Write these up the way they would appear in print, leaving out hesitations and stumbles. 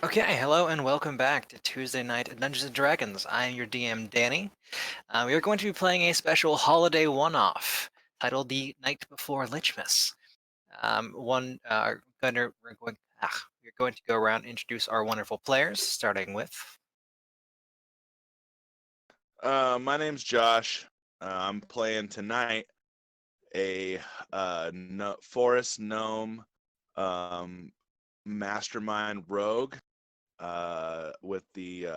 Okay, hello and welcome back to Tuesday Night at Dungeons & Dragons. I am your DM, Danny. We are going to be playing a special holiday one-off titled The Night Before Lichmas. We're going to go around and introduce our wonderful players, starting with... My name's Josh. I'm playing tonight a forest gnome mastermind rogue with the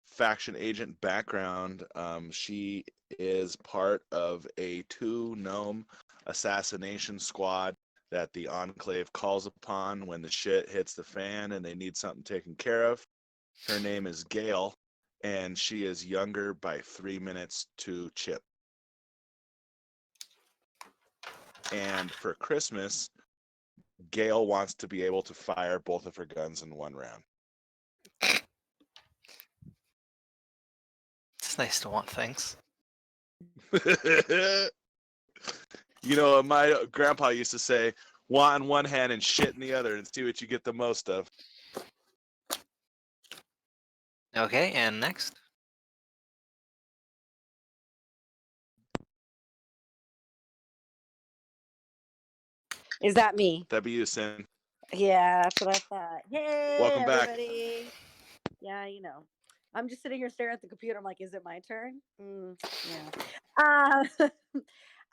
faction agent background. She is part of a 2 gnome assassination squad that the Enclave calls upon when the shit hits the fan and they need something taken care of. Her name is Gail, and she is younger by 3 minutes to Chip. And for Christmas, Gail wants to be able to fire both of her guns in one round. It's nice to want things. My grandpa used to say, want in one hand and shit in the other and see what you get the most of. Okay, and next. Is that me? That'd be you, Sin. Yeah, that's what I thought. Hey, Welcome back. everybody. Yeah, I'm just sitting here staring at the computer. I'm like, is it my turn? Yeah.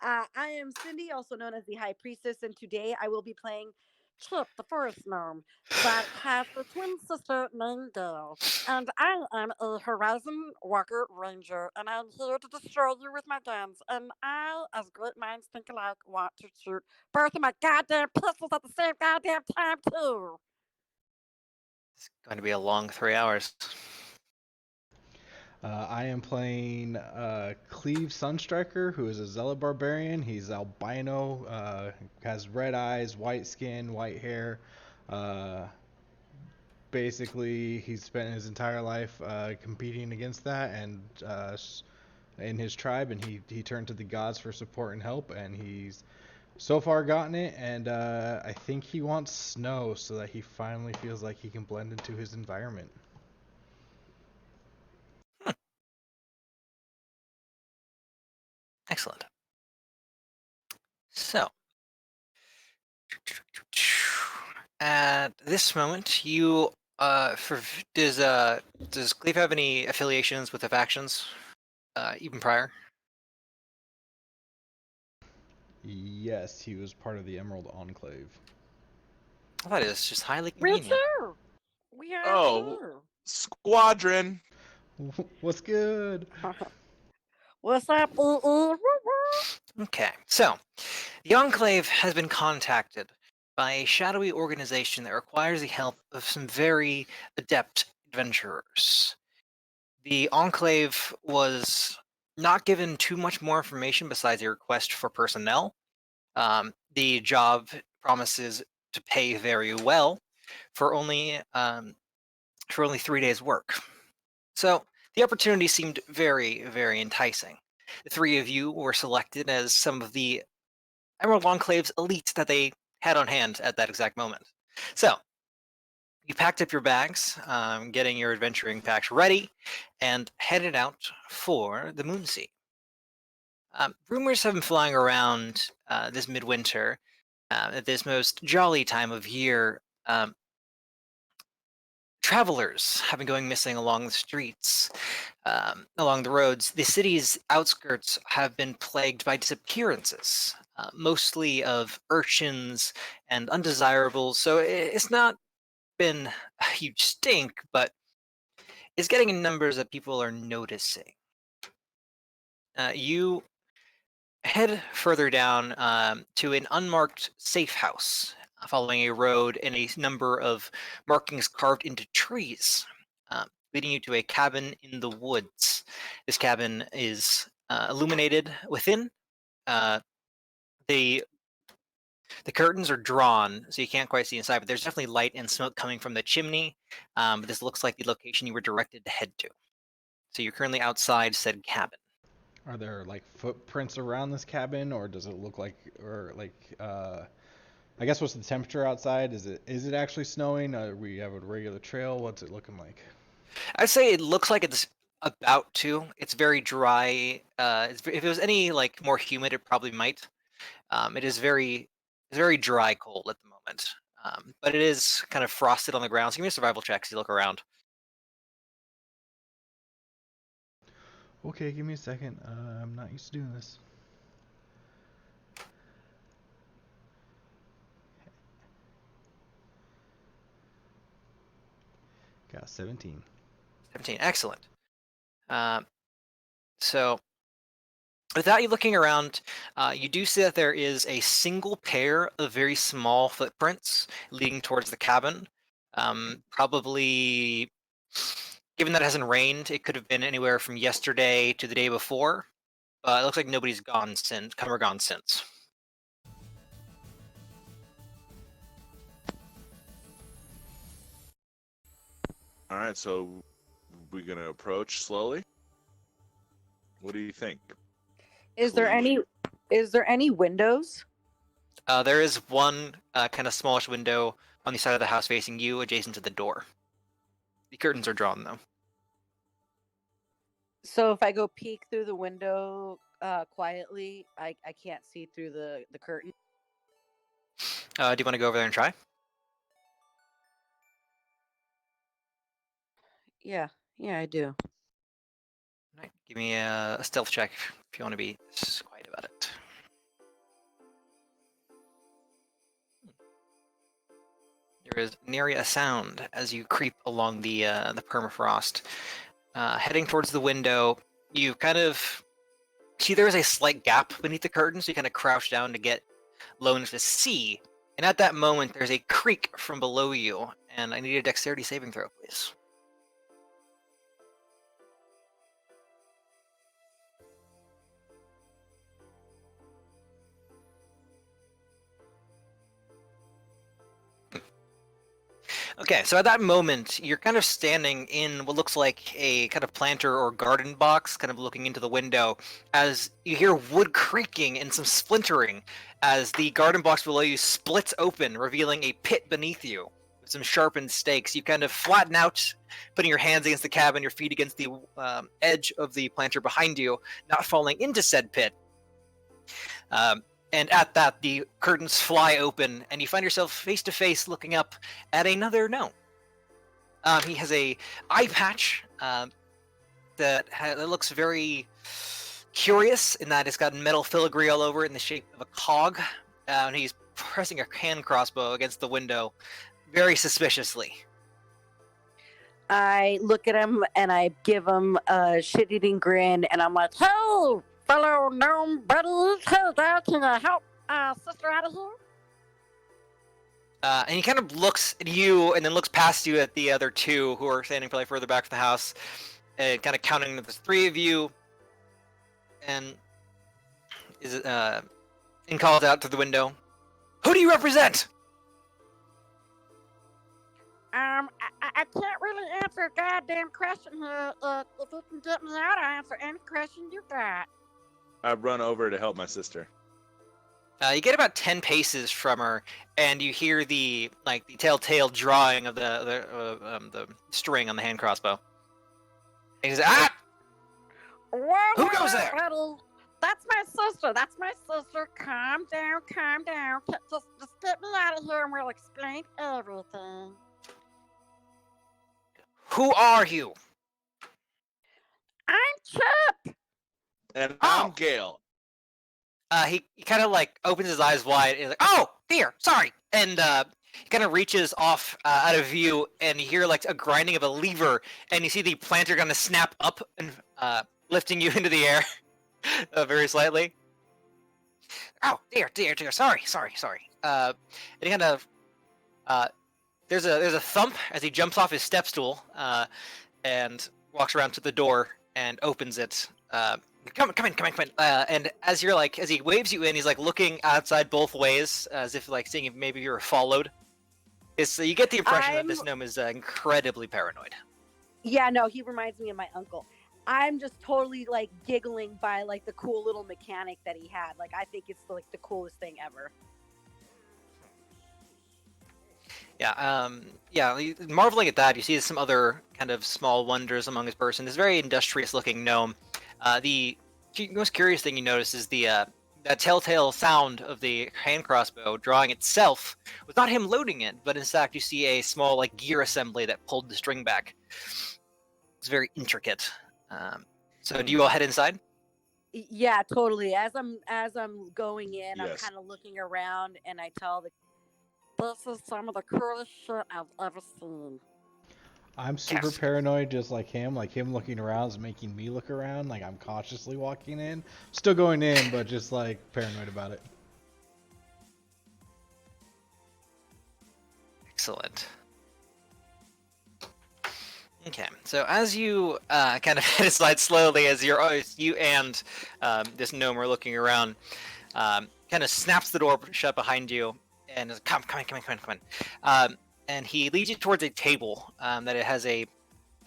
I am Cindy, also known as the High Priestess, and today I will be playing Chip, the forest gnome, that has a twin sister named Gail. And I am a Horizon Walker Ranger, and I'm here to destroy you with my guns. And I, as great minds think alike, want to shoot both of my goddamn pistols at the same goddamn time, too. It's going to be a long 3 hours. I am playing Cleve Sunstriker, who is a Zealot Barbarian. He's albino, has red eyes, white skin, white hair. Basically, he's spent his entire life competing against that and in his tribe, and he turned to the gods for support and help, and he's so far gotten it, and I think he wants snow so that he finally feels like he can blend into his environment. Excellent. So, at this moment, does Cleve have any affiliations with the factions, even prior? Yes, he was part of the Emerald Enclave. That is just highly We're convenient. two. We are Oh, two. Squadron. What's good? What's up? Okay, so the Enclave has been contacted by a shadowy organization that requires the help of some very adept adventurers. The Enclave was not given too much more information besides a request for personnel. The job promises to pay very well for only 3 days' work. So the opportunity seemed very, very enticing. The three of you were selected as some of the Emerald Enclave's elite that they had on hand at that exact moment. So you packed up your bags, getting your adventuring packs ready, and headed out for the Moonsea. Rumors have been flying around this midwinter, at this most jolly time of year. Travelers have been going missing along the streets, along the roads. The city's outskirts have been plagued by disappearances, mostly of urchins and undesirables. So it's not been a huge stink, but it's getting in numbers that people are noticing. You head further down to an unmarked safe house, following a road and a number of markings carved into trees, leading you to a cabin in the woods. This cabin is illuminated within. The the curtains are drawn, so you can't quite see inside, but there's definitely light and smoke coming from the chimney. But this looks like the location you were directed to head to. So you're currently outside said cabin. Are there like footprints around this cabin, or does it look like, I guess what's the temperature outside? Is it actually snowing? We have a regular trail. What's it looking like? I'd say it looks like it's about to. It's very dry. If it was any like more humid, it probably might. It's very dry cold at the moment. But it is kind of frosted on the ground. So give me a survival check as you look around. Okay, give me a second. I'm not used to doing this. Got 17. 17, excellent. So without you looking around, you do see that there is a single pair of very small footprints leading towards the cabin. Probably, given that it hasn't rained, it could have been anywhere from yesterday to the day before. It looks like nobody's come or gone since. All right, so we're gonna approach slowly. What do you think? Is there any windows? There is one kind of smallish window on the side of the house facing you, adjacent to the door. The curtains are drawn, though. So if I go peek through the window quietly, I can't see through the curtain. Do you want to go over there and try? Yeah, I do. All right, give me a stealth check if you want to be quiet about it. There is nary a sound as you creep along the permafrost, heading towards the window. You kind of see there is a slight gap beneath the curtain, so you kind of crouch down to get low enough to see. And at that moment, there's a creak from below you, and I need a dexterity saving throw, please. Okay, so at that moment, you're kind of standing in what looks like a kind of planter or garden box, kind of looking into the window, as you hear wood creaking and some splintering as the garden box below you splits open, revealing a pit beneath you with some sharpened stakes. You kind of flatten out, putting your hands against the cabin, your feet against the edge of the planter behind you, not falling into said pit. And at that, the curtains fly open, and you find yourself face to face looking up at another gnome. He has a eye patch that looks very curious in that it's got metal filigree all over it in the shape of a cog. And he's pressing a hand crossbow against the window very suspiciously. I look at him and I give him a shit-eating grin, and I'm like, "Hey, fellow gnome buddies, hey there, can I help sister out of here?" And he kind of looks at you and then looks past you at the other two who are standing probably further back of the house, and kind of counting that there's three of you, and calls out through the window, "Who do you represent?" I can't really answer a goddamn question here. If you can get me out, I'll answer any question you got. I run over to help my sister. You get about 10 paces from her, and you hear the telltale drawing of the string on the hand crossbow. And he says, "Ah! Whoa, Who goes there?" Buddy. That's my sister. That's my sister. Calm down. Calm down. Just get me out of here, and we'll explain everything. Who are you?" I'm Chip. And Oh. I'm Gale. He kind of like opens his eyes wide and he's like, "Oh, dear, sorry." And he kind of reaches off out of view, and you hear like a grinding of a lever, and you see the planter kind of snap up and lifting you into the air very slightly. "Oh, dear, sorry. And he kind of there's a thump as he jumps off his step stool and walks around to the door and opens it. Come in. And as he waves you in, he's like looking outside both ways, as if like seeing if maybe you're followed. So you get the impression that this gnome is incredibly paranoid. Yeah, no, he reminds me of my uncle. I'm just totally like giggling by like the cool little mechanic that he had. Like, I think it's like the coolest thing ever. Marveling at that, you see some other kind of small wonders among his person. This very industrious-looking gnome. The most curious thing you notice is that telltale sound of the hand crossbow drawing itself was not him loading it, but in fact you see a small like gear assembly that pulled the string back. It's very intricate. So do you all head inside? Yeah, totally. As I'm going in, I'm Yes. kind of looking around, and I tell the this is some of the coolest shit I've ever seen. I'm super Yes. paranoid, just like him. Like him looking around is making me look around. Like I'm cautiously walking in, still going in, but just like paranoid about it. Excellent. Okay, so as you kind of head aside slowly, as you and this gnome are looking around, kind of snaps the door shut behind you, and is come in. And he leads you towards a table that it has a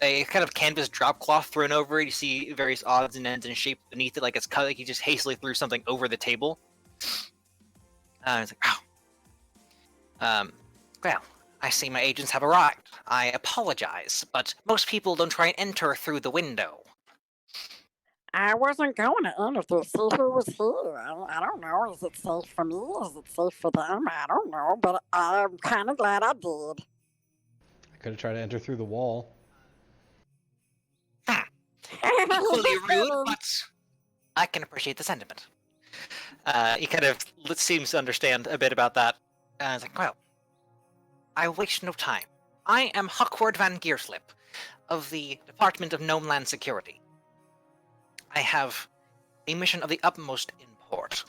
kind of canvas drop cloth thrown over it. You see various odds and ends and shapes beneath it, like it's cut. Like he just hastily threw something over the table. It's like, well, I see my agents have arrived. I apologize, but most people don't try and enter through the window. I wasn't going to enter to see who was here. I don't know. Is it safe for me? Is it safe for them? I don't know, but I'm kind of glad I did. I could have tried to enter through the wall. Equally rude, but I can appreciate the sentiment. He kind of seems to understand a bit about that. It's like, well, I waste no time. I am Huckward Van Geerslip of the Department of Gnomeland Security. I have a mission of the utmost import.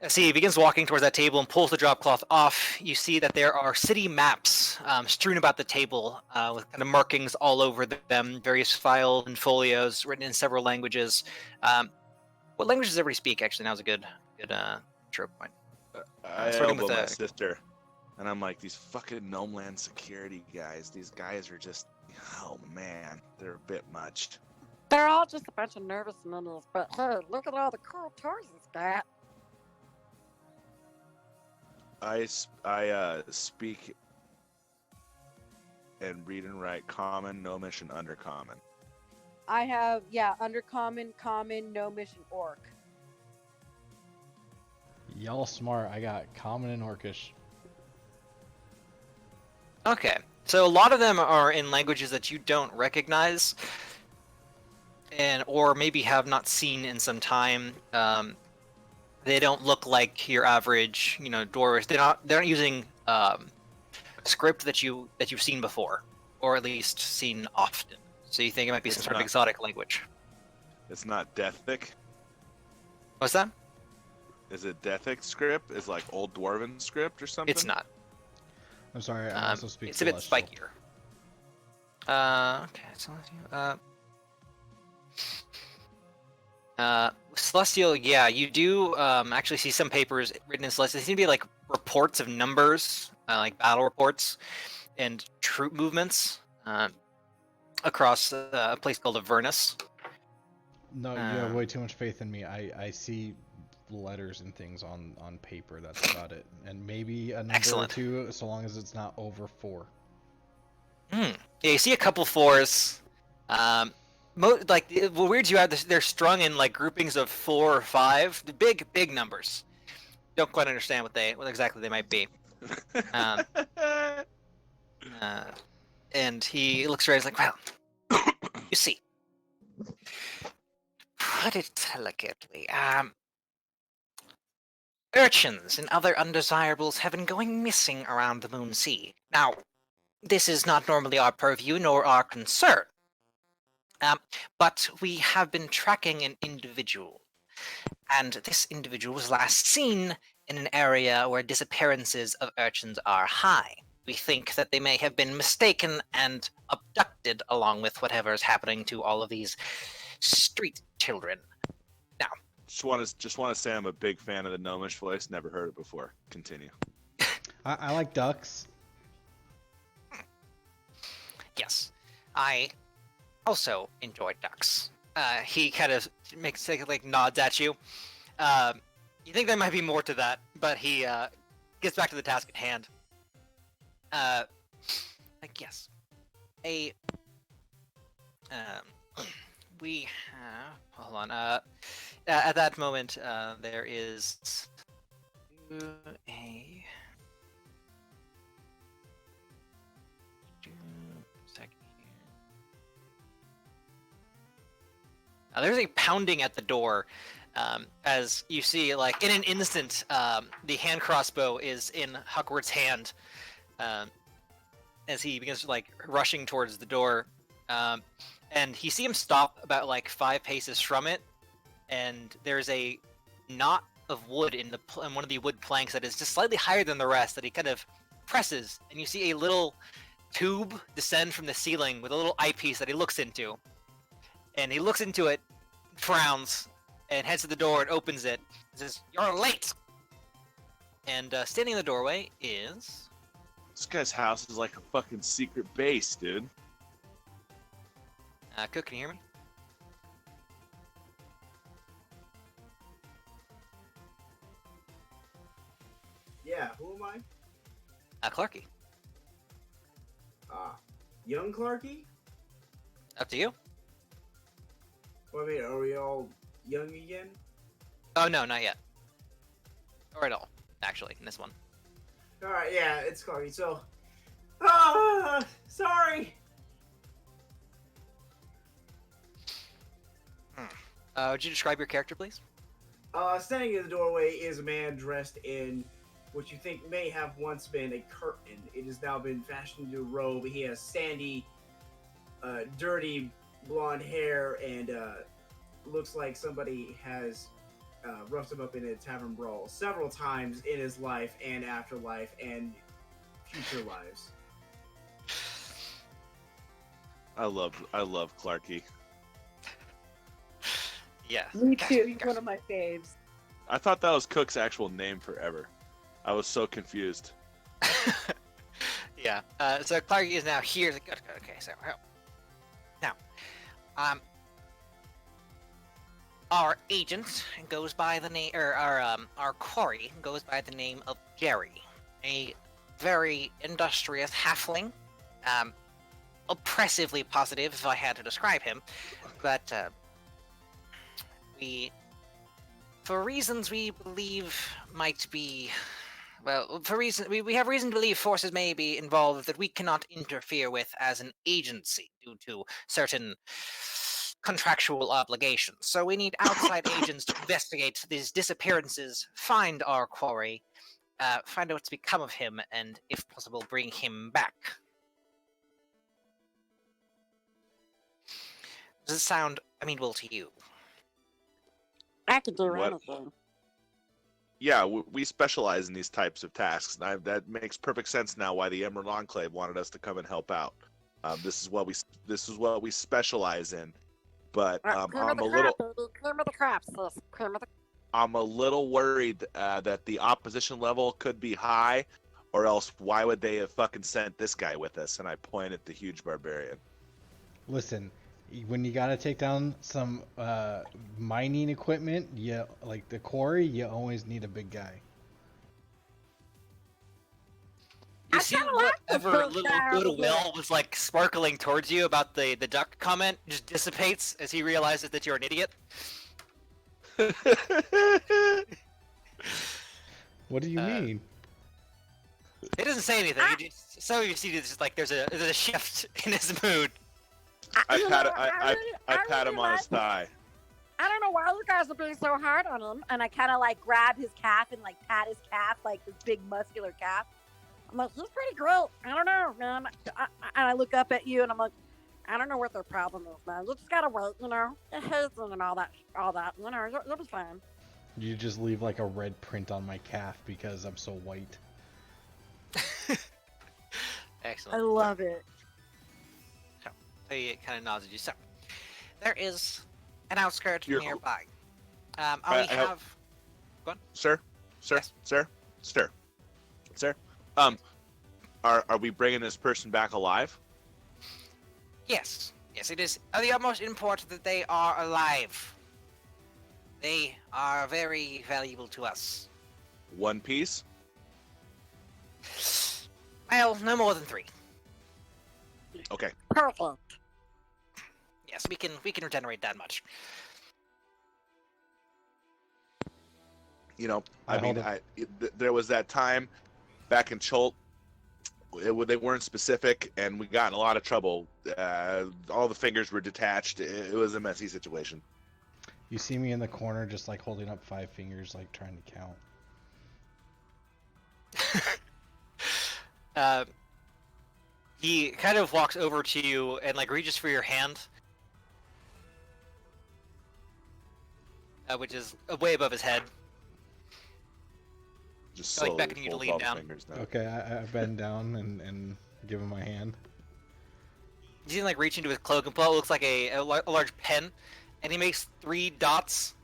As he begins walking towards that table and pulls the drop cloth off, you see that there are city maps strewn about the table with kind of markings all over them, various files and folios written in several languages. What language does everybody speak? Actually, now's a good intro point. I starting elbow with my a- sister, and I'm like, these fucking Gnomeland security guys. These guys are just, oh man, they're a bit much. They're all just a bunch of nervous ninnies, but hey, look at all the cool toys he's got. I speak and read and write common, gnomish, and undercommon. I have, undercommon, common, gnomish, and orc. Y'all smart. I got common and orcish. Okay, so a lot of them are in languages that you don't recognize, or maybe have not seen in some time. They don't look like your average, dwarves. They're not using script that you've seen before, or at least seen often. So you think it might be some It's sort of not- exotic language. It's not Deathic. What's that? Is it Deathic script? Is like old Dwarven script or something? It's not. I'm sorry. I also speak It's a bit Celestial. spikier. Okay, Celestial, yeah, you do actually see some papers written in Celestial. They seem to be like reports of numbers, like battle reports and troop movements across a place called Avernus. No, you have way too much faith in me. I see letters and things on paper. That's about it. And maybe a number Excellent. or two, so long as it's not over 4. Yeah, you see a couple fours. What weird you have, they're strung in like groupings of 4 or 5. The big numbers. Don't quite understand what exactly they might be. Um, and he looks around. He's like, well, you see, put it delicately. Urchins and other undesirables have been going missing around the Moon Sea. Now, this is not normally our purview nor our concern. But we have been tracking an individual, and this individual was last seen in an area where disappearances of urchins are high. We think that they may have been mistaken and abducted along with whatever is happening to all of these street children. Just want to say I'm a big fan of the gnomish voice. Never heard it before. Continue. I like ducks. Yes, I also enjoy ducks. He kind of nods at you. You think there might be more to that, but he gets back to the task at hand. Like yes, a we have. Hold on. At that moment, there is a second here. There's a pounding at the door. As you see, like in an instant, the hand crossbow is in Huckworth's hand, as he begins like rushing towards the door, and you see him stop about like 5 paces from it, and there's a knot of wood in one of the wood planks that is just slightly higher than the rest that he kind of presses, and you see a little tube descend from the ceiling with a little eyepiece that he looks into, and he looks into it, frowns, and heads to the door and opens it. And says, "You're late." And standing in the doorway is This guy's house is like a fucking secret base, dude. Cook. Can you hear me? Yeah, who am I? Clarky. Young Clarky? Up to you. Well, I mean, are we all young again? Oh no, not yet. Or at all, actually, in this one. Alright, yeah, it's Clarky, so... sorry! Would you describe your character, please? Standing in the doorway is a man dressed in what you think may have once been a curtain. It has now been fashioned into a robe. He has sandy, dirty blonde hair and looks like somebody has roughed him up in a tavern brawl several times in his life and afterlife and future lives. I love Clarky. Yeah. Me too. He's one of my faves. I thought that was Cook's actual name forever. I was so confused. Yeah. So Clarky is now here. Good. Okay. So now, our agent goes by the name, or our quarry goes by the name of Jerry, a very industrious halfling, oppressively positive if I had to describe him, but for reasons we believe might be, well, we have reason to believe forces may be involved that we cannot interfere with as an agency due to certain contractual obligations. So we need outside agents to investigate these disappearances, find our quarry, find out what's become of him, and if possible, bring him back. Does this sound amenable to you? I could do What? anything. Yeah, we specialize in these types of tasks. And that makes perfect sense now why the Emerald Enclave wanted us to come and help out. This is what we specialize in. But I'm a little Cream of the crop, sis. Cream of the... I'm a little worried that the opposition level could be high, or else why would they have fucking sent this guy with us? And I point at the huge barbarian. Listen, when you gotta take down some mining equipment, like the quarry, you always need a big guy. You I see kinda like the whatever first little guy over goodwill here. was like sparkling towards you about the duck comment just dissipates as he realizes that you're an idiot. What do you mean? He doesn't say anything. You see just like there's a shift in his mood. I pat him on his thigh. I don't know why you guys are being so hard on him. And I kind of like grab his calf and like pat his calf, like this big muscular calf. I'm like, he's pretty great. I don't know, man. And I look up at you and I'm like, I don't know what their problem is, man. You just gotta wait, you know. It hazing and all that, you know. It'll be fine. You just leave like a red print on my calf because I'm so white. Excellent. I love it. So he kind of nods at you. So there is an outskirt You're- nearby. I I have- have. Sir, Yes. sir. Are we bringing this person back alive? Yes, it is of the utmost import that they are alive. They are very valuable to us. One piece? Well, no more than 3. Okay. Perfect. Yes, we can regenerate that much. You know, I I mean, hold there was that time back in Cholt. They weren't specific, and we got in a lot of trouble. All the fingers were detached. It was a messy situation. You see me in the corner, just like holding up 5 fingers, like trying to count. He kind of walks over to you and like reaches for your hand, which is way above his head. Just Like slowly beckoning you to folds lean all the down. fingers down. Okay, I bend down and give him my hand. You see him like reach into his cloak and pull out what looks like a large pen, and he makes 3 dots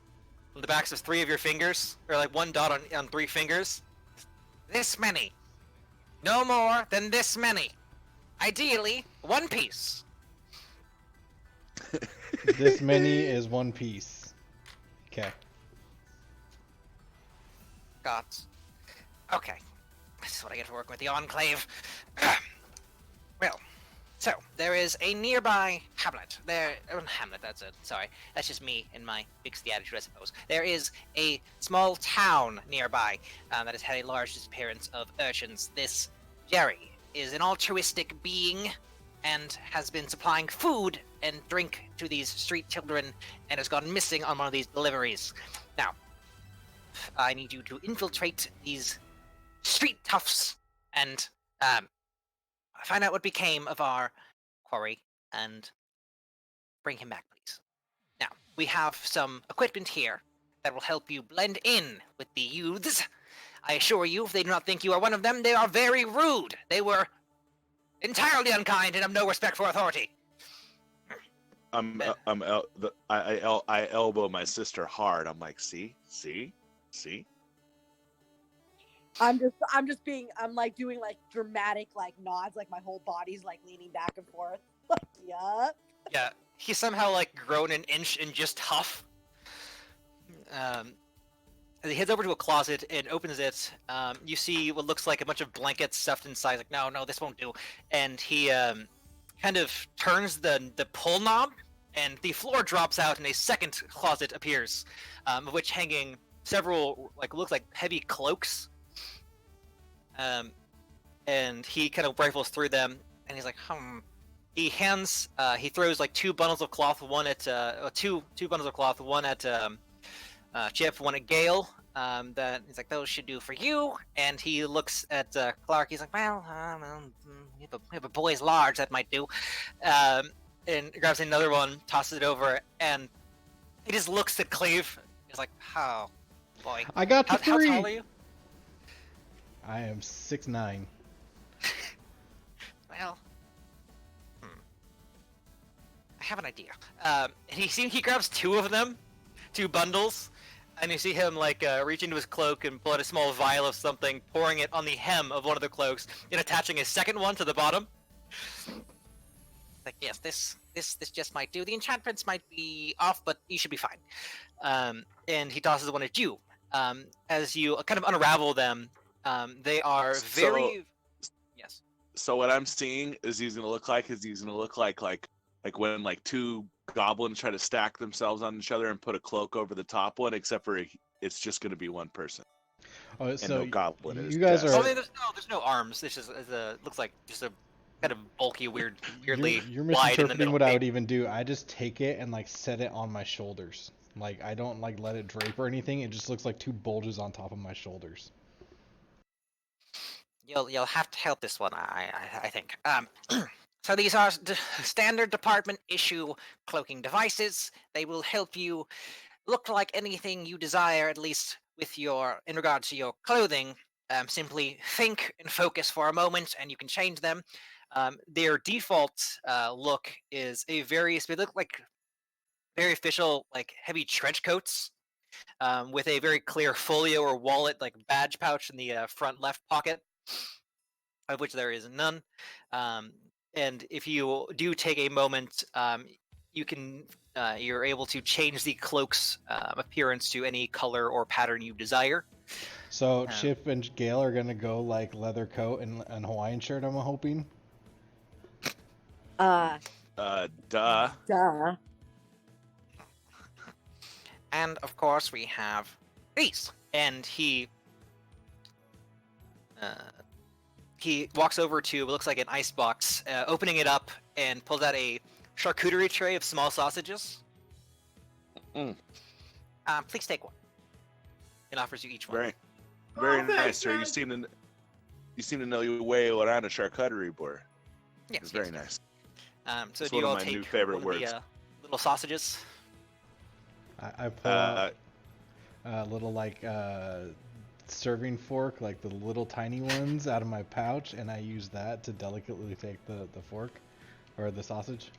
on the backs of 3 of your fingers, or like 1 dot on 3 fingers. This many. No more than this many. Ideally, 1 piece. This many is 1 piece. Okay. Gods. Okay. This is what I get for working with the Enclave. Well, so, there is a nearby hamlet. Hamlet, that's it. Sorry. That's just me and my bixty attitude, I suppose. There is a small town nearby that has had a large disappearance of urchins. This Jerry is an altruistic being and has been supplying food and drink to these street children and has gone missing on one of these deliveries. Now, I need you to infiltrate these street toughs and find out what became of our quarry and bring him back, please. Now, we have some equipment here that will help you blend in with the youths. I assure you, if they do not think you are one of them, they are very rude. They were entirely unkind and have no respect for authority. I elbow my sister hard. I'm like, see. I'm like doing like dramatic like nods, like my whole body's like leaning back and forth. Like, yup. Yeah, he's somehow like grown an inch and just huff. He heads over to a closet and opens it. You see what looks like a bunch of blankets stuffed inside. Like, no, this won't do. And he kind of turns the pull knob, and the floor drops out, and a second closet appears, of which hanging several looks like heavy cloaks. And he kind of rifles through them, and he's like, he throws like 2 bundles of cloth, one at two bundles of cloth, one at Chip, one at Gale. That he's like, those should do for you. And he looks at Clark. He's like, well, we have a boys large that might do. And grabs another one, tosses it over, and he just looks at Cleve. He's like, oh boy. I got the 3. How tall are you? I am 6'9". Well, I have an idea. And he grabs 2 of them, 2 bundles, and you see him reach into his cloak and pull out a small vial of something, pouring it on the hem of one of the cloaks, and attaching a second one to the bottom. Like, yes, this just might do. The enchantments might be off, but you should be fine. And he tosses one at you. As you kind of unravel them, they are very. Yes. So what I'm seeing is he's gonna look like when 2 goblins try to stack themselves on each other and put a cloak over the top one, except for it's just gonna be one person. Oh, And so no goblin. in his you guys chest. Oh, are. there's no arms. It's just looks like just a kind of bulky, weirdly You're wide in the misinterpreting middle. what I would even do. I just take it and set it on my shoulders. I don't let it drape or anything. It just looks like 2 bulges on top of my shoulders. You'll have to help this one, I think. So these are standard department issue cloaking devices. They will help you look like anything you desire, at least in regards to your clothing. Simply think and focus for a moment, and you can change them. Their default look is they look like very official, heavy trench coats, with a very clear folio or wallet, badge pouch in the front left pocket, of which there is none. And if you do take a moment, you're able to change the cloak's appearance to any color or pattern you desire. So Um, Chip and Gail are gonna go like leather coat and Hawaiian shirt. I'm hoping. Uh, Duh. duh. And of course we have Reese, and uh, he walks over to what looks like an ice box, opening it up, and pulls out a charcuterie tray of small sausages. Mm. Please take one. It offers you each one. Very Oh, thanks, nice, sir. man. You seem to know your way around a charcuterie board. Yes, It's very yes. nice. So It's do one you of all my take new favorite one of the words. little sausages? I pull out a little like serving fork, like the little tiny ones, out of my pouch, and I use that to delicately take the fork or the sausage.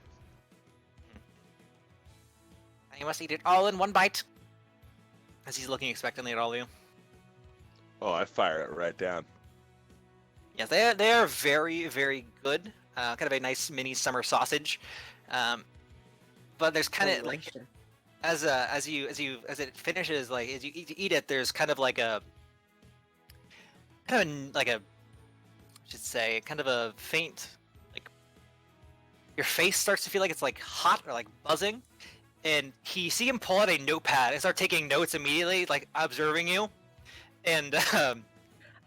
And you must eat it all in one bite. As he's looking expectantly at all of you. Oh, I fire it right down. Yes, they are very, very good. Kind of a nice mini summer sausage. But there's kind of like Delicious. as it finishes, like as you eat it, there's kind of like a I should say, kind of a faint, like your face starts to feel like it's like hot or like buzzing, and you see him pull out a notepad and start taking notes immediately, like observing you, and he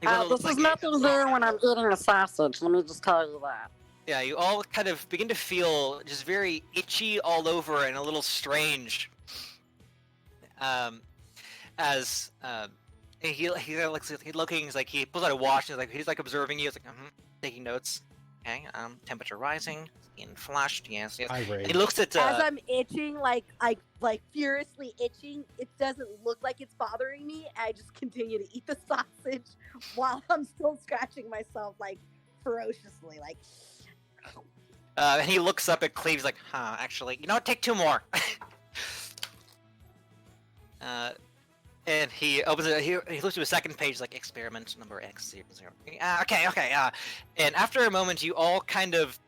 This looks is like nothing new when I'm eating a sausage, let me just tell you that. yeah, you all kind of begin to feel just very itchy all over and a little strange. As he looks, he's looking, he's like, he pulls out a watch, and he's like observing you, he's like, taking notes. Okay, temperature rising, skin flushed, yes. I And rage. he looks at, As I'm itching, like furiously itching, it doesn't look like it's bothering me. I just continue to eat the sausage while I'm still scratching myself like ferociously, like. and he looks up at Cleve's like, actually, you know what, take two more. And he opens it. He looks to a second page, like experiment number X00. Okay. And after a moment, you all kind of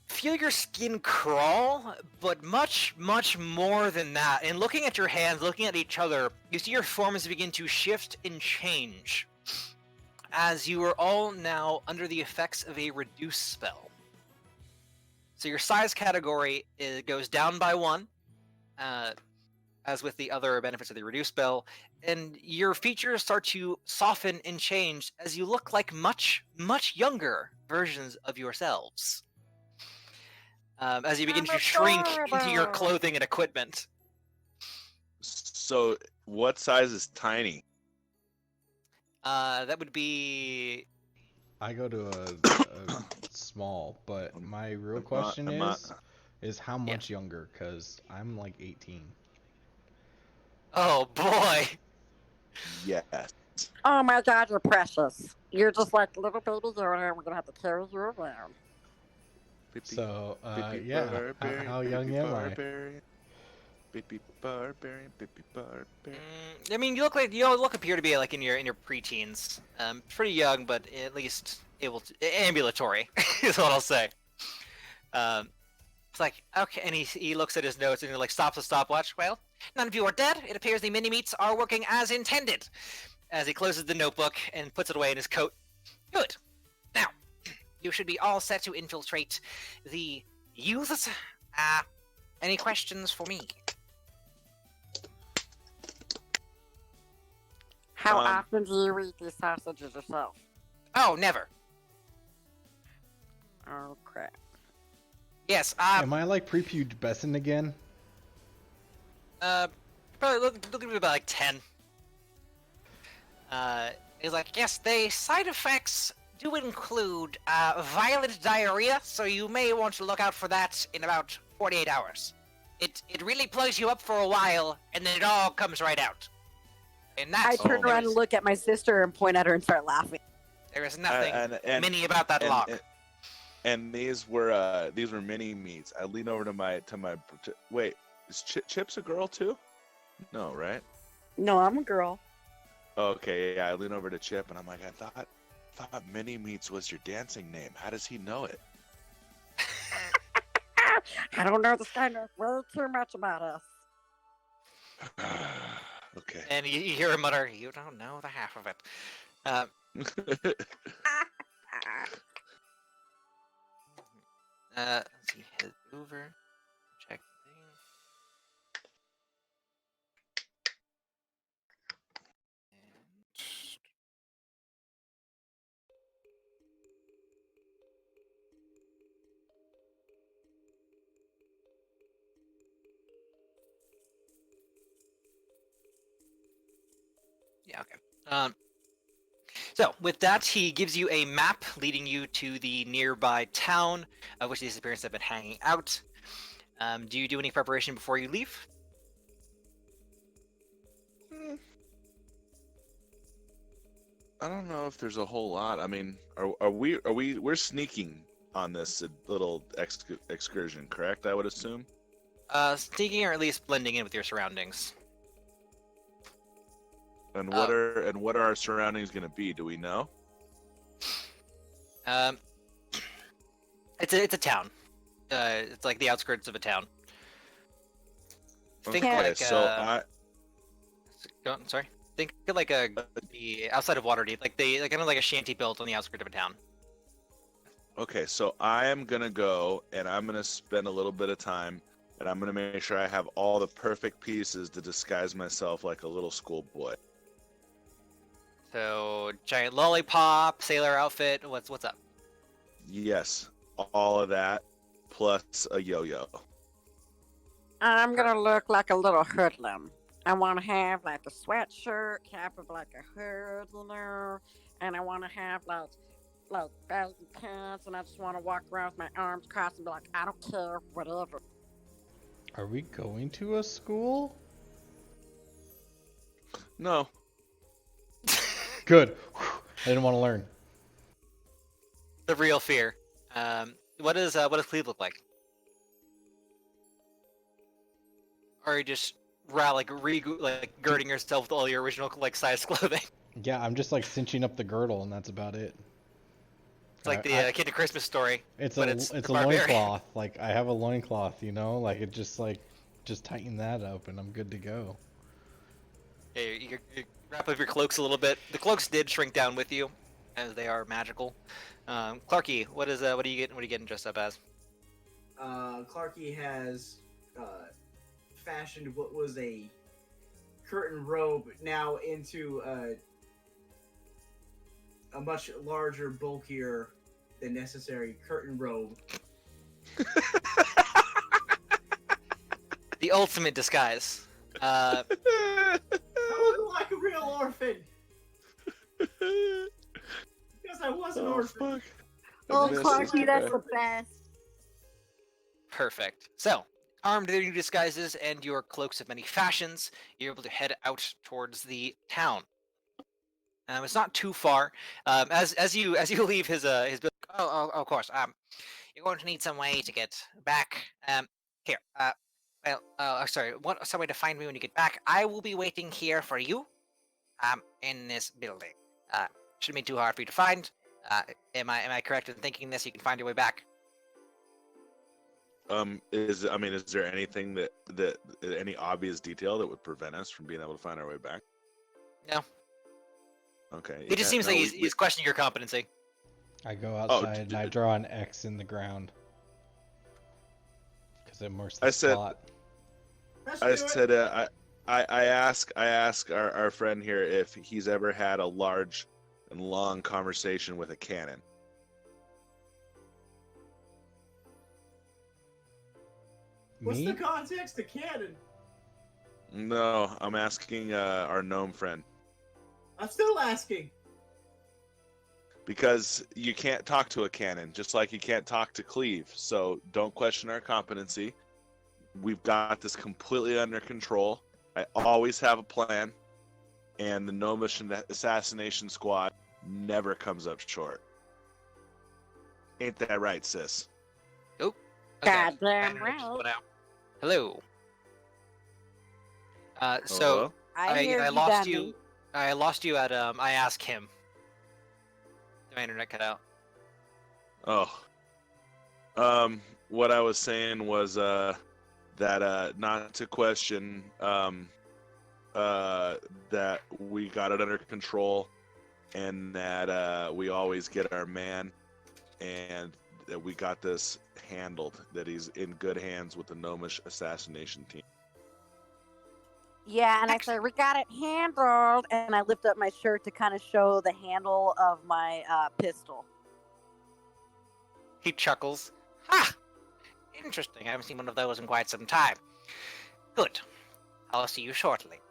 feel your skin crawl, but much, much more than that. And looking at your hands, looking at each other, you see your forms begin to shift and change, as you are all now under the effects of a reduce spell. So your size category goes down by 1. As with the other benefits of the reduce spell, and your features start to soften and change as you look like much, much younger versions of yourselves. As you begin to shrink into your clothing and equipment. So, what size is tiny? That would be... I go to a small, but my real question is how much younger? Because I'm like 18. Oh boy! Yes. Oh my god, you're precious. You're just like little baby Yoda, and we're gonna have to carry you around. So, yeah, how young am I? Baby barbarian, baby barbarian. I mean, you all appear to be like in your preteens. Pretty young, but at least able to ambulatory is what I'll say. It's like, okay, and he looks at his notes and he like stops a stopwatch. Well, none of you are dead. It appears the mini-meats are working as intended. As he closes the notebook and puts it away in his coat. Good. Now, you should be all set to infiltrate the youths. Any questions for me? How often do you eat these sausages yourself? Oh, never. Oh crap. Yes, Am I like prepubescent again? probably look at me about like 10. He's like, yes, the side effects do include violent diarrhea, so you may want to look out for that in about 48 hours. It really plugs you up for a while, and then it all comes right out. And I that's turn around and look at my sister and point at her and start laughing. There is nothing and- mini about that lock. And these were mini meats. I lean over to wait, is Chip's a girl too? No, right? No, I'm a girl. Okay, yeah. I lean over to Chip and I'm like, I thought mini meats was your dancing name. How does he know it? I don't know, this guy knows way too much about us. Okay. And you hear him mutter, "You don't know the half of it." Let's see, head over, check the thing. And... Yeah, okay. So with that, he gives you a map leading you to the nearby town of which these disappearances have been hanging out. Do you do any preparation before you leave? I don't know if there's a whole lot. I mean, we're sneaking on this little excursion, correct? I would assume. Sneaking or at least blending in with your surroundings. And Oh. what are our surroundings going to be? Do we know? It's a town. It's like the outskirts of a town. Think Okay, like so sorry. Think of like the outside of Waterdeep, like kind of like a shanty built on the outskirts of a town. okay, so I am gonna go and I'm gonna spend a little bit of time, and I'm gonna make sure I have all the perfect pieces to disguise myself like a little schoolboy. So giant lollipop, sailor outfit. What's up? Yes, all of that, plus a yo-yo. I'm gonna look like a little hoodlum. I want to have like a sweatshirt, cap of like a hood, and I want to have like baggy pants, and I just want to walk around with my arms crossed and be like, I don't care, whatever. Are we going to a school? No, Good. Whew. I didn't want to learn. The real fear. What does Cleve look like? Or are you just girding yourself with all your original like size clothing? Yeah, I'm just like cinching up the girdle, and that's about it. It's like the Kid to Christmas story. It's but a it's it's the a barbarian. loincloth. Like I have a loincloth, you know. Like it just tighten that up, and I'm good to go. Yeah, you wrap up your cloaks a little bit. The cloaks did shrink down with you, as they are magical. Clarky, what are you getting dressed up as? Clarky has fashioned what was a curtain robe now into a much larger, bulkier than necessary curtain robe. The ultimate disguise. I look like a real orphan because I was an orphan. Fuck. Oh, I missed Clarky, this that's guy. the best. Perfect. So, armed with your new disguises and your cloaks of many fashions, you're able to head out towards the town. It's not too far. As you leave his building. Oh, of course. You're going to need some way to get back. Here. Sorry. Some way to find me when you get back. I will be waiting here for you. In this building. Shouldn't be too hard for you to find. Am I correct in thinking this? You can find your way back. Is there anything that any obvious detail that would prevent us from being able to find our way back? No. Okay. It just seems no, like he's questioning your competency. I go outside and I draw an X in the ground because it marks the I said- spot. Let's I do it. said I ask our friend here if he's ever had a large and long conversation with a cannon. What's Me? the context of canon? No, I'm asking our gnome friend I'm still asking. because you can't talk to a cannon, just like you can't talk to Cleve. So don't question our competency. We've got this completely under control. I always have a plan, and the Gnomish assassination squad never comes up short. Ain't that right, sis? Okay. Goddamn Banner just right. went out. Hello. So Hello? I hear I you, lost dummy. you. I lost you at I asked him. My internet cut out. Oh. What I was saying was that not to question that we got it under control, and that we always get our man, and that we got this handled. That he's in good hands with the Gnomish assassination team. Yeah, and I say we got it handled, and I lift up my shirt to kind of show the handle of my pistol. He chuckles. Ha! Interesting. I haven't seen one of those in quite some time. Good. I'll see you shortly.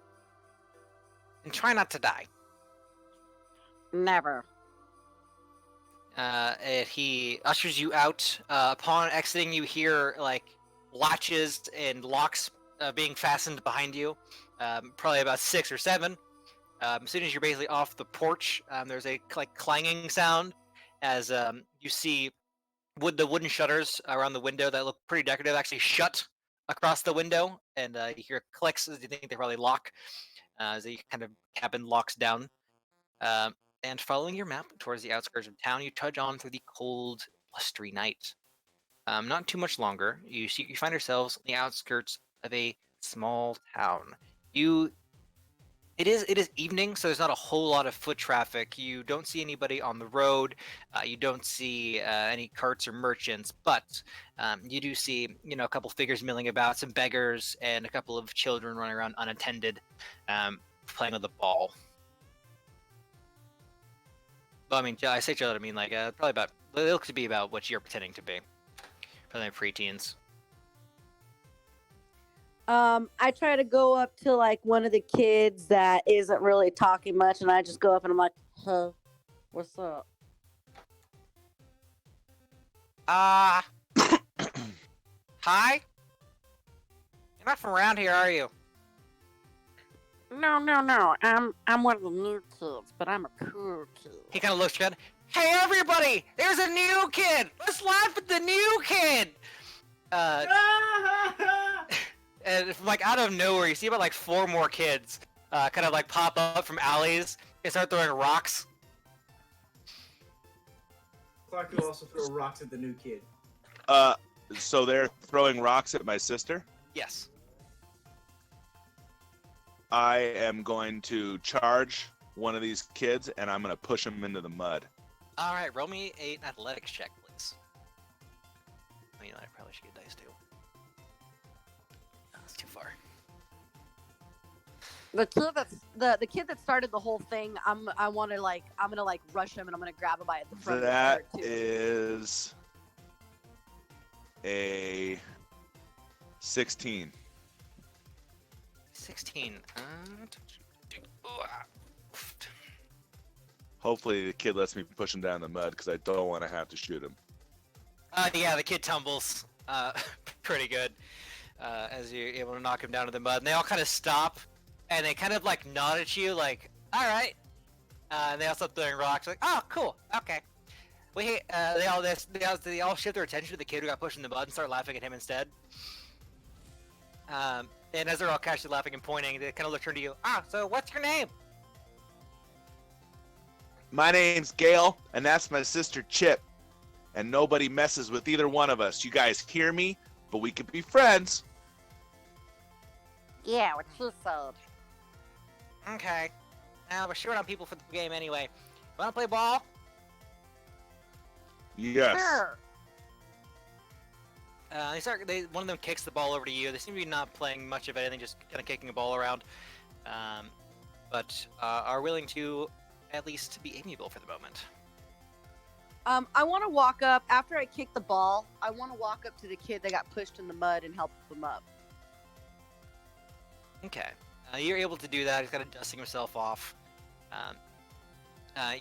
And try not to die. Never. And he ushers you out. Upon exiting, you hear like latches and locks being fastened behind you. Probably about 6 or 7. As soon as you're basically off the porch, there's a like clanging sound as you see the wooden shutters around the window that look pretty decorative actually shut across the window, and you hear clicks as you think they probably lock as the kind of cabin locks down. And following your map towards the outskirts of town, you trudge on through the cold, blustery night. Not too much longer, you find yourselves on the outskirts of a small town. It is evening, so there's not a whole lot of foot traffic. You don't see anybody on the road. You don't see any carts or merchants, but you do see, a couple figures milling about, some beggars, and a couple of children running around unattended, playing with the ball. Well, I mean, I say children, I mean like probably about. It looks to be about what you're pretending to be. Probably preteens. I try to go up to like one of the kids that isn't really talking much, and I just go up and I'm like, "Huh, what's up?" Hi. You're not from around here, are you? No. I'm one of the new kids, but I'm a cool kid. He kind of looks around. Hey, everybody! There's a new kid. Let's laugh at the new kid. And from like out of nowhere, you see about like 4 more kids, kind of like pop up from alleys and start throwing rocks. Clark will also throw rocks at the new kid. So they're throwing rocks at my sister. Yes. I am going to charge one of these kids, and I'm going to push him into the mud. All right, roll me an athletics check, please. Oh, I probably should get dice too. That's too far. The kid that started the whole thing, I'm gonna rush him and I'm gonna grab him by the front That of the shirt too. is a 16. 16. Hopefully the kid lets me push him down the mud because I don't want to have to shoot him. Yeah, the kid tumbles pretty good as you're able to knock him down to the mud. And they all kind of stop, and they kind of like nod at you, like, "All right." And they all stop throwing rocks, like, "Oh, cool, okay." They all shift their attention to the kid who got pushed in the mud and start laughing at him instead. And as they're all casually laughing and pointing, they kind of look to you. So what's your name? My name's Gail, and that's my sister Chip. And nobody messes with either one of us. You guys hear me? But we could be friends. Yeah, what she said. Okay. Now we're short on people for the game anyway. Wanna play ball? Yes. Sure. One of them kicks the ball over to you. They seem to be not playing much of anything, just kind of kicking a ball around. But are willing to at least be amiable for the moment. I want to walk up after I kick the ball. I want to walk up to the kid that got pushed in the mud and help him up. Okay. You're able to do that. He's kind of dusting himself off.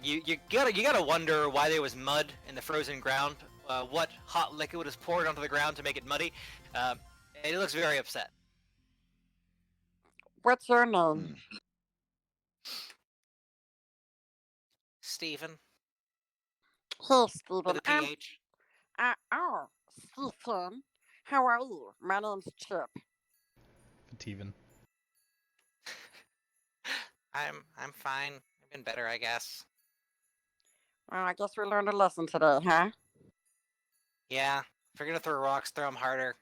You gotta wonder why there was mud in the frozen ground. What hot liquid was poured onto the ground to make it muddy. And he looks very upset. What's your name? Stephen. Hey, With Stephen. a PH. Stephen. How are you? My name's Chip. Steven. I'm fine. I've been better, I guess. Well, I guess we learned a lesson today, huh? Yeah. If you're gonna throw rocks, throw them harder.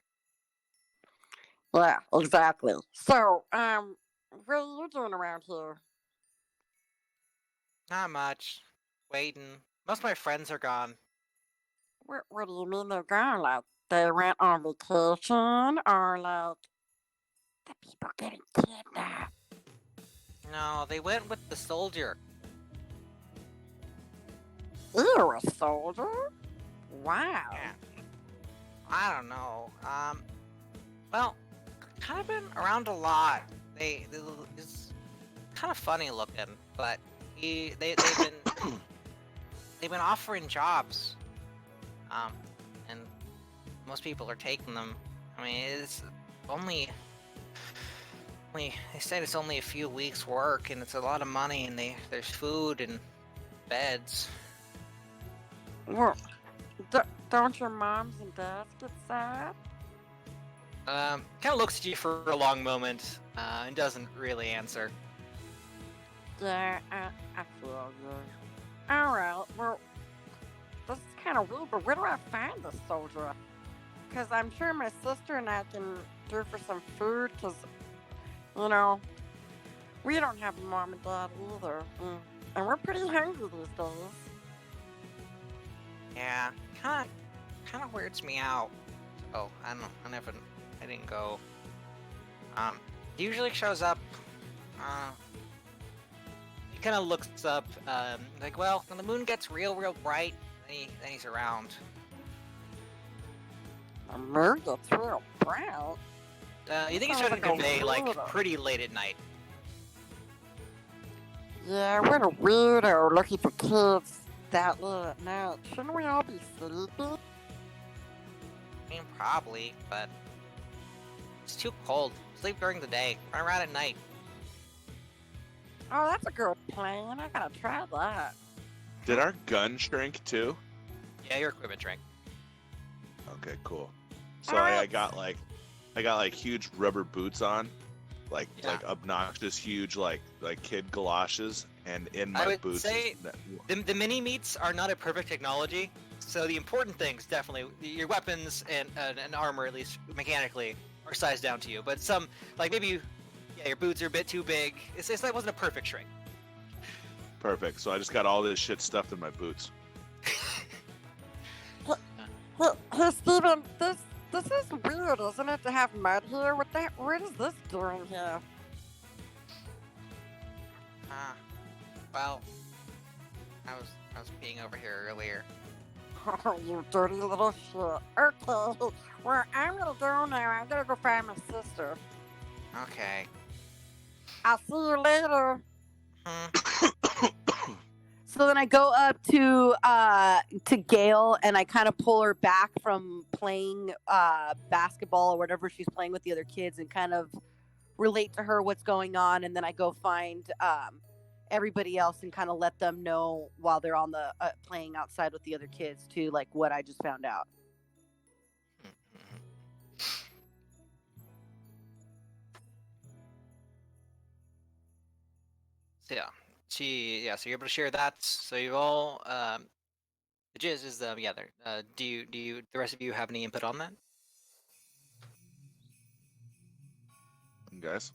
Yeah, exactly. So, What are you doing around here? Not much. Waiting. Most of my friends are gone. What do you mean they're gone? Like they went on vacation, or like the people getting kidnapped? No, they went with the soldier. You're a soldier? Wow. Yeah. I don't know. Well, kind of been around a lot. He's kind of funny looking, but they've been they've been offering jobs. And most people are taking them. I mean, it's only they said it's only a few weeks' work, and it's a lot of money, and there's food and beds. Well, don't your moms and dads get sad? Kind of looks at you for a long moment, and doesn't really answer. Yeah, I feel you. Alright, well, this is kind of weird, but where do I find this soldier? Because I'm sure my sister and I can do for some food, because, you know, we don't have a mom and dad either. And we're pretty hungry these days. Yeah, kind of weirds me out. Oh, I didn't go. He usually shows up. He kind of looks up. Like, well, when the moon gets real bright, then he's around. The moon gets real brown. You think he Sounds showed up like a today, like weirdo. pretty late at night? Yeah, what a weirdo looking for kids that late at night. Shouldn't we all be sleeping? I mean, probably, but it's too cold. Sleep during the day, run around at night. Oh, that's a good plan. I gotta try that. Did our gun shrink too? Yeah, your equipment drank. Okay, cool. So I got like huge rubber boots on, like obnoxious huge like kid galoshes, and in my I would boots. say the mini meats are not a perfect technology, so the important things definitely your weapons and armor, at least mechanically, are sized down to you. But some, like maybe, your boots are a bit too big. That wasn't a perfect shrink. Perfect. So I just got all this shit stuffed in my boots. Hey, Steven, this is weird, isn't it, to have mud here? What is this doing here? Well, I was being over here earlier. Oh, you dirty little shit. Okay, well, I'm gonna go now. I'm gonna go find my sister. Okay. I'll see you later. So then I go up to Gail and I kind of pull her back from playing basketball or whatever she's playing with the other kids and kind of relate to her what's going on, and then I go find everybody else and kind of let them know while they're on the playing outside with the other kids too, like what I just found out. So so you're able to share that. So you've all the gist is there. Do you the rest of you have any input on that? Guys,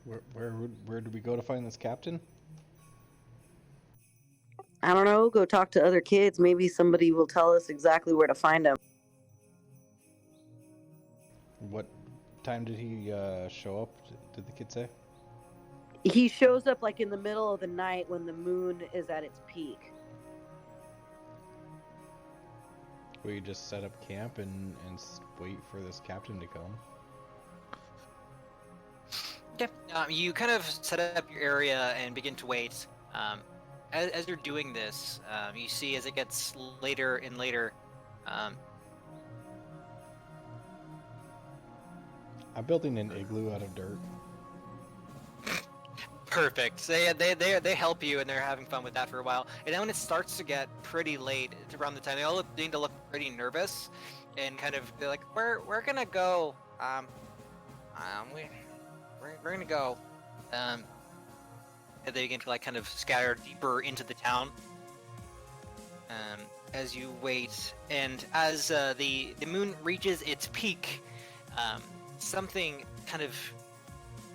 Where do we go to find this captain? I don't know. Go talk to other kids. Maybe somebody will tell us exactly where to find him. What time did he show up? Did the kid say? He shows up like in the middle of the night when the moon is at its peak. We just set up camp and wait for this captain to come. Yeah. You kind of set up your area and begin to wait. As you're doing this, you see as it gets later and later. I'm building an igloo out of dirt. Perfect. So yeah, they help you and they're having fun with that for a while. And then when it starts to get pretty late, it's around the time they all begin to look pretty nervous, and kind of they're like, we're gonna go. We're gonna go. And they begin to like kind of scatter deeper into the town. As you wait, and as the moon reaches its peak, something kind of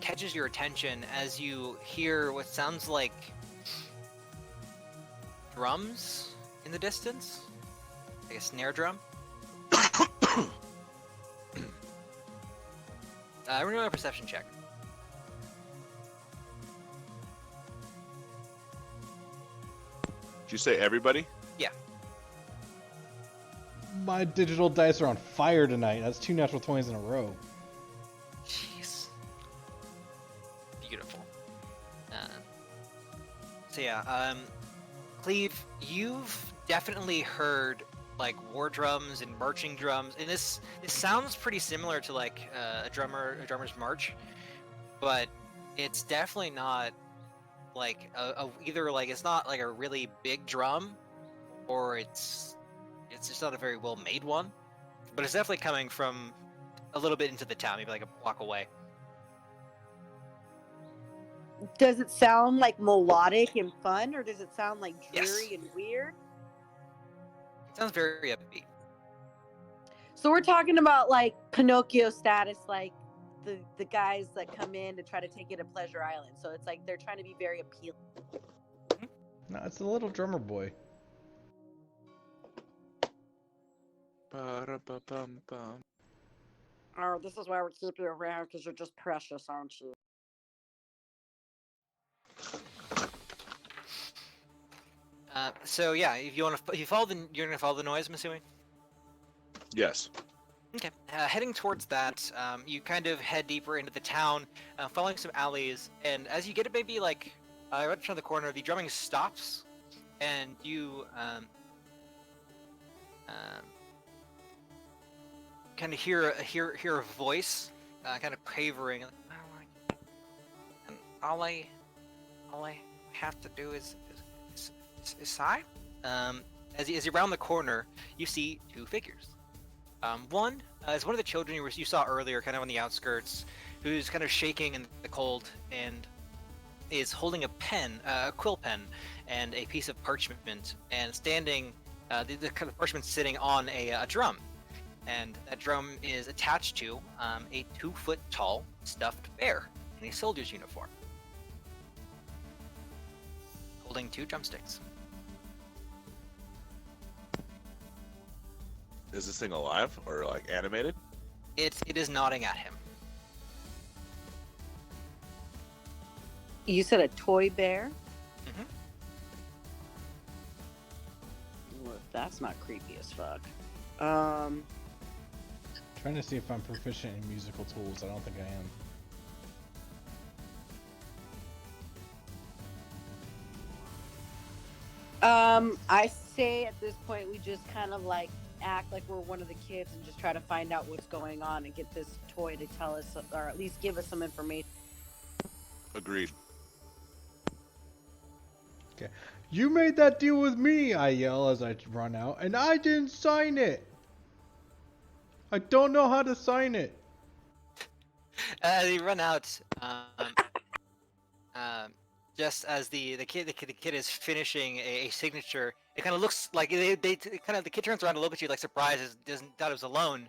catches your attention as you hear what sounds like drums in the distance, like a snare drum. We're doing a perception check. Did you say everybody? Yeah. My digital dice are on fire tonight. That's 2 natural 20s in a row. Jeez. Beautiful. So yeah, Cleve, you've definitely heard like war drums and marching drums, and this sounds pretty similar to like a drummer's march, but it's definitely not like either like it's not like a really big drum, or it's just not a very well made one, but it's definitely coming from a little bit into the town, maybe like a block away. Does it sound like melodic and fun, or does it sound like Yes. dreary and weird? It sounds very upbeat. So we're talking about like Pinocchio status, like the guys that come in to try to take you to Pleasure Island. So it's like they're trying to be very appealing. No, it's the little drummer boy. Ba-da-ba-bum-bum. Oh, this is why we keep you around, because you're just precious, aren't you? So yeah, if you want to, you're gonna follow the noise, I'm assuming. Yes. Okay. Heading towards that, you kind of head deeper into the town, following some alleys, and as you get it, maybe like right around the corner, the drumming stops, and you kind of hear a voice, kind of quavering. And all I have to do is sigh. As you round the corner, you see 2 figures. One is one of the children you saw earlier, kind of on the outskirts, who's kind of shaking in the cold and is holding a pen, a quill pen, and a piece of parchment, and standing. The kind of parchment sitting on a drum, and that drum is attached to a 2-foot-tall stuffed bear in a soldier's uniform, holding 2 drumsticks. Is this thing alive or like animated? It is nodding at him. You said a toy bear? Mhm. Well, that's not creepy as fuck. Trying to see if I'm proficient in musical tools. I don't think I am. I say at this point we just kind of like act like we're one of the kids and just try to find out what's going on and get this toy to tell us, or at least give us some information. Agreed. You made that deal with me, I yell as I run out, and I didn't sign it. I don't know how to sign it. You run out. Just as the kid is finishing a signature, it kind of looks like the kid turns around to look at you like surprised, doesn't thought it was alone.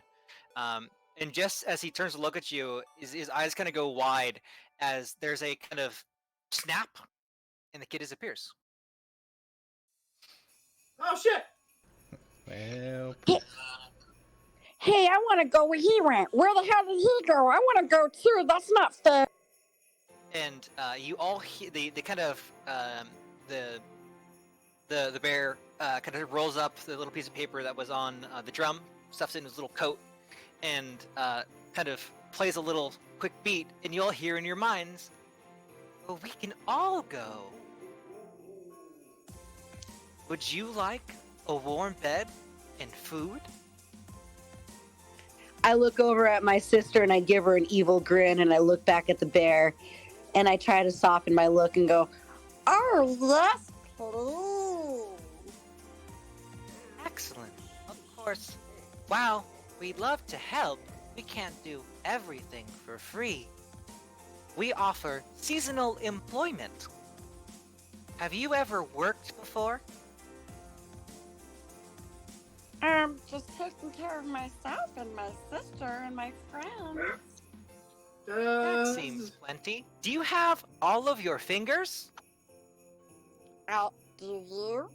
And just as he turns to look at you, his eyes kind of go wide as there's a kind of snap, and the kid disappears. Oh shit! Well, Hey, I want to go where he went. Where the hell did he go? I want to go too. That's not fair. And you all hear the kind of the bear kind of rolls up the little piece of paper that was on the drum, stuffs it in his little coat, and kind of plays a little quick beat, and you all hear in your minds, "Well, we can all go. Would you like a warm bed and food?" I look over at my sister and I give her an evil grin, and I look back at the bear and I try to soften my look and go, "Oh, yes, please." Excellent. Of course, while we'd love to help, we can't do everything for free. We offer seasonal employment. Have you ever worked before? Just taking care of myself and my sister and my friends. That seems plenty. Do you have all of your fingers? Do you?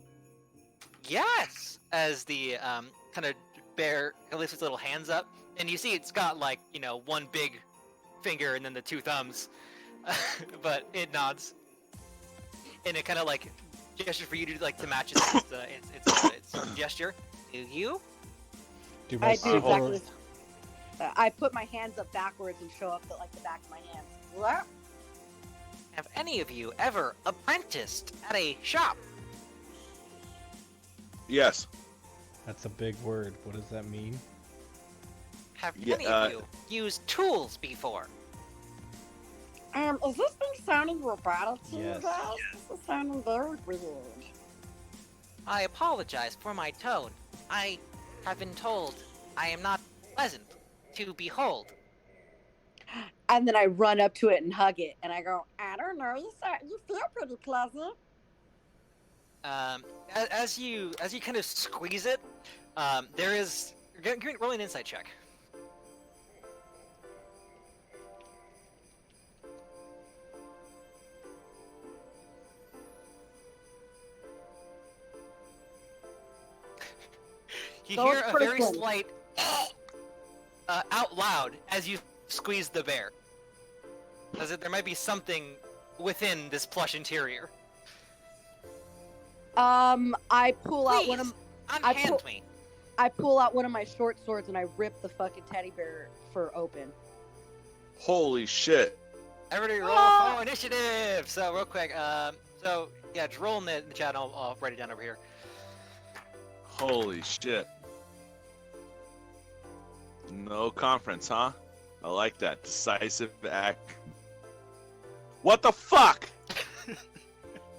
Yes. As the kind of bear lifts its little hands up, and you see it's got like one big finger and then the two thumbs, but it nods, and it kind of like gestures for you to match its gesture. Do you? Do my I do super- exactly. I put my hands up backwards and show up the back of my hands. What? Have any of you ever apprenticed at a shop? Yes. That's a big word. What does that mean? Have Yeah, any of you used tools before? Is this thing sounding robotic to Yes. you guys? This is sounding very weird. I apologize for my tone. I have been told I am not pleasant to behold. And then I run up to it and hug it, and I go, I don't know. You feel pretty pleasant. As you kind of squeeze it, there is. Roll an insight check. You Go hear a very person. slight out loud as you squeeze the bear. As if there might be something within this plush interior. I pull out one Please, of unhand me. I pull out one of my short swords and I rip the fucking teddy bear fur open. Holy shit. Everybody roll Ah! for initiative! So, real quick, just roll in the chat and I'll write it down over here. Holy shit. No conference, huh? I like that. Decisive act. What the fuck?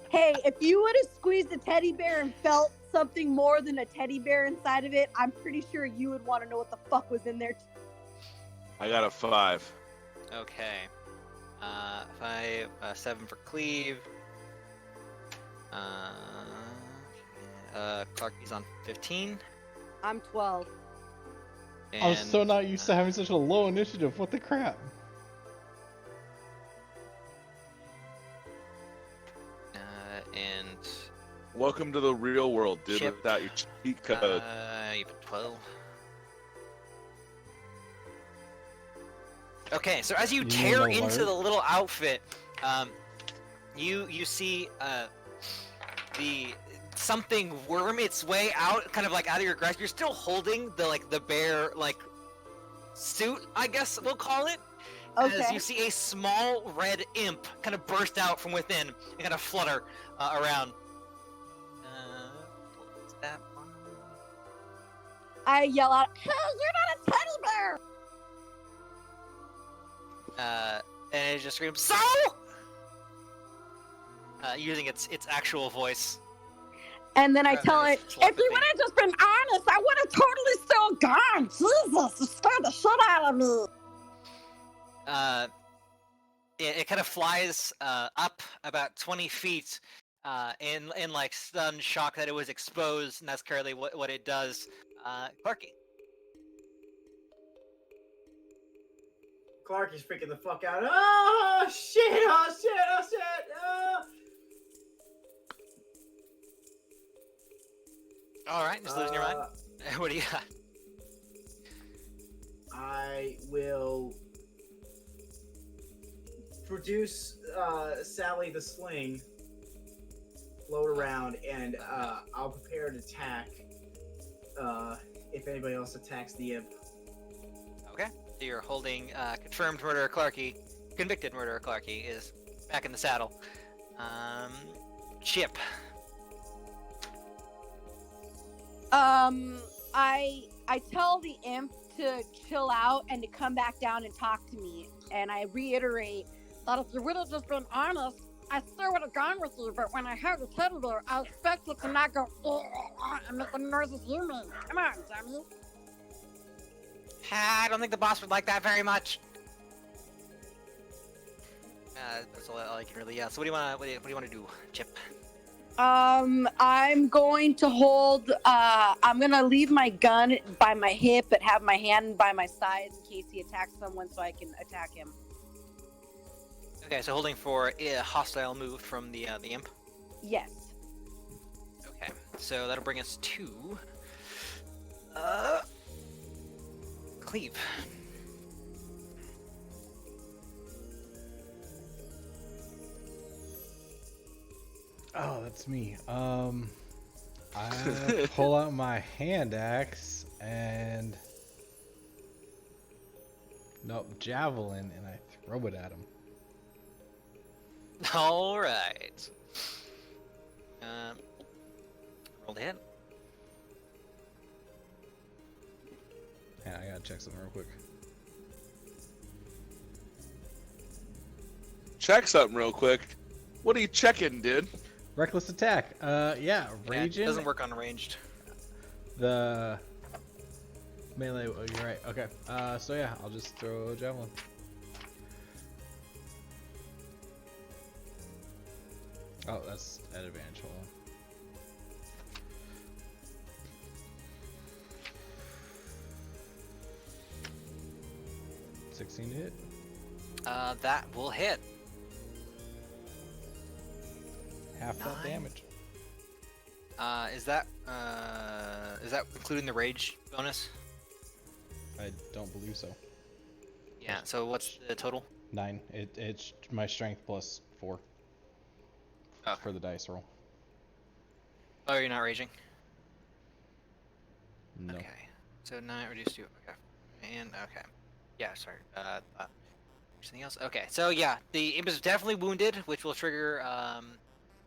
Hey, if you would have squeezed a teddy bear and felt something more than a teddy bear inside of it, I'm pretty sure you would want to know what the fuck was in there. I got a 5. Okay. 5, 7 for Cleve. Clarky's on 15. I'm 12. I was so and, not used to having such a low initiative. What the crap? And Welcome to the real world, dude, Chip. without your cheat code. you put 12. Okay, so as you You tear want an into alert? the little outfit, you see the something worm its way out, kind of like out of your grasp. You're still holding the bear suit, I guess we'll call it. As Okay. you see a small red imp kind of burst out from within and kind of flutter around. What's that one? I yell out, Hey, you're not a teddy bear. And it just screams, "So!" Using its actual voice. and then I rather tell than it, its If you telepathy. would have just been honest, I would have totally still gone. Jesus, you scared the shit out of me. It kind of flies up about 20 feet in stunned shock that it was exposed, and that's currently what it does. Clarky. Clark is freaking the fuck out. Oh shit! Oh shit! Oh shit! All right, just losing your mind. What do you got? I will produce Sally the sling, float around, and I'll prepare to attack if anybody else attacks the imp. Okay, so you're holding confirmed murderer Clarky, convicted murderer Clarky is back in the saddle. Chip. I tell the imp to chill out and to come back down and talk to me, and I reiterate That if you would have just been honest, I still would have gone with you. But when I heard the teddy bear, I expected to not go and make the noises you make. Come on, dummy. I don't think the boss would like that very much. That's all I can really. So what do you want to do, Chip? I'm going to hold. I'm gonna leave my gun by my hip, but have my hand by my side in case he attacks someone, so I can attack him. Okay, so holding for a hostile move from the imp. Yes. Okay, so that'll bring us to uh cleave. Oh, that's me. I pull out my hand axe and javelin, and I throw it at him. All right. Roll the hit. Yeah, I gotta check something real quick. Check something real quick. What are you checking, dude? Reckless attack. Yeah, Yeah, raging. it doesn't work on ranged. The melee. Oh, you're right. Okay. So yeah, I'll just throw a javelin. Oh, that's at advantage. Hold on. $16 to hit. That will hit. Half that 9. damage. Is that including the rage bonus? I don't believe so. Yeah. So what's the total? 9. It's my strength plus 4 Okay. for the dice roll. Oh, you're not raging. No. Okay. So 9 reduced to okay. And okay. Yeah. Sorry. Something else. Okay. So yeah, the imp is definitely wounded, which will trigger I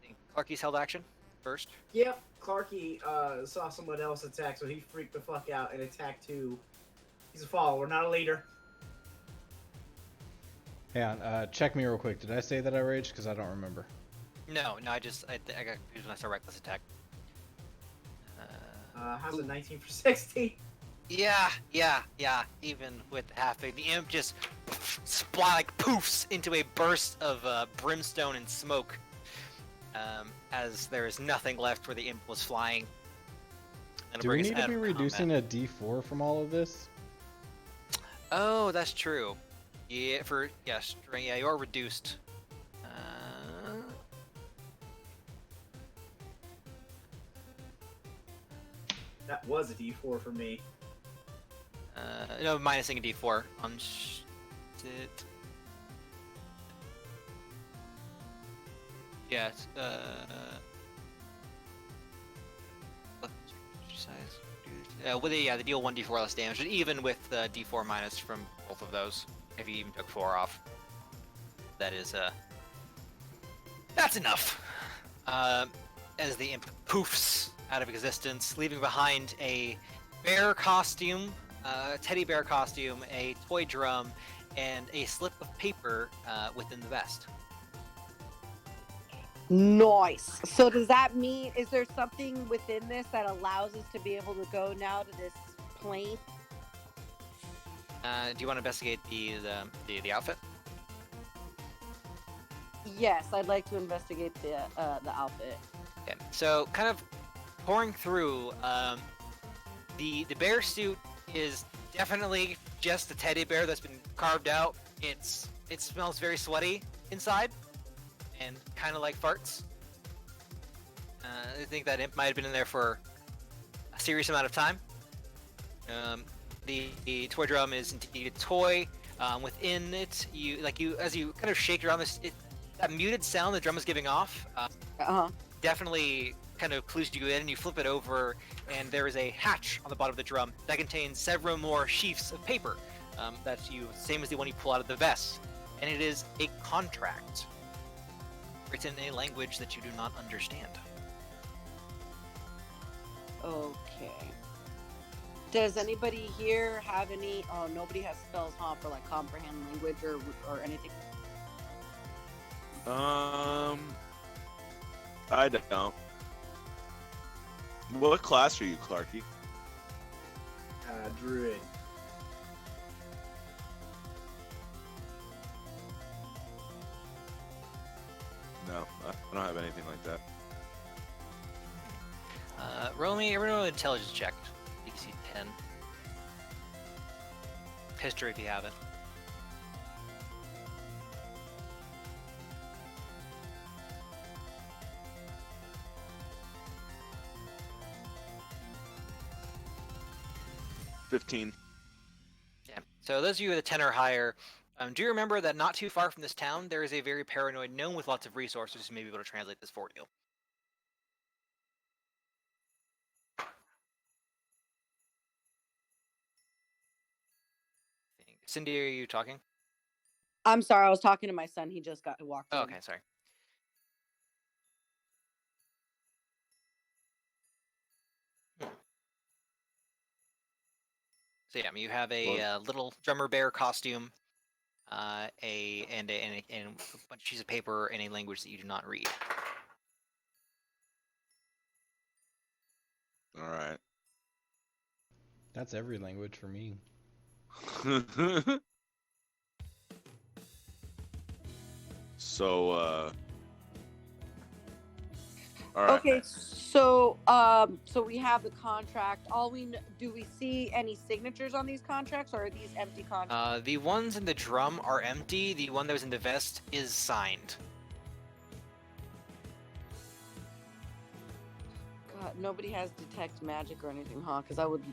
think Clarky's held action first. Yep, Clarky saw someone else attack, so he freaked the fuck out and attacked too. He's a follower, not a leader. Hang on. Check me real quick. Did I say that I raged? Because I don't remember. No, I got confused when I saw reckless attack. How's a 19 for 60? Yeah. Even with halving, the imp just poofs into a burst of brimstone and smoke. As there is nothing left where the imp was flying. Do we need to be reducing a D4 from all of this? Oh, that's true. Yeah, yeah, you are reduced. That was a D4 for me. No, minusing a D4 on Yes. They deal 1d4 less damage, even with d4 minus from both of those. If you even took 4 off, that is that's enough. As the imp poofs out of existence, leaving behind a bear costume, a teddy bear costume, a toy drum, and a slip of paper within the vest. Nice. So does that mean, is there something within this that allows us to be able to go now to this plane? Do you want to investigate the outfit? Yes, I'd like to investigate the outfit. Okay, so kind of pouring through, the bear suit is definitely just a teddy bear that's been carved out. It smells very sweaty inside, and kind of like farts. I think that imp might have been in there for a serious amount of time. The toy drum is indeed a toy. Within it, as you kind of shake around that muted sound the drum is giving off. Definitely kind of clues you in, and you flip it over, and there is a hatch on the bottom of the drum that contains several more sheafs of paper. Same as the one you pull out of the vest, and it is a contract written in a language that you do not understand. Okay. Does anybody here have any? Oh, nobody has spells, huh? For like comprehend language or anything. I don't. What class are you, Clarky? Druid. No, I don't have anything like that. Roll me an intelligence check. DC 10. History if you have it. 15. Yeah. So those of you with a 10 or higher, do you remember that not too far from this town, there is a very paranoid gnome with lots of resources who may be able to translate this for you? Cindy, are you talking? I'm sorry, I was talking to my son. He just got walked Oh, in. okay, sorry. So yeah, you have a little drummer bear costume, and a bunch of sheets of paper and a language that you do not read. All right. That's every language for me. So, all right. Okay, so so we have the contract. Do we see any signatures on these contracts, or are these empty contracts? The ones in the drum are empty. The one that was in the vest is signed. God, nobody has detect magic or anything, huh? Because I would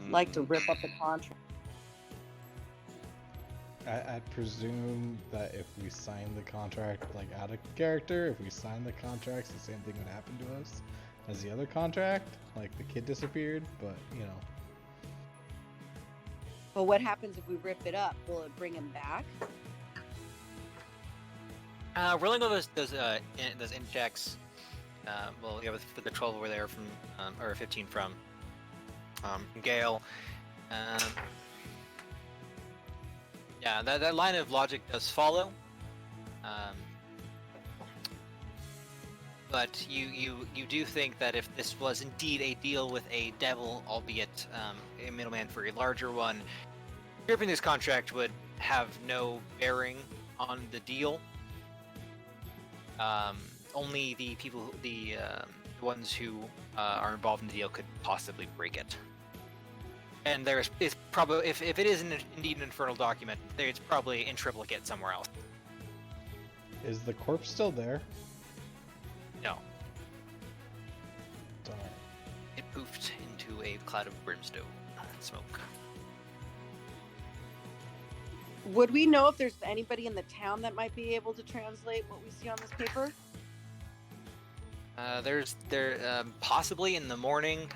like to rip up the contract. I presume that if we sign the contract like out of character, if we sign the contracts, the same thing would happen to us as the other contract. Like the kid disappeared, but you know. But what happens if we rip it up? Will it bring him back? Rolling all those in checks. Well, yeah, with the 12 over there from or 15 from Gale. Yeah, that line of logic does follow. But you do think that if this was indeed a deal with a devil, albeit a middleman for a larger one, ripping this contract would have no bearing on the deal. Only the people, the ones who are involved in the deal could possibly break it. And it's probably, if it is indeed an infernal document, it's probably in triplicate somewhere else. Is the corpse still there? No, Darn. it poofed into a cloud of brimstone and smoke. Would we know if there's anybody in the town that might be able to translate what we see on this paper? There's possibly in the morning.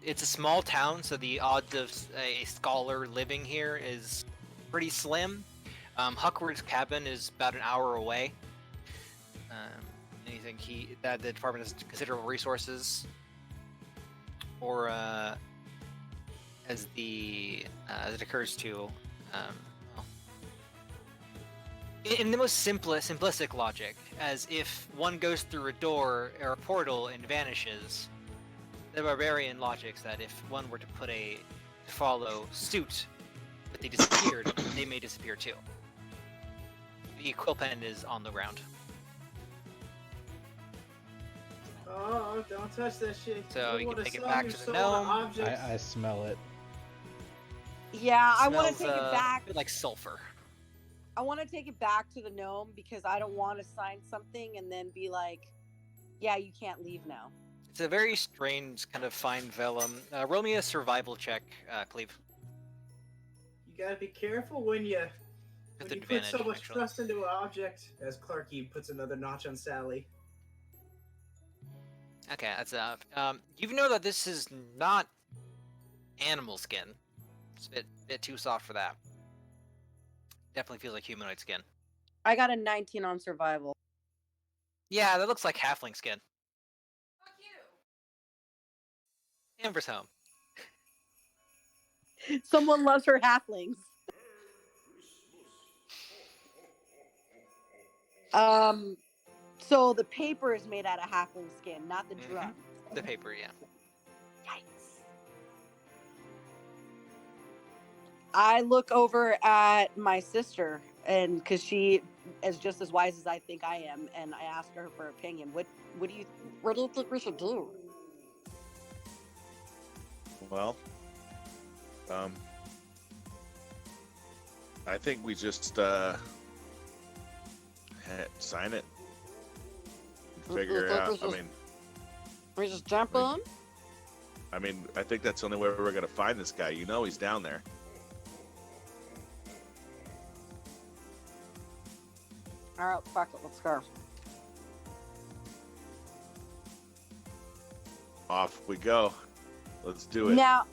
It's a small town, so the odds of a scholar living here is pretty slim. Huckworth's cabin is about an hour away. And you think that the department has considerable resources, or as it occurs to, well, in the most simplistic logic, as if one goes through a door or a portal and vanishes. The barbarian logics that if one were to follow suit, but they disappeared, they may disappear too. The quill pen is on the ground. Oh, don't touch that shit. So you wanna can take it sell back your to the soul gnome. objects. I smell it. Yeah, I want to Smells, take it back. a bit like sulfur. I want to take it back to the gnome because I don't want to sign something and then be like, yeah, you can't leave now. It's a very strange kind of fine vellum. Roll me a survival check, Cleve. You gotta be careful when you With put advantage, so much actually. trust into an object. As Clarky puts another notch on Sally. Okay, that's enough. You know that this is not animal skin. It's a bit too soft for that. Definitely feels like humanoid skin. I got a 19 on survival. Yeah, that looks like halfling skin. Fuck you. Amber's home. Someone loves her halflings. So the paper is made out of halfling skin, not the drum. The paper, yeah. Yikes. I look over at my sister, and because she is just as wise as I think I am, and I ask her for opinion. What do you think we should do? Well, I think we just sign it. Figure it out. I mean, We just jump on? I mean, I think that's the only way we're gonna find this guy. You know, he's down there. All right, fuck it, let's go. Off we go. Let's do it. Now,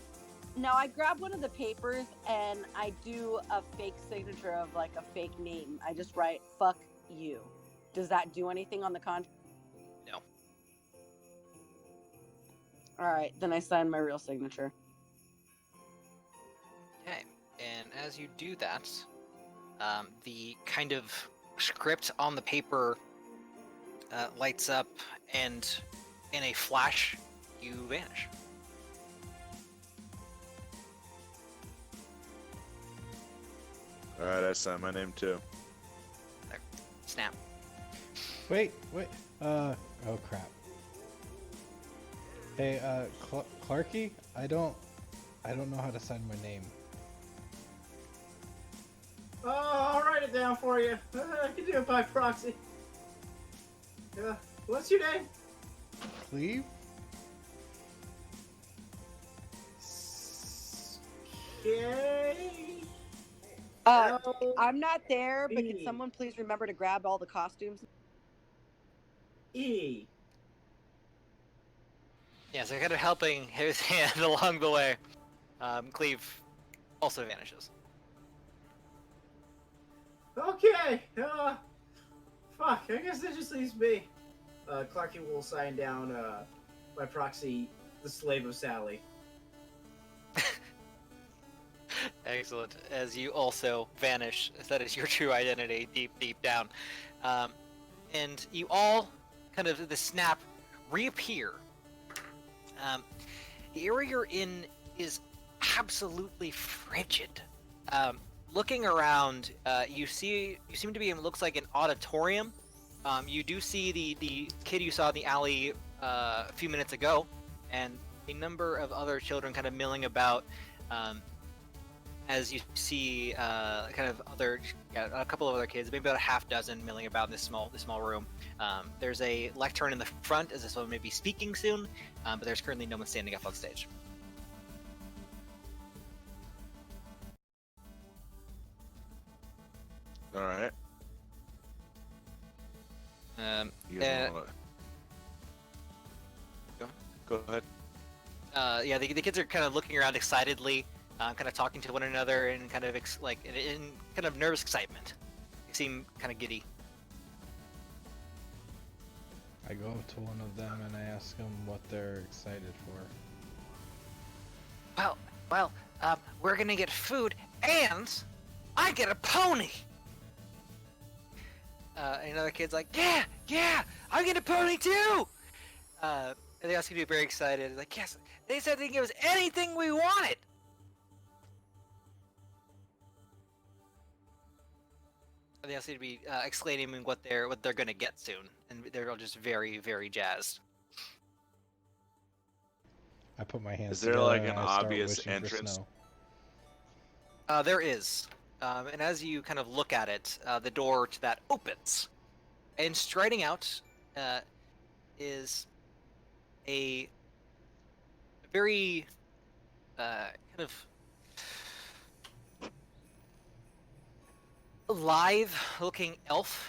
I grab one of the papers and I do a fake signature of like a fake name. I just write "fuck you." Does that do anything on the contract? No. All right, then I sign my real signature. Okay, and as you do that, the kind of script on the paper lights up, and in a flash, you vanish. All right, I signed my name too. There. Snap. Wait. Oh crap. Hey, Clarky, I don't know how to sign my name. Oh, I'll write it down for you. I can do it by proxy. What's your name? Cleve? Okay. I'm not there, but can E. someone please remember to grab all the costumes? E. Yeah, so kind of helping his hand along the way. Cleve also vanishes. Okay. Fuck. I guess that just leaves me. Clarky will sign down by proxy the slave of Sally. Excellent. As you also vanish, as that is your true identity deep down. And you all kind of, the snap, reappear. The area you're in is absolutely frigid. Looking around, you seem to be in what looks like an auditorium. You do see the kid you saw in the alley a few minutes ago, and a number of other children kind of milling about. As you see, kind of a couple of other kids, maybe about a half dozen milling about in this small room. There's a lectern in the front, as if someone may be speaking soon, but there's currently no one standing up on stage. All right. You Uh, wanna... Go ahead. Yeah, the kids are kind of looking around excitedly, kind of talking to one another, and kind of in kind of nervous excitement. They seem kind of giddy. I go up to one of them and I ask them what they're excited for. Well, we're gonna get food, and I get a pony. And another kid's like, yeah, I get a pony too. And they also get very excited. Like, yes, they said they can give us anything we wanted. And they also seem to be exclaiming what they're gonna get soon, and they're all just very, very jazzed. I put my hands Is there together like and an I start obvious wishing for entrance? snow. There is. And as you kind of look at it, the door to that opens. And striding out is a very kind of alive-looking elf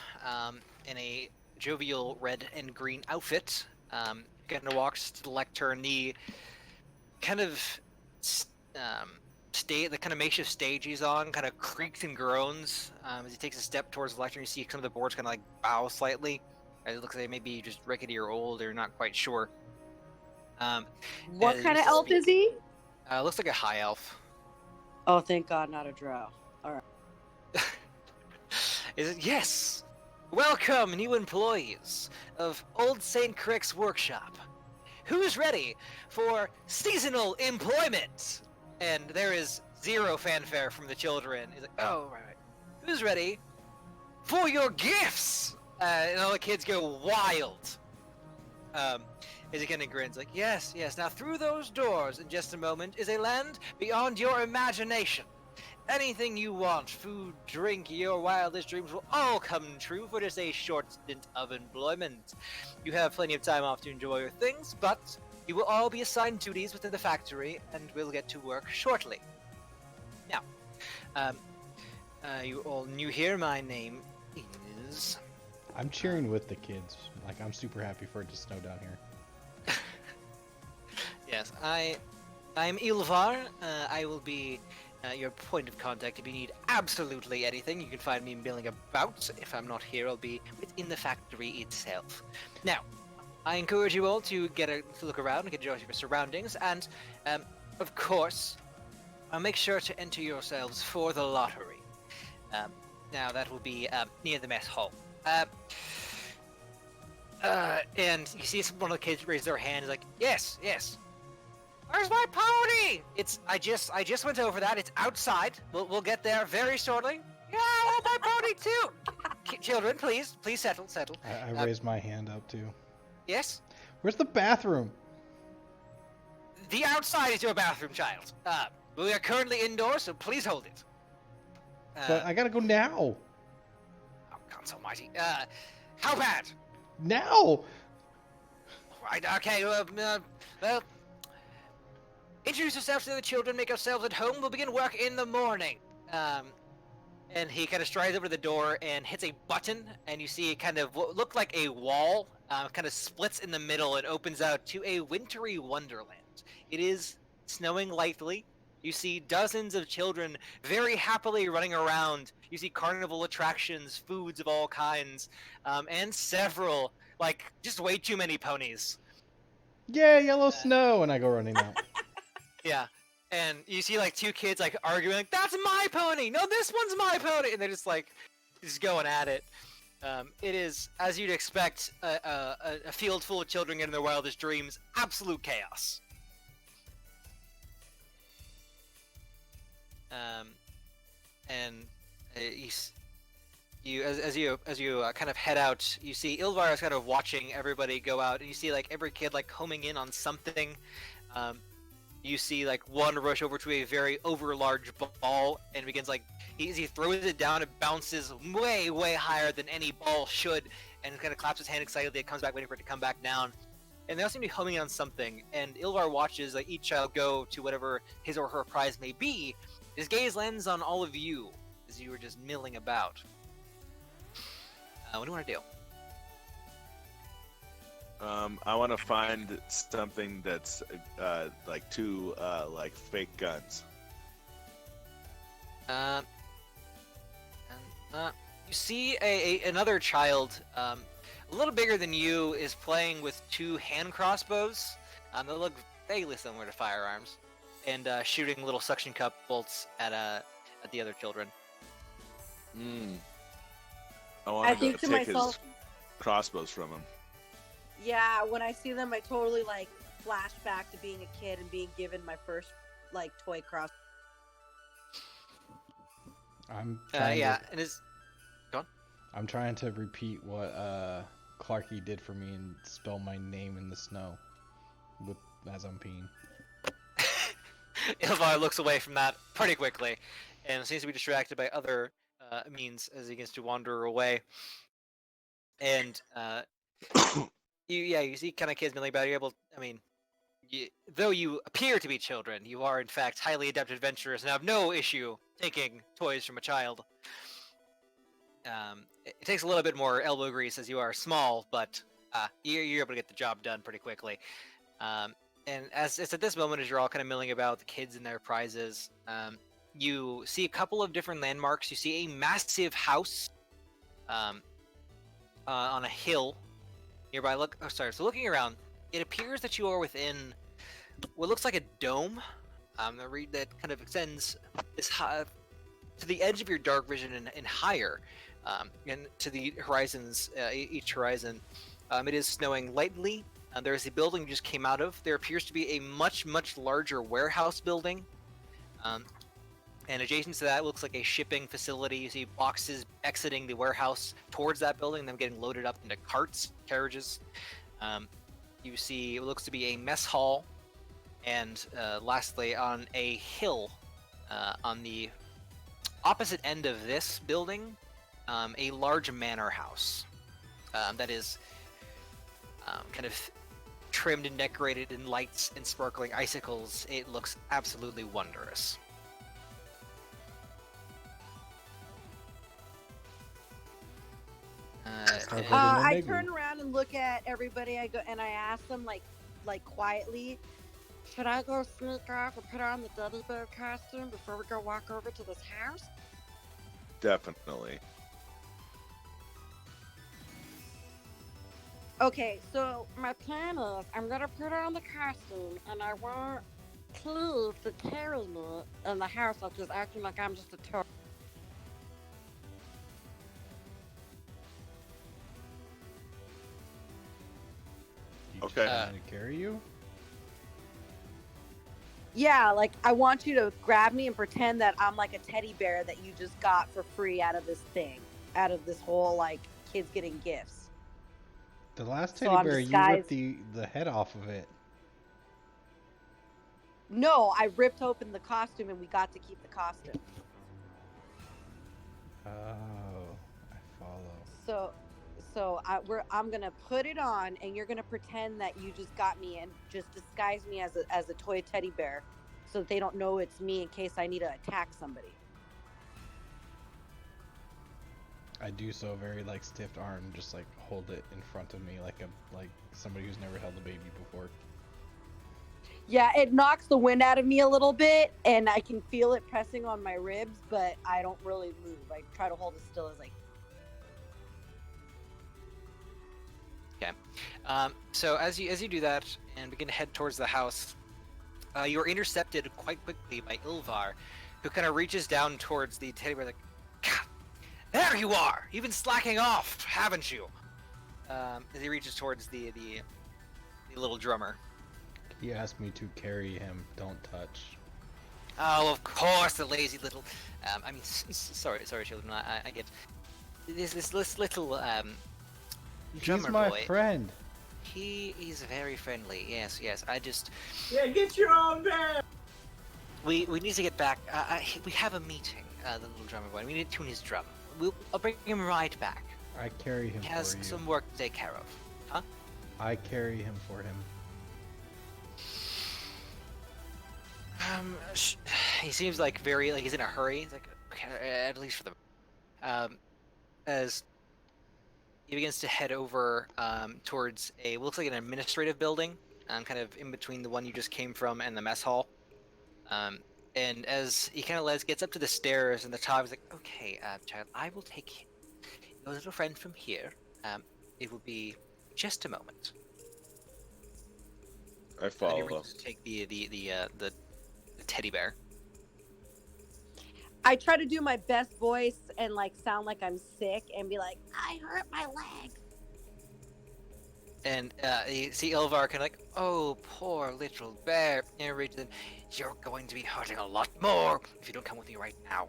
in a jovial red and green outfit. Kind of walks to the lectern. The kind of the kind of makeshift stage he's on kind of creaks and groans as he takes a step towards the lectern. You see some of the boards kind of like bow slightly. It looks like they may be just rickety or old, or not quite sure. What kind of elf is he? Looks like a high elf. Oh, thank God, not a drow. All right. Is it? Yes. Welcome, new employees of Old St. Crick's workshop. Who's ready for seasonal employment? And there is zero fanfare from the children. He's like, oh, right. Who's ready for your gifts? And all the kids go wild. As he kind of grins, like, yes. Now, through those doors in just a moment is a land beyond your imagination. Anything you want, food, drink, your wildest dreams will all come true for just a short stint of employment. You have plenty of time off to enjoy your things, but You will all be assigned duties within the factory, and will get to work shortly. Now, you all new here. My name is. I'm cheering with the kids. Like, I'm super happy for it to snow down here. Yes, I'm Ilvar. I will be your point of contact if you need absolutely anything. You can find me milling about. If I'm not here, I'll be within the factory itself. Now, I encourage you all to to look around and get your surroundings, and of course, make sure to enter yourselves for the lottery. Now that will be near the mess hall. And you see one of the kids raise their hand, like, yes. Where's my pony? I just went over that. It's outside. We'll get there very shortly. Yeah, I want my pony too. Children, please settle. I raised my hand up too. Yes. Where's the bathroom? The outside is your bathroom, child. We are currently indoors, so please hold it. But I gotta go now. Oh, God almighty. How bad? Now! Right, okay, well, introduce yourselves to the children, make yourselves at home. We'll begin work in the morning. And he kind of strides over to the door and hits a button, and you see kind of what looked like a wall, kind of splits in the middle and opens out to a wintry wonderland. It is snowing lightly. You see dozens of children very happily running around. You see carnival attractions, foods of all kinds, and several, like, just way too many ponies. Yeah, yellow snow! And I go running out. Yeah. And you see, like, two kids, like, arguing, like, that's my pony! No, this one's my pony! And they're just, like, just going at it. It is, as you'd expect, a field full of children in their wildest dreams, absolute chaos. And as you kind of head out, you see Ilvar is kind of watching everybody go out, and you see like every kid like homing in on something. You see like one rush over to a very overlarge ball and begins like he throws it down, it bounces way higher than any ball should, and kind of claps his hand excitedly. It comes back waiting for it to come back down. And they all seem to be homing in on something, and Ilvar watches like each child go to whatever his or her prize may be. His gaze lands on all of you as you were just milling about. What do you want to do? I want to find something that's like two like fake guns. You see another child, a little bigger than you, is playing with two hand crossbows. They look vaguely similar to firearms, and shooting little suction cup bolts at the other children. I want I to think to take myself, his crossbows from him. yeah, when I see them, I totally like flash back to being a kid and being given my first like toy cross. I'm trying Yeah, to, and his. I'm trying to repeat what Clarky did for me and spell my name in the snow as I'm peeing. Ilvar looks away from that pretty quickly, and seems to be distracted by other means as he begins to wander away. And you see kind of kids milling about. You're able, I mean, though you appear to be children, you are in fact highly adept adventurers and have no issue taking toys from a child. It takes a little bit more elbow grease as you are small, but you're able to get the job done pretty quickly. And as it's at this moment, as you're all kind of milling about the kids and their prizes, you see a couple of different landmarks. You see a massive house on a hill nearby. So looking around, it appears that you are within what looks like a dome that kind of extends this high, to the edge of your dark vision and higher, and to the horizons, each horizon. It is snowing lightly. There is a building you just came out of. There appears to be a much larger warehouse building. And adjacent to that looks like a shipping facility. You see boxes exiting the warehouse towards that building, them getting loaded up into carts, carriages. You see what looks to be a mess hall. And lastly, on a hill on the opposite end of this building, a large manor house that is kind of trimmed and decorated in lights and sparkling icicles. It looks absolutely wondrous. Start And- putting in I Nigu. turn around and look at everybody. I go and I ask them like quietly. Should I go sneak off and put on the teddy bear costume before we go walk over to this house? Definitely. Okay, so My plan is I'm gonna put on the costume and I want Cleve to carry me in the house like he's acting like I'm just a toy. You Okay. just want me to carry you? yeah, like I want you to grab me and pretend that I'm like a teddy bear that you just got for free out of this thing, out of this whole like kids getting gifts. The last So teddy I'm bear, you ripped disguised. the head off of it. No, I ripped open the costume and we got to keep the costume. Oh, I follow. I'm gonna put it on and you're gonna pretend that you just got me and just disguise me as a toy teddy bear so that they don't know it's me in case I need to attack somebody. I do so very like stiff arm, just like hold it in front of me like somebody who's never held a baby before. Yeah, it knocks the wind out of me a little bit and I can feel it pressing on my ribs, but I don't really move. I try to hold as still as I can. So as you do that and begin to head towards the house, you are intercepted quite quickly by Ilvar, who kind of reaches down towards the teddy bear like, "God, there you are! You've been slacking off, haven't you?" As he reaches towards the little drummer. He asked me to carry him. Don't touch. Oh, of course, the lazy little. Sorry, children. I get this little drummer He's my boy. friend. He's very friendly. Yes. I just Yeah, get your own bear. we need to get back. We have a meeting. The little drummer boy. We need to tune his drum. I'll bring him right back. I carry him He has for you. some work to take care of. Huh? I carry him for him. He seems like very like he's in a hurry. He's like, okay, at least for the as he begins to head over towards a looks like an administrative building, kind of in between the one you just came from and the mess hall. And as he kind of gets up to the stairs and the top, he's like, okay, child, I will take your little friend from here. It will be just a moment. I And he follow. reaches to take the teddy bear. I try to do my best voice and like sound like I'm sick and be like, I hurt my leg. And you see Ilvar kind of like, oh, poor little bear. And he reaches in, you're going to be hurting a lot more if you don't come with me right now.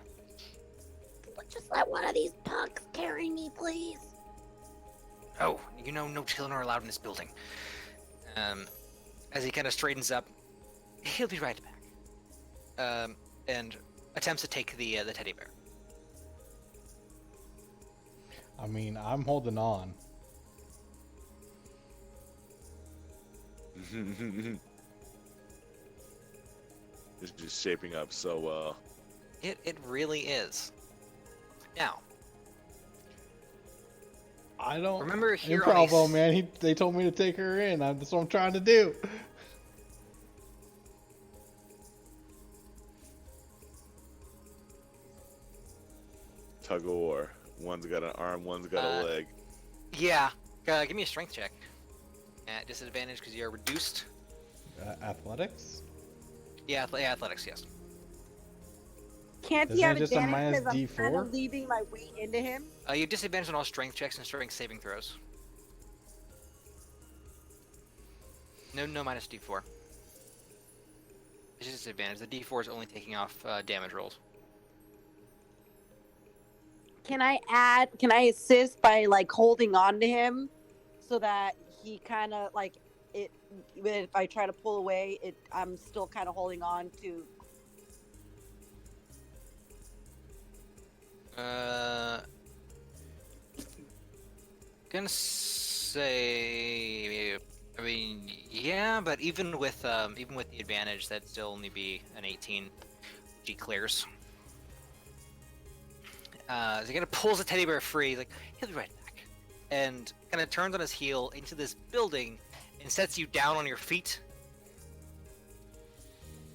Just let one of these punks carry me, please. Oh, you know no children are allowed in this building. As he kind of straightens up, he'll be right back. And attempts to take the teddy bear. I mean, I'm holding on. It's just shaping up so well. It really is. Now, I don't remember here on Improv, man. They told me to take her in. That's what I'm trying to do. Tug of war. One's got an arm, one's got a leg. Yeah, give me a strength check. At disadvantage because you're reduced. Athletics? Yeah, athletics, yes. Can't he Isn't have it just a advantage minus because I'm kind D4? of leaving my weight into him? You have disadvantage on all strength checks and strength saving throws. No minus D4. It's just disadvantage. The D4 is only taking off damage rolls. Can I assist by like holding on to him so that he kind of like it, even if I try to pull away, I'm still kind of holding on to. Gonna say I mean, yeah, but even with the advantage, that'd still only be an 18. She clears. So he kind of pulls the teddy bear free. He's like, he'll be right back, and kind of turns on his heel into this building and sets you down on your feet.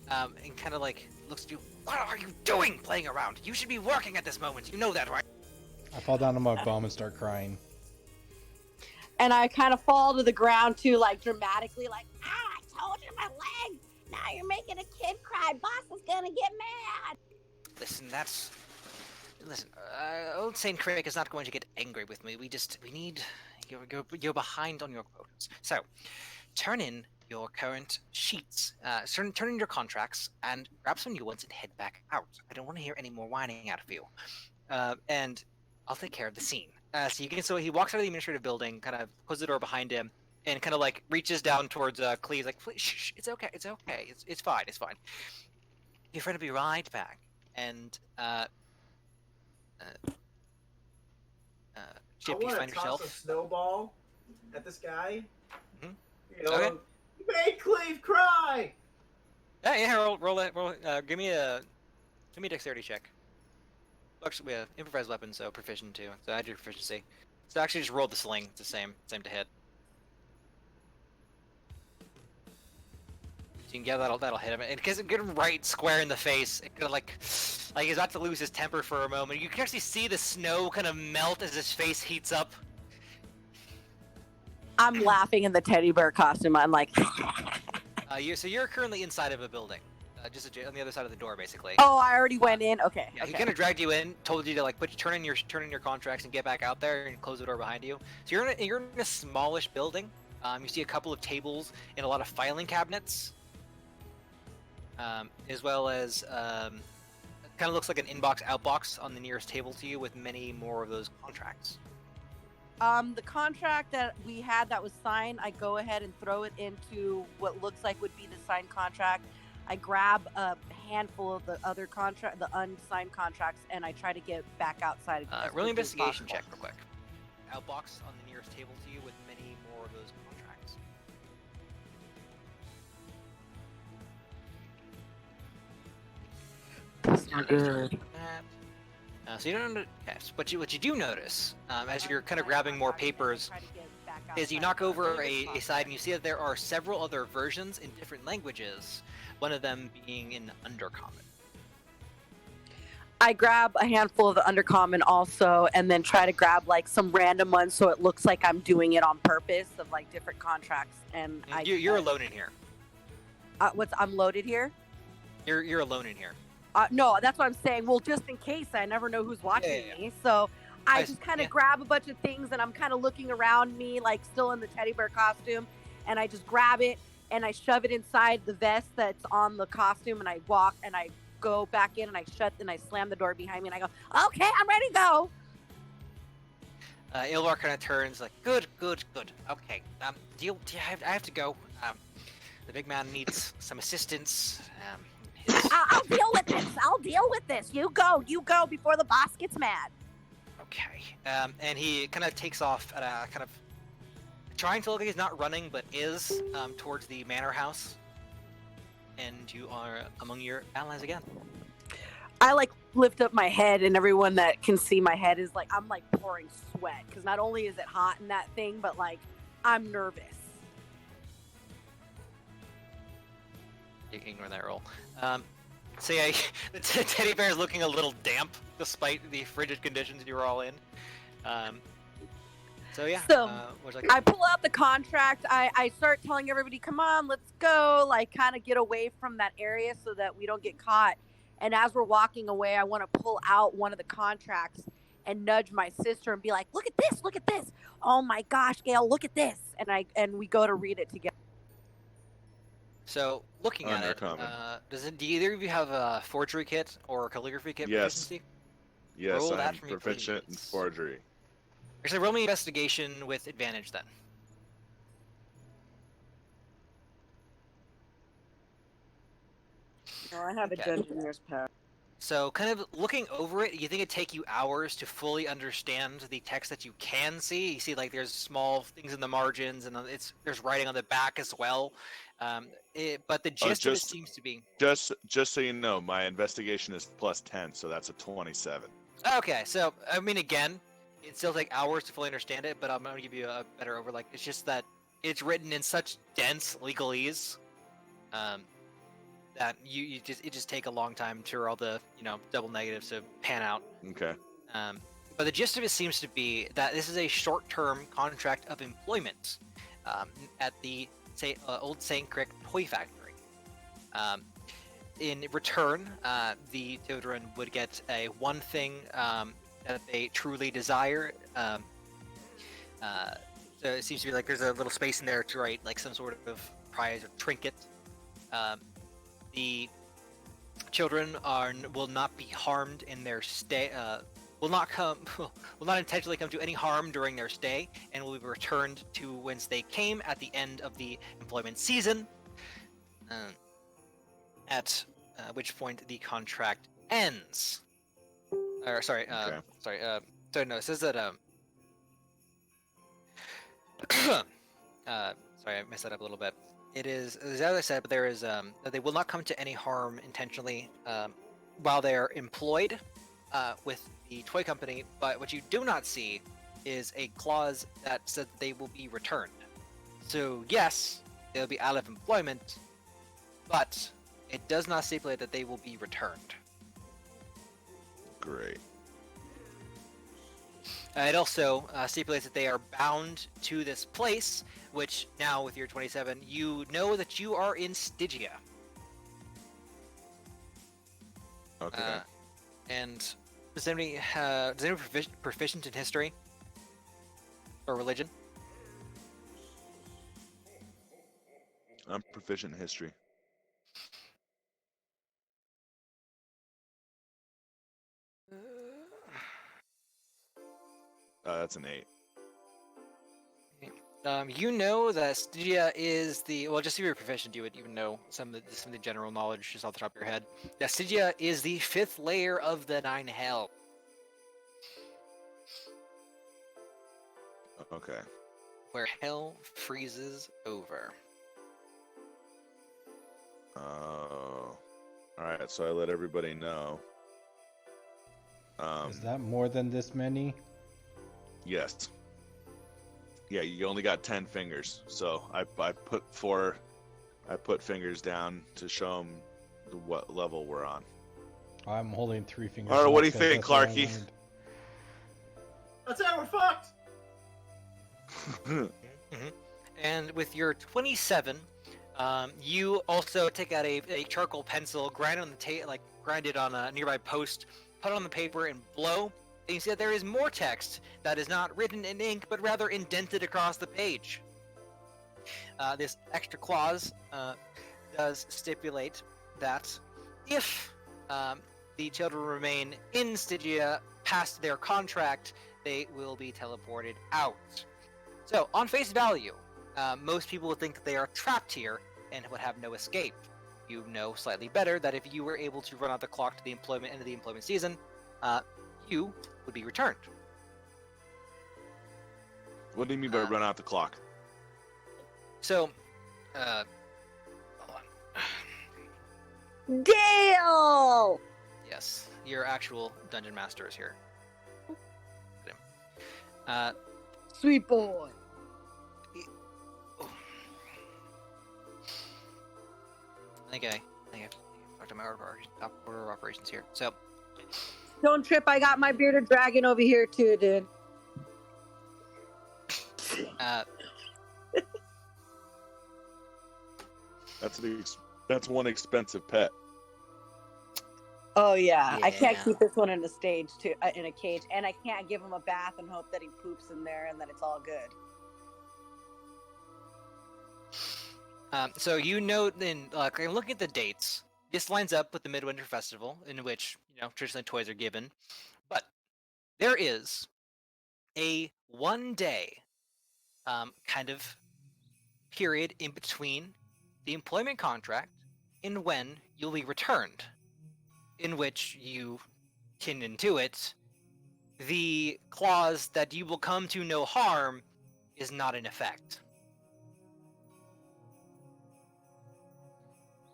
And kind of like looks at you. What are you doing, playing around? You should be working at this moment. You know that, right? I fall down on my bum and start crying. And I kind of fall to the ground too, like dramatically, like, I told you my leg. Now you're making a kid cry. Boss is gonna get mad. Listen, listen. Old Saint Crick is not going to get angry with me. We need. You're behind on your quotas. So, turn in your current sheets. Turn in your contracts and grab some new ones and head back out. I don't want to hear any more whining out of you. And I'll take care of the scene. So he walks out of the administrative building, kind of closes the door behind him, and kind of like reaches down towards Cleve, like, please, shh, it's okay, it's fine, it's fine. Your friend will be right back. And Chip, I you want find to toss a yourself. snowball at this guy. Mhm. You know, Okay. make Cleve cry. Yeah, roll it. Give me a dexterity check. Actually, we have improvised weapon, so proficient too. So add your proficiency. So actually, just roll the sling. It's the same to hit. So you can that'll hit him. And because it get him right square in the face, it kind of like he's about to lose his temper for a moment. You can actually see the snow kind of melt as his face heats up. I'm laughing in the teddy bear costume. I'm like, So you're currently inside of a building, just on the other side of the door, basically. oh, I already went in. Okay. Yeah, Okay. he kind of dragged you in, told you to like turn in your contracts and get back out there and close the door behind you. So you're in a smallish building. You see a couple of tables and a lot of filing cabinets, as well as it kind of looks like an inbox outbox on the nearest table to you with many more of those contracts. The contract that we had that was signed, I go ahead and throw it into what looks like would be the signed contract. I grab a handful of the other the unsigned contracts, and I try to get back outside. As Roll an quickly as investigation possible. check real quick. Outbox on the nearest table to you with many more of those contracts. That's not good. So you don't. Yes, but what you do notice, as you're kind of grabbing more papers, is you knock over a side and you see that there are several other versions in different languages. One of them being in Undercommon. I grab a handful of the undercommon also, and then try to grab like some random ones so it looks like I'm doing it on purpose of like different contracts. And You're alone in here. I'm loaded here. You're alone in here. No, that's what I'm saying. Well, just in case, I never know who's watching me. So I just kind of grab a bunch of things and I'm kind of looking around me, like still in the teddy bear costume. And I just grab it and I shove it inside the vest that's on the costume. And I walk and I go back in and I slam the door behind me. And I go, okay, I'm ready to go. Ilvar kind of turns like, good. Okay. I have to go. The big man needs some assistance. I'll deal with this. You go before the boss gets mad. Okay. And he kind of takes off at a kind of trying to look like he's not running, but is towards the manor house. And you are among your allies again. I like lift up my head, and everyone that can see my head is like, I'm like pouring sweat because not only is it hot in that thing, but like I'm nervous. You can ignore that roll. So yeah, the teddy bear is looking a little damp despite the frigid conditions you were all in. So yeah. So what's that? I pull out the contract. I start telling everybody, come on, let's go. Like kind of get away from that area so that we don't get caught. And as we're walking away, I want to pull out one of the contracts and nudge my sister and be like, look at this. Oh my gosh, Gail, look at this. And we go to read it together. So looking at it, do either of you have a forgery kit or a calligraphy kit proficiency? Yes, Roll that I'm for me, proficient in please. forgery. Actually, roll me investigation with advantage then. No, I have Okay. a dungeoneer's pass. So, kind of looking over it, you think it'd take you hours to fully understand the text that you can see. You see, like, there's small things in the margins, and there's writing on the back as well. But the gist of it Just seems to be just so you know, my investigation is +10, so that's a 27. okay. So, I mean, again, it still take hours to fully understand it, but I'm gonna give you a better over. Like, it's just that it's written in such dense legalese. Um, that it just take a long time for all the double negatives to pan out. Okay. Um, but the gist of it seems to be that this is a short-term contract of employment at the old Saint Crick toy factory. In return, the children would get a one thing that they truly desire. So it seems to be like there's a little space in there to write like some sort of prize or trinket. The children will not be harmed in their stay. Will not intentionally come to any harm during their stay, and will be returned to whence they came at the end of the employment season. At which point the contract ends. Or sorry, Okay. So no, it says that sorry, I messed that up a little bit. It is as I said, but there is that they will not come to any harm intentionally while they are employed with the toy company. But what you do not see is a clause that says that they will be returned. So yes, they'll be out of employment, but it does not stipulate that they will be returned. Great. It also stipulates that they are bound to this place, which now with your 27, you know that you are in Stygia. Okay. And does anybody proficient in history or religion? I'm proficient in history. That's an 8. You know that Stygia is just if you're proficient, you would even know some of the general knowledge just off the top of your head. That Stygia is the 5th layer of the 9 hell. Okay. Where hell freezes over. Oh. All right. So I let everybody know. Is that more than this many? Yes. Yeah, you only got 10 fingers, so I put 4. I put fingers down to show them what level we're on. I'm holding 3 fingers. All right, what do you up 'cause think, that's what I Clarky? learned. That's it. We're fucked. And with your 27, you also take out a charcoal pencil, grind it on a nearby post, put it on the paper, and blow. And you see that there is more text that is not written in ink, but rather indented across the page. This extra clause does stipulate that if the children remain in Stygia past their contract, they will be teleported out. So, on face value, most people would think that they are trapped here and would have no escape. You know slightly better that if you were able to run out the clock to the end of the employment season, you would be returned. What do you mean by run out the clock? So, hold on. Dale! Yes, your actual dungeon master is here. Sweet boy. I think I talked to my order of operations here. So, Don't trip, I got my bearded dragon over here too, dude. That's one expensive pet. Oh yeah. I can't Yeah. keep this one in a in a cage, and I can't give him a bath and hope that he poops in there and that it's all good. So you know, in looking at the dates, this lines up with the Midwinter Festival, in which traditionally toys are given, but there is a 1-day kind of period in between the employment contract and when you'll be returned. in which you can intuit, the clause that you will come to no harm is not in effect.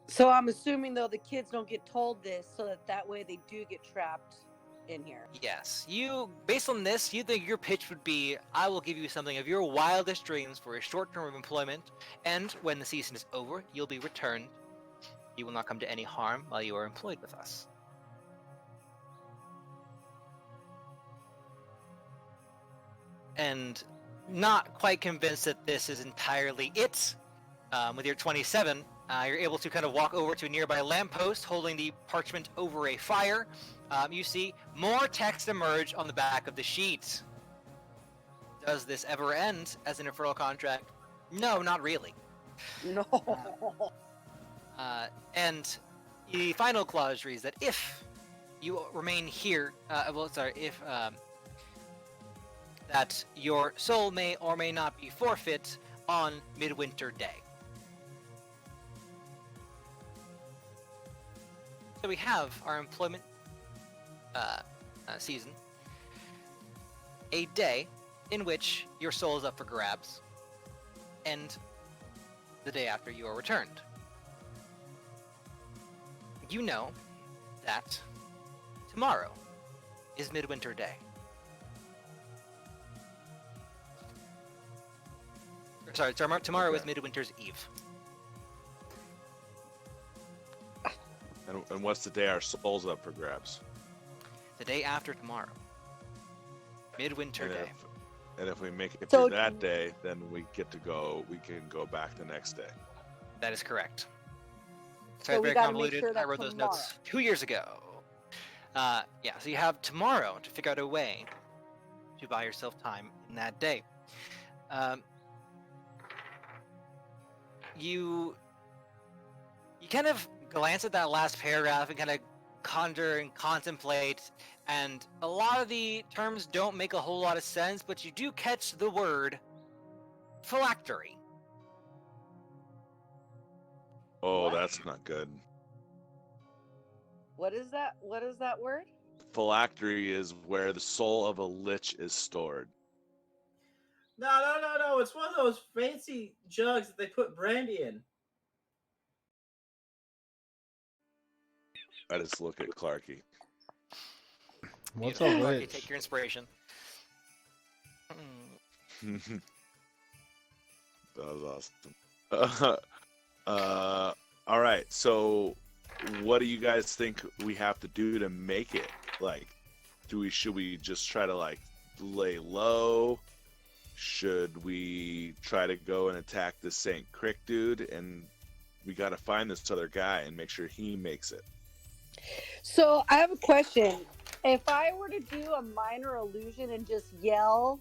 So I'm assuming though the kids don't get told this, so that way they do get trapped in here. Yes, based on this, you think your pitch would be, I will give you something of your wildest dreams for a short term of employment, and when the season is over, you'll be returned. You will not come to any harm while you are employed with us. And not quite convinced that this is entirely it, with your 27, you're able to kind of walk over to a nearby lamppost holding the parchment over a fire. You see more text emerge on the back of the sheet. Does this ever end as an infernal contract? No, not really. No. And the final clause reads that if you remain here, if that your soul may or may not be forfeit on Midwinter Day. So we have our employment season, a day in which your soul is up for grabs, and the day after you are returned. You know that tomorrow is Midwinter Day. Sorry, tomorrow is Midwinter's Eve. And what's the day our soul's up for grabs? The day after tomorrow. Midwinter And Day. if we make it So- through that day, then we can go back the next day. That is correct. Sorry, So we very gotta make convoluted. sure I that wrote those notes 2 years ago. Yeah, so you have tomorrow to figure out a way to buy yourself time in that day. You kind of glance at that last paragraph and kind of conjure and contemplate, and a lot of the terms don't make a whole lot of sense, but you do catch the word phylactery. Oh, What? that's not good. What is that? What is that word? Phylactery is where the soul of a lich is stored. No. It's one of those fancy jugs that they put brandy in. I just look at Clarky. What's Beautiful. a Clarky, lich? take your inspiration. That was awesome. All right. So, what do you guys think we have to do to make it? Like, should we just try to like lay low? Should we try to go and attack the St. Crick dude? And we got to find this other guy and make sure he makes it. So I have a question. If I were to do a minor illusion and just yell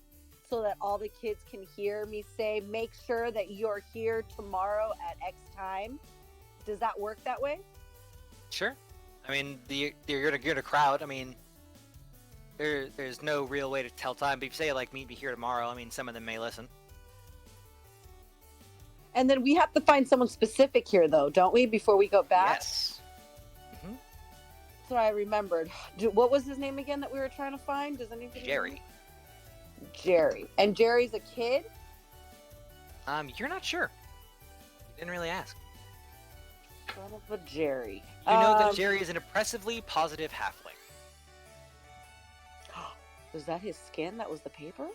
so that all the kids can hear me say, make sure that you're here tomorrow at X time, does that work that way? Sure. I mean, you're in a crowd. I mean, there's no real way to tell time. But if you say like, meet me here tomorrow, I mean, some of them may listen. And then we have to find someone specific here, though, don't we, before we go back? Yes. So I remembered. What was his name again that we were trying to find? Does anybody Jerry. remember? Jerry. And Jerry's a kid? You're not sure. You didn't really ask. Son of a Jerry. You know that Jerry is an oppressively positive halfling. Was that his skin? That was the paper?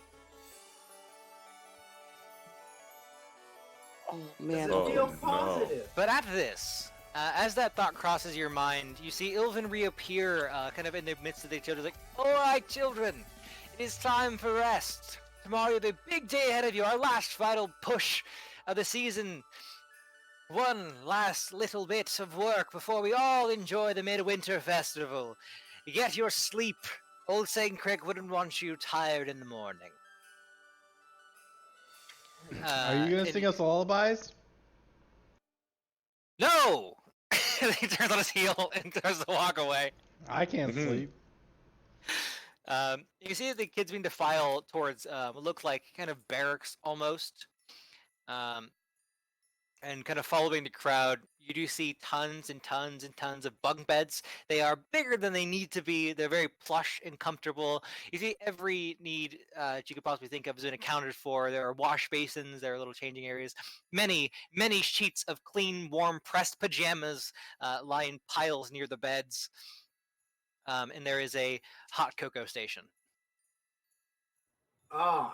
Oh, man. Does it feel no. positive? But after this, as that thought crosses your mind, you see Ilvin reappear, kind of in the midst of the children, like, all right, children, it is time for rest. Tomorrow you have a big day ahead of you, our last final push of the season. One last little bit of work before we all enjoy the Midwinter Festival. Get your sleep. Old St. Crick wouldn't want you tired in the morning. Are you gonna sing us lullabies? No! He turns on his heel and starts to walk away. I can't Mhm. sleep. You can see that the kids being to file towards what look like kind of barracks almost. And kind of following the crowd, You do see tons and tons and tons of bunk beds. They are bigger than they need to be. They're very plush and comfortable. You see every need that you could possibly think of has been accounted for. There are wash basins. There are little changing areas. Many, many sheets of clean, warm, pressed pajamas lie in piles near the beds. And there is a hot cocoa station. Oh,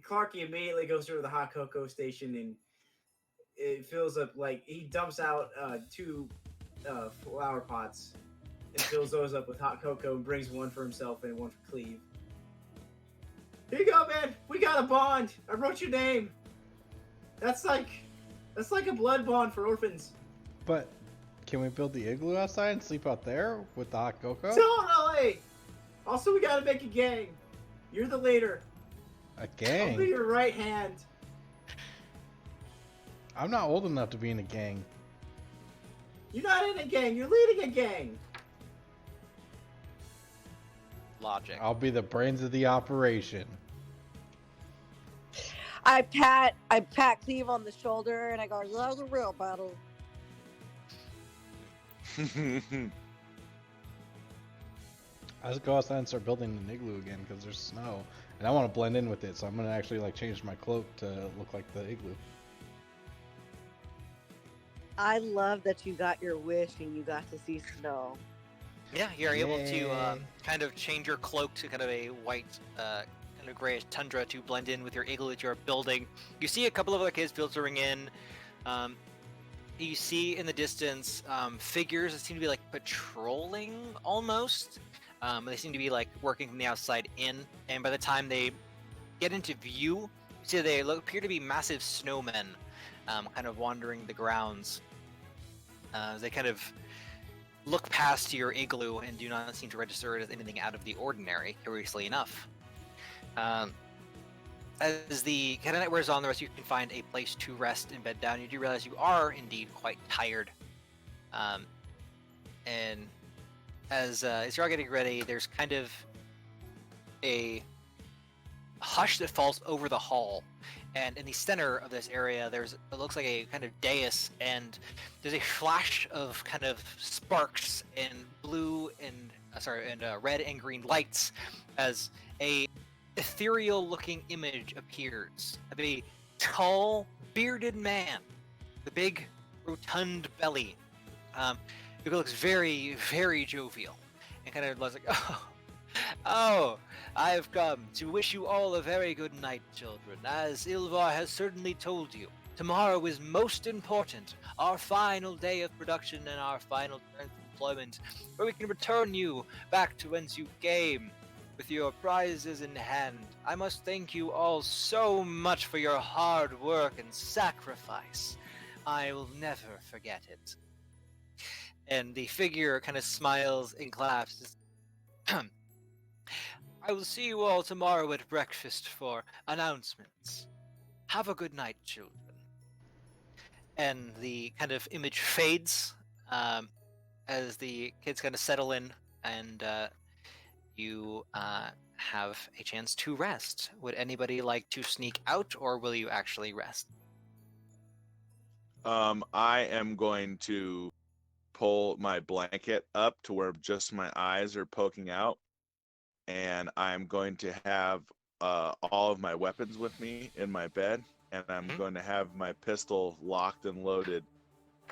Clarky immediately goes to the hot cocoa station and it fills up like he dumps out two flower pots and fills those up with hot cocoa and brings one for himself and one for Cleve. Here you go, man. We got a bond. I wrote your name. That's like a blood bond for orphans. But can we build the igloo outside and sleep out there with the hot cocoa? Totally. Also, we gotta make a gang. You're the leader. A I'll be gang? your right hand. I'm not old enough to be in a gang. You're not in a gang. You're leading a gang. Logic. I'll be the brains of the operation. I pat Cleve on the shoulder and I go, "Love the real battle." I just go outside and start building an igloo again because there's snow, and I want to blend in with it. So I'm gonna actually like change my cloak to look like the igloo. I love that you got your wish and you got to see snow. Yeah, you're able to Yay. kind of change your cloak to kind of a white, kind of grayish tundra to blend in with your igloo that you're building. You see a couple of other kids filtering in. You see in the distance figures that seem to be like patrolling almost. They seem to be like working from the outside in, and by the time they get into view, you see they appear to be massive snowmen, kind of wandering the grounds. They kind of look past your igloo and do not seem to register it as anything out of the ordinary, curiously enough. As the kind of night wears on, the rest of you can find a place to rest and bed down. You do realize you are indeed quite tired. And as you're all getting ready, there's kind of a hush that falls over the hall. And in the center of this area, it looks like a kind of dais, and there's a flash of kind of sparks and blue and red and green lights as a ethereal-looking image appears of a tall, bearded man, with a big, rotund belly, who looks very, very jovial, and kind of looks like, oh, I've come to wish you all a very good night, children. As Ilvar has certainly told you, tomorrow is most important, our final day of production and our final turn of employment, where we can return you back to whence you came, with your prizes in hand. I must thank you all so much for your hard work and sacrifice. I will never forget it. And the figure kind of smiles and claps. I will see you all tomorrow at breakfast for announcements. Have a good night, children. And the kind of image fades as the kids kind of settle in, and you have a chance to rest. Would anybody like to sneak out, or will you actually rest? I am going to pull my blanket up to where just my eyes are poking out, and I'm going to have all of my weapons with me in my bed, and I'm going to have my pistol locked and loaded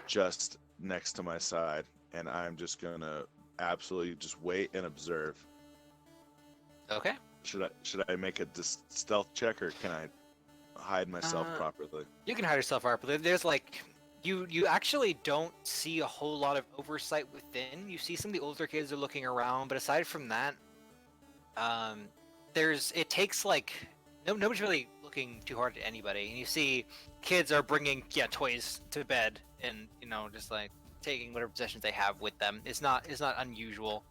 just next to my side, and I'm just going to absolutely just wait and observe. Okay. Should I make a stealth check, or can I hide myself properly? You can hide yourself properly. There's like you actually don't see a whole lot of oversight within. You see some of the older kids are looking around, but aside from that, it takes like nobody's really looking too hard at anybody. And you see kids are bringing toys to bed, and just like taking whatever possessions they have with them. It's not unusual.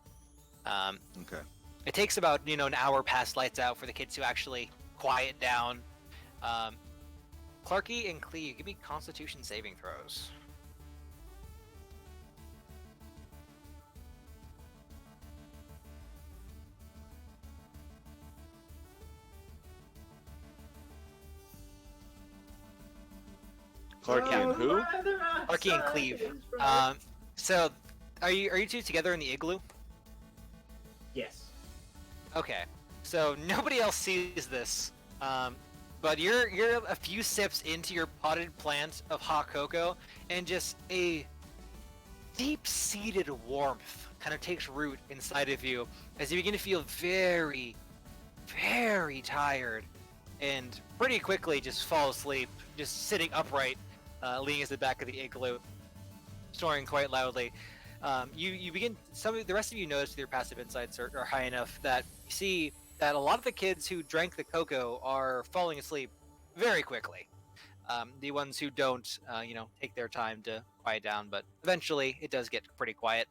Okay. It takes about an hour past lights out for the kids to actually quiet down. Clarky and Cleve, give me Constitution saving throws. Clarky and who? Clarky and Cleve. So, are you two together in the igloo? Yes. Okay. So nobody else sees this, but you're a few sips into your potted plant of hot cocoa, and just a deep-seated warmth kind of takes root inside of you as you begin to feel very, very tired, and pretty quickly just fall asleep, just sitting upright, leaning against the back of the igloo, snoring quite loudly. You begin. The rest of you notice your passive insights are high enough that you see that a lot of the kids who drank the cocoa are falling asleep very quickly. The ones who don't, take their time to quiet down, but eventually it does get pretty quiet.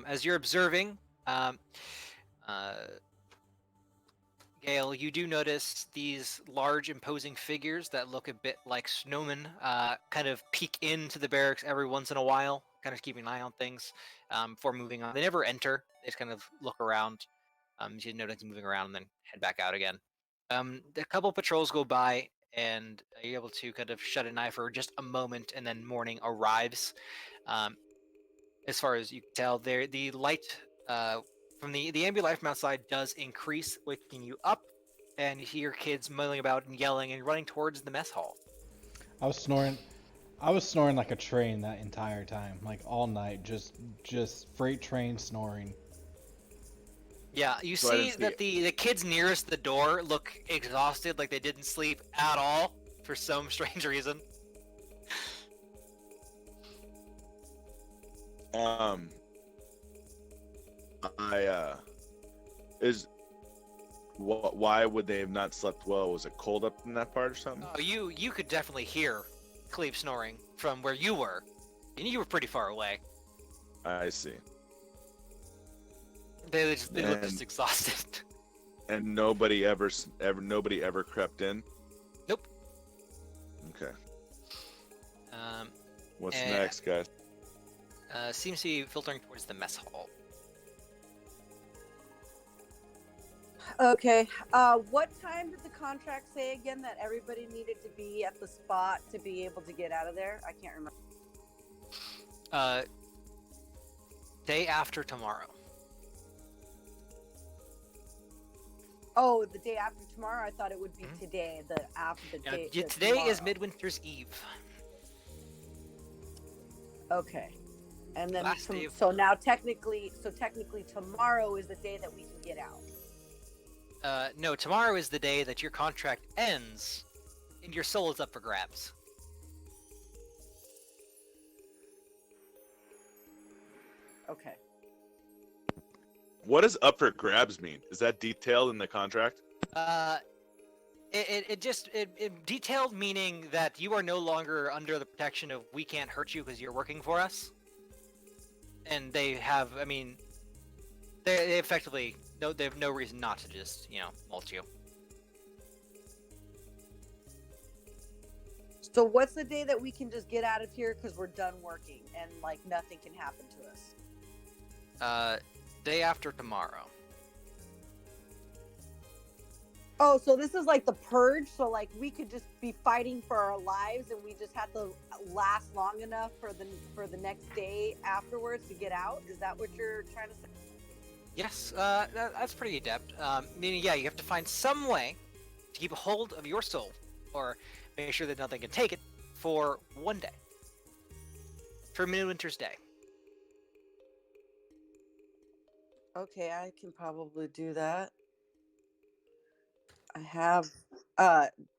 As you're observing, um, uh, Gale, you do notice these large, imposing figures that look a bit like snowmen kind of peek into the barracks every once in a while, kind of keeping an eye on things before moving on. They never enter, they just kind of look around. You notice moving around and then head back out again. A couple patrols go by, and you're able to kind of shut an eye for just a moment, and then morning arrives. Um, as far as you can tell, the light from the ambient light from outside does increase, waking you up, and you hear kids milling about and yelling and running towards the mess hall. I was snoring. I was snoring like a train that entire time, like all night, just freight train snoring. Yeah, you So I see didn't see that it. the kids nearest the door look exhausted, like they didn't sleep at all for some strange reason. I is why would they have not slept well? Was it cold up in that part or something? Oh, you could definitely hear Cleve snoring from where you were, and you were pretty far away. I see. They look just And exhausted. and nobody ever crept in. Nope. Okay. Um, What's and- next, guys? Seems to be filtering towards the mess hall. Okay. What time did the contract say again that everybody needed to be at the spot to be able to get out of there? I can't remember. Day after tomorrow. Oh, the day after tomorrow. I thought it would be today. The after the Yeah, day. today is tomorrow. Midwinter's Eve. Okay. And then Last day of- so now technically tomorrow is the day that we can get out. No, tomorrow is the day that your contract ends, and your soul is up for grabs. Okay. What does up for grabs mean? Is that detailed in the contract? It detailed meaning that you are no longer under the protection of we can't hurt you because you're working for us. And they have, they effectively they have no reason not to just mulch you. So what's the day that we can just get out of here because we're done working and like nothing can happen to us? Day after tomorrow. Oh, so this is like the purge. So like we could just be fighting for our lives, and we just have to last long enough for the next day afterwards to get out. Is that what you're trying to say? Yes, that's pretty adept. Meaning, yeah, you have to find some way to keep a hold of your soul, or make sure that nothing can take it for one day. For Midwinter's Day. Okay, I can probably do that. I have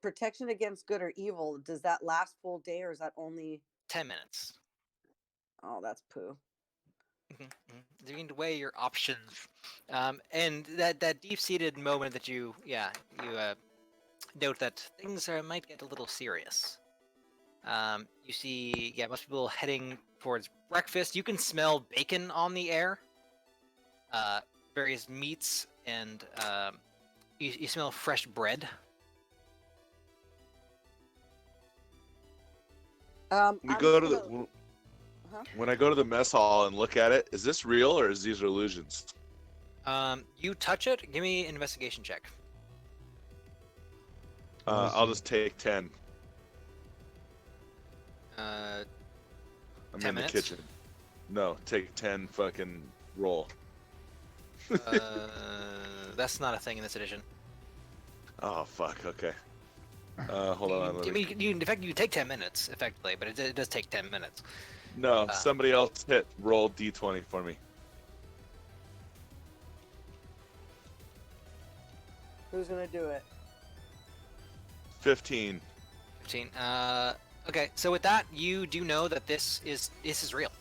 protection against good or evil. Does that last full day, or is that only 10 minutes. Oh, that's poo. You need to weigh your options, and that deep-seated moment that you note that things might get a little serious. You see, most people heading towards breakfast. You can smell bacon on the air, various meats, and you smell fresh bread. We go to the when I go to the mess hall and look at it. Is this real or is these illusions? You touch it. Give me an investigation check. I'll just take 10. I'm 10 in minutes? the kitchen. No, take 10 fucking roll. That's not a thing in this edition. Oh fuck. Okay. Hold on. Let me... In fact, you take 10 minutes effectively, but it does take 10 minutes. No, somebody else hit roll d20 for me. Who's gonna do it? 15. 15. Okay, so with that, you do know that this is real.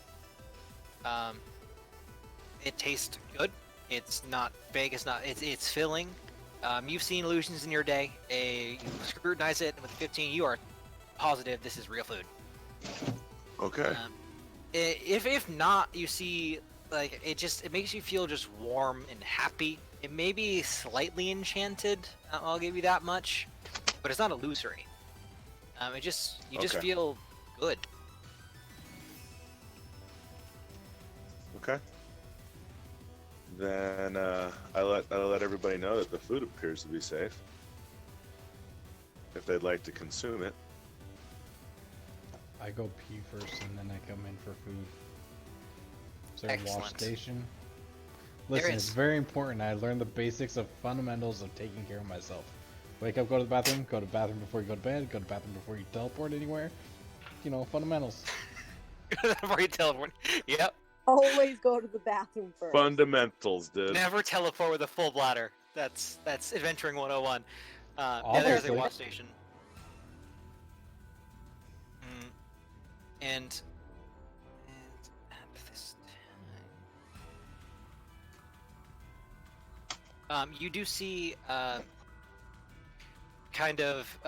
It tastes good. It's not big. It's filling. You've seen illusions in your day. You scrutinize it, and with 15, you are positive this is real food. Okay. If not, you see, like, it makes you feel just warm and happy. It may be slightly enchanted. I'll give you that much, but it's not illusory. You just Okay. feel good. Okay. Then I let everybody know that the food appears to be safe. If they'd like to consume it. I go pee first and then I come in for food. Is there a wash Excellent. station? There Listen, is. it's very important. I learned the basics of fundamentals of taking care of myself. Wake up, go to the bathroom, go to the bathroom before you go to bed, go to the bathroom before you teleport anywhere. You know, fundamentals. Before you teleport. Yep. Always go to the bathroom first. Fundamentals, dude. Never teleport with a full bladder. That's adventuring 101. Yeah, there's a Obviously. wash station. And at this time, you do see kind of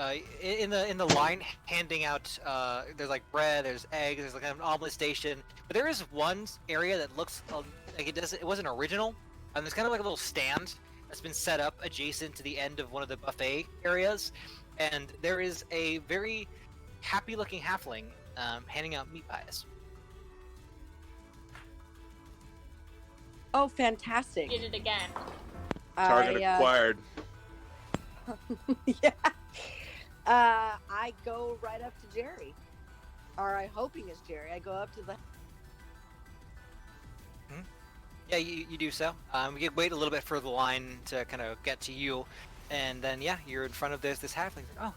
in the line handing out. There's like bread, there's eggs, there's like an omelet station. But there is one area that looks like it wasn't original. And there's kind of like a little stand that's been set up adjacent to the end of one of the buffet areas, and there is a very happy-looking halfling handing out meat pies. Oh, fantastic! Did it again. Target acquired. Yeah. I go right up to Jerry, or I'm hoping it's Jerry. I go up to the. Yeah, you do so. We could wait a little bit for the line to kind of get to you, and then yeah, you're in front of this halfling. Oh,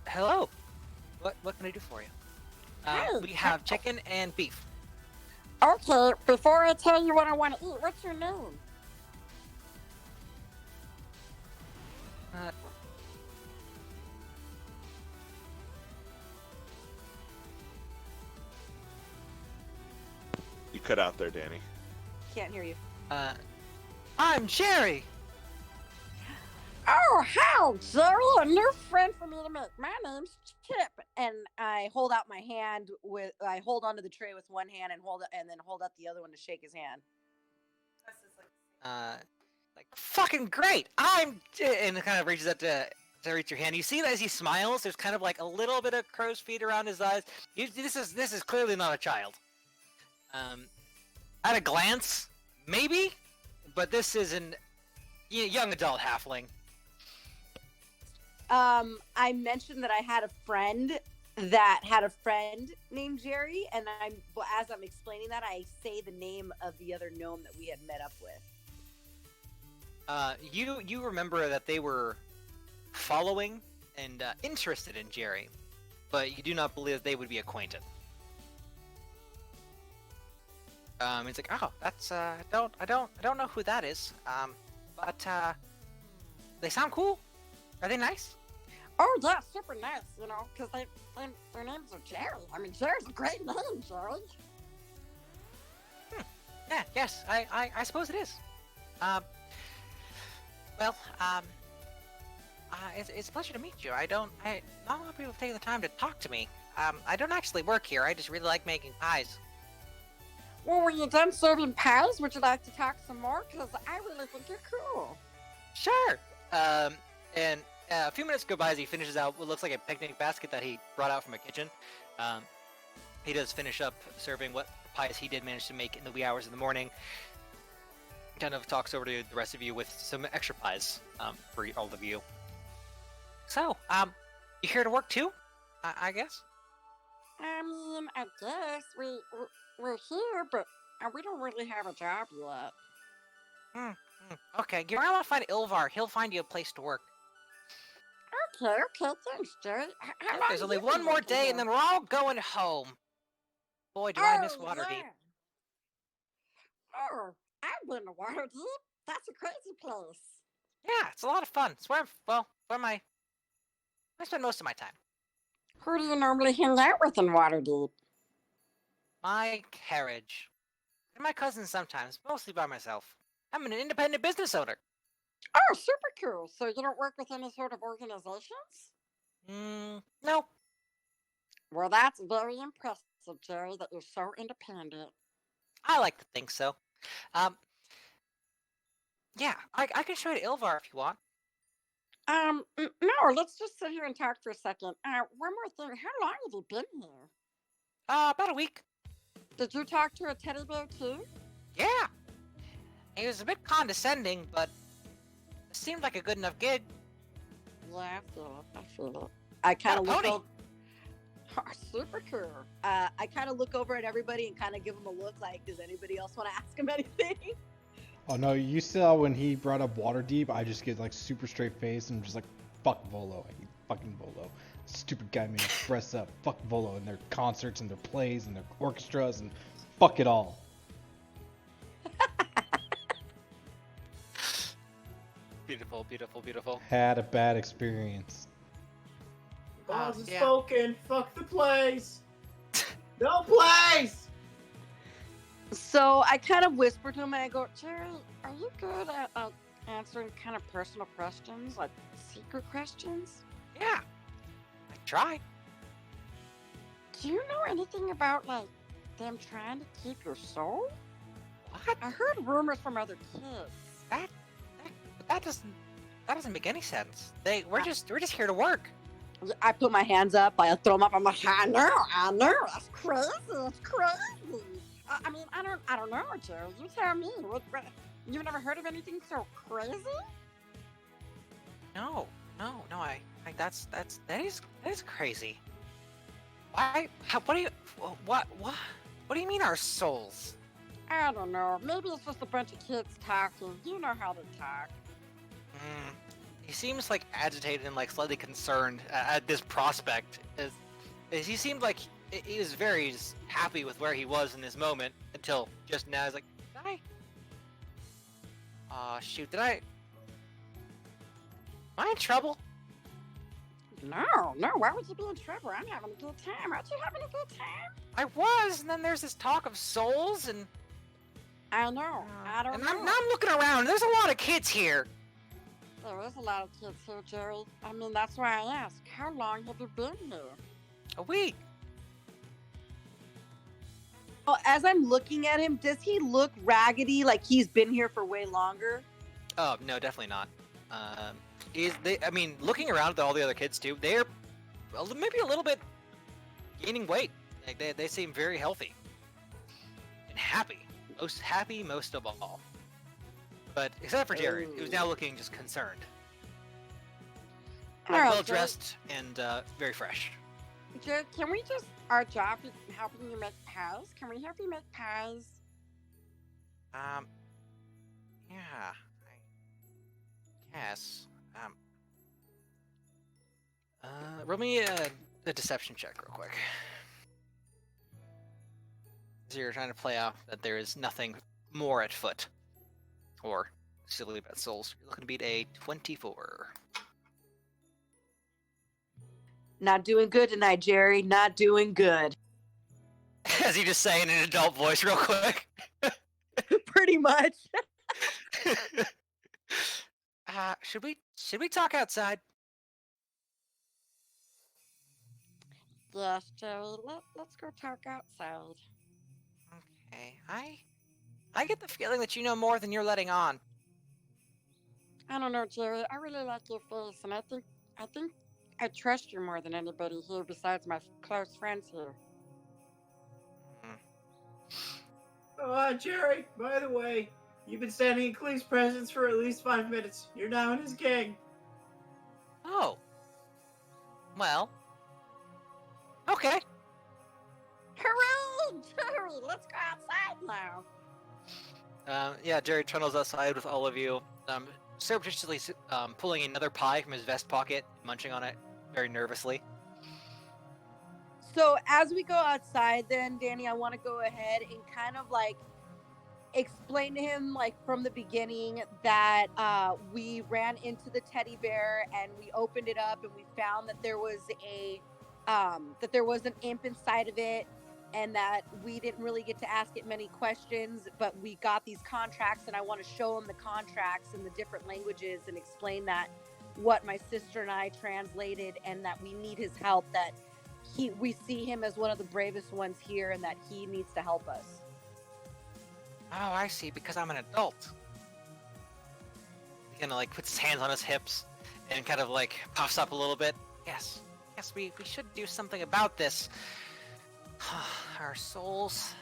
hello. What can I do for you? Hey, We have chicken and beef. Okay, before I tell you what I want to eat, what's your name? Uh, You cut out there, Danny. Can't hear you. I'm Jerry. Oh, hi, Jerry, a new friend for me to make. My name's Chip. And I hold out my hand with. I hold onto the tray with one hand and then hold out the other one to shake his hand. Like fucking great. And it kind of reaches out to reach your hand. You see that as he smiles, there's kind of like a little bit of crow's feet around his eyes. This is clearly not a child. At a glance, maybe, but this is an young adult halfling. I mentioned that I had a friend that had a friend named Jerry, and as I'm explaining that, I say the name of the other gnome that we had met up with. You remember that they were following and interested in Jerry, but you do not believe that they would be acquainted. It's like, oh, that's I don't know who that is. But they sound cool. Are they nice? Oh, yeah, super nice, you know, because their names are Jerry. I mean, Jerry's a great name, Jerry. Yeah, yes, I suppose it is. It's a pleasure to meet you. Not a lot of people have taken the time to talk to me. I don't actually work here. I just really like making pies. Well, when you're done serving pies, would you like to talk some more? Because I really think you're cool. Sure. And a few minutes go by as he finishes out what looks like a picnic basket that he brought out from a kitchen. He does finish up serving what pies he did manage to make in the wee hours of the morning. Kind of talks over to the rest of you with some extra pies for all of you. So, you here to work too? I guess? I mean, I guess we're here, but we don't really have a job yet. Okay, you're gonna find Ilvar. He'll find you a place to work. Okay, thanks, Jerry. How Yeah, long there's have only you one been more working day, and here? then we're all going home. Boy, do I miss Oh, Waterdeep. yeah. Oh, I've been to Waterdeep. That's a crazy place. Yeah, it's a lot of fun. It's where I spend most of my time. Who do you normally hang out with in Waterdeep? My carriage. And my cousins sometimes, mostly by myself. I'm an independent business owner. Oh, super cool. So you don't work with any sort of organizations? No. Well, that's very impressive, Jerry, that you're so independent. I like to think so. Um, yeah, I can show you to Ilvar if you want. No, let's just sit here and talk for a second. One more thing. How long have you been here? About a week. Did you talk to a teddy bear too? Yeah. He was a bit condescending, but it seemed like a good enough gig. Yeah, I feel it. I kind of Got a look pony. over. Oh, super cool. I kind of look over at everybody and kind of give them a look like, does anybody else want to ask him anything? Oh no, you saw when he brought up Waterdeep, I just get like super straight face and just like, fuck Volo. I hate fucking Volo. Stupid guy made me dress up. Fuck Volo and their concerts and their plays and their orchestras and fuck it all. Beautiful, beautiful, beautiful. Had a bad experience. Boss has yeah. spoken. Fuck the place. No place. So I kind of whisper to him and I go, Jerry, are you good at answering kind of personal questions, like secret questions? Yeah. I try. Do you know anything about like them trying to keep your soul? What? I heard rumors from other kids. That doesn't make any sense. We're just here to work. I put my hands up, I throw them up, I'm like, I know, that's crazy, it's crazy. I mean, I don't know, Jerry. You tell me. You've never heard of anything so crazy? No. That is crazy. Why? What do you mean our souls? I don't know. Maybe it's just a bunch of kids talking. You know how they talk. He seems like agitated and like slightly concerned at this prospect. As he seemed like he was very just happy with where he was in this moment until just now. He's like, did I? Shoot, did I? Am I in trouble? No. Why would you be in trouble? I'm having a good time. Aren't you having a good time? I was, and then there's this talk of souls, and I know. I don't and know. now I'm looking around. There's a lot of kids here. There is a lot of kids here, Jerry. I mean, that's why I asked. How long have you been here? A week. oh, as I'm looking at him, does he look raggedy like he's been here for way longer? Oh no, definitely not. I mean, looking around at all the other kids too, they're maybe a little bit gaining weight. Like they seem very healthy and happy. Most happy, most of all. But except for Jerry, who's now looking just concerned. All right, Well dressed and very fresh. Jerry, can we just our job is helping you make pies? Can we help you make pies? Yeah, I guess. Roll me a deception check real quick. So you're trying to play out that there is nothing more at foot. Or silly about souls. You're looking to beat a 24. Not doing good tonight, Jerry. Not doing good. As you just say in an adult voice real quick. Pretty much. Should we talk outside? Yes, Jerry. Let's go talk outside. Okay. I get the feeling that you know more than you're letting on. I don't know, Jerry. I really like your face, and I think I trust you more than anybody here besides my close friends here. Jerry, by the way, you've been standing in Cleve's presence for at least 5 minutes. You're now in his gang. Oh. Well. Okay. let's go outside now. Yeah, Jerry trundles outside with all of you, surreptitiously pulling another pie from his vest pocket, munching on it very nervously. So as we go outside, then Danny, I want to go ahead and kind of like explain to him, like from the beginning, that we ran into the teddy bear and we opened it up and we found that there was an imp inside of it, and that we didn't really get to ask it many questions, but we got these contracts, and I want to show him the contracts in the different languages and explain that what my sister and I translated, and that we need his help, that we see him as one of the bravest ones here, and that he needs to help us. Oh, I see, because I'm an adult. He kind of like puts his hands on his hips and kind of like puffs up a little bit. Yes, we should do something about this. Our souls.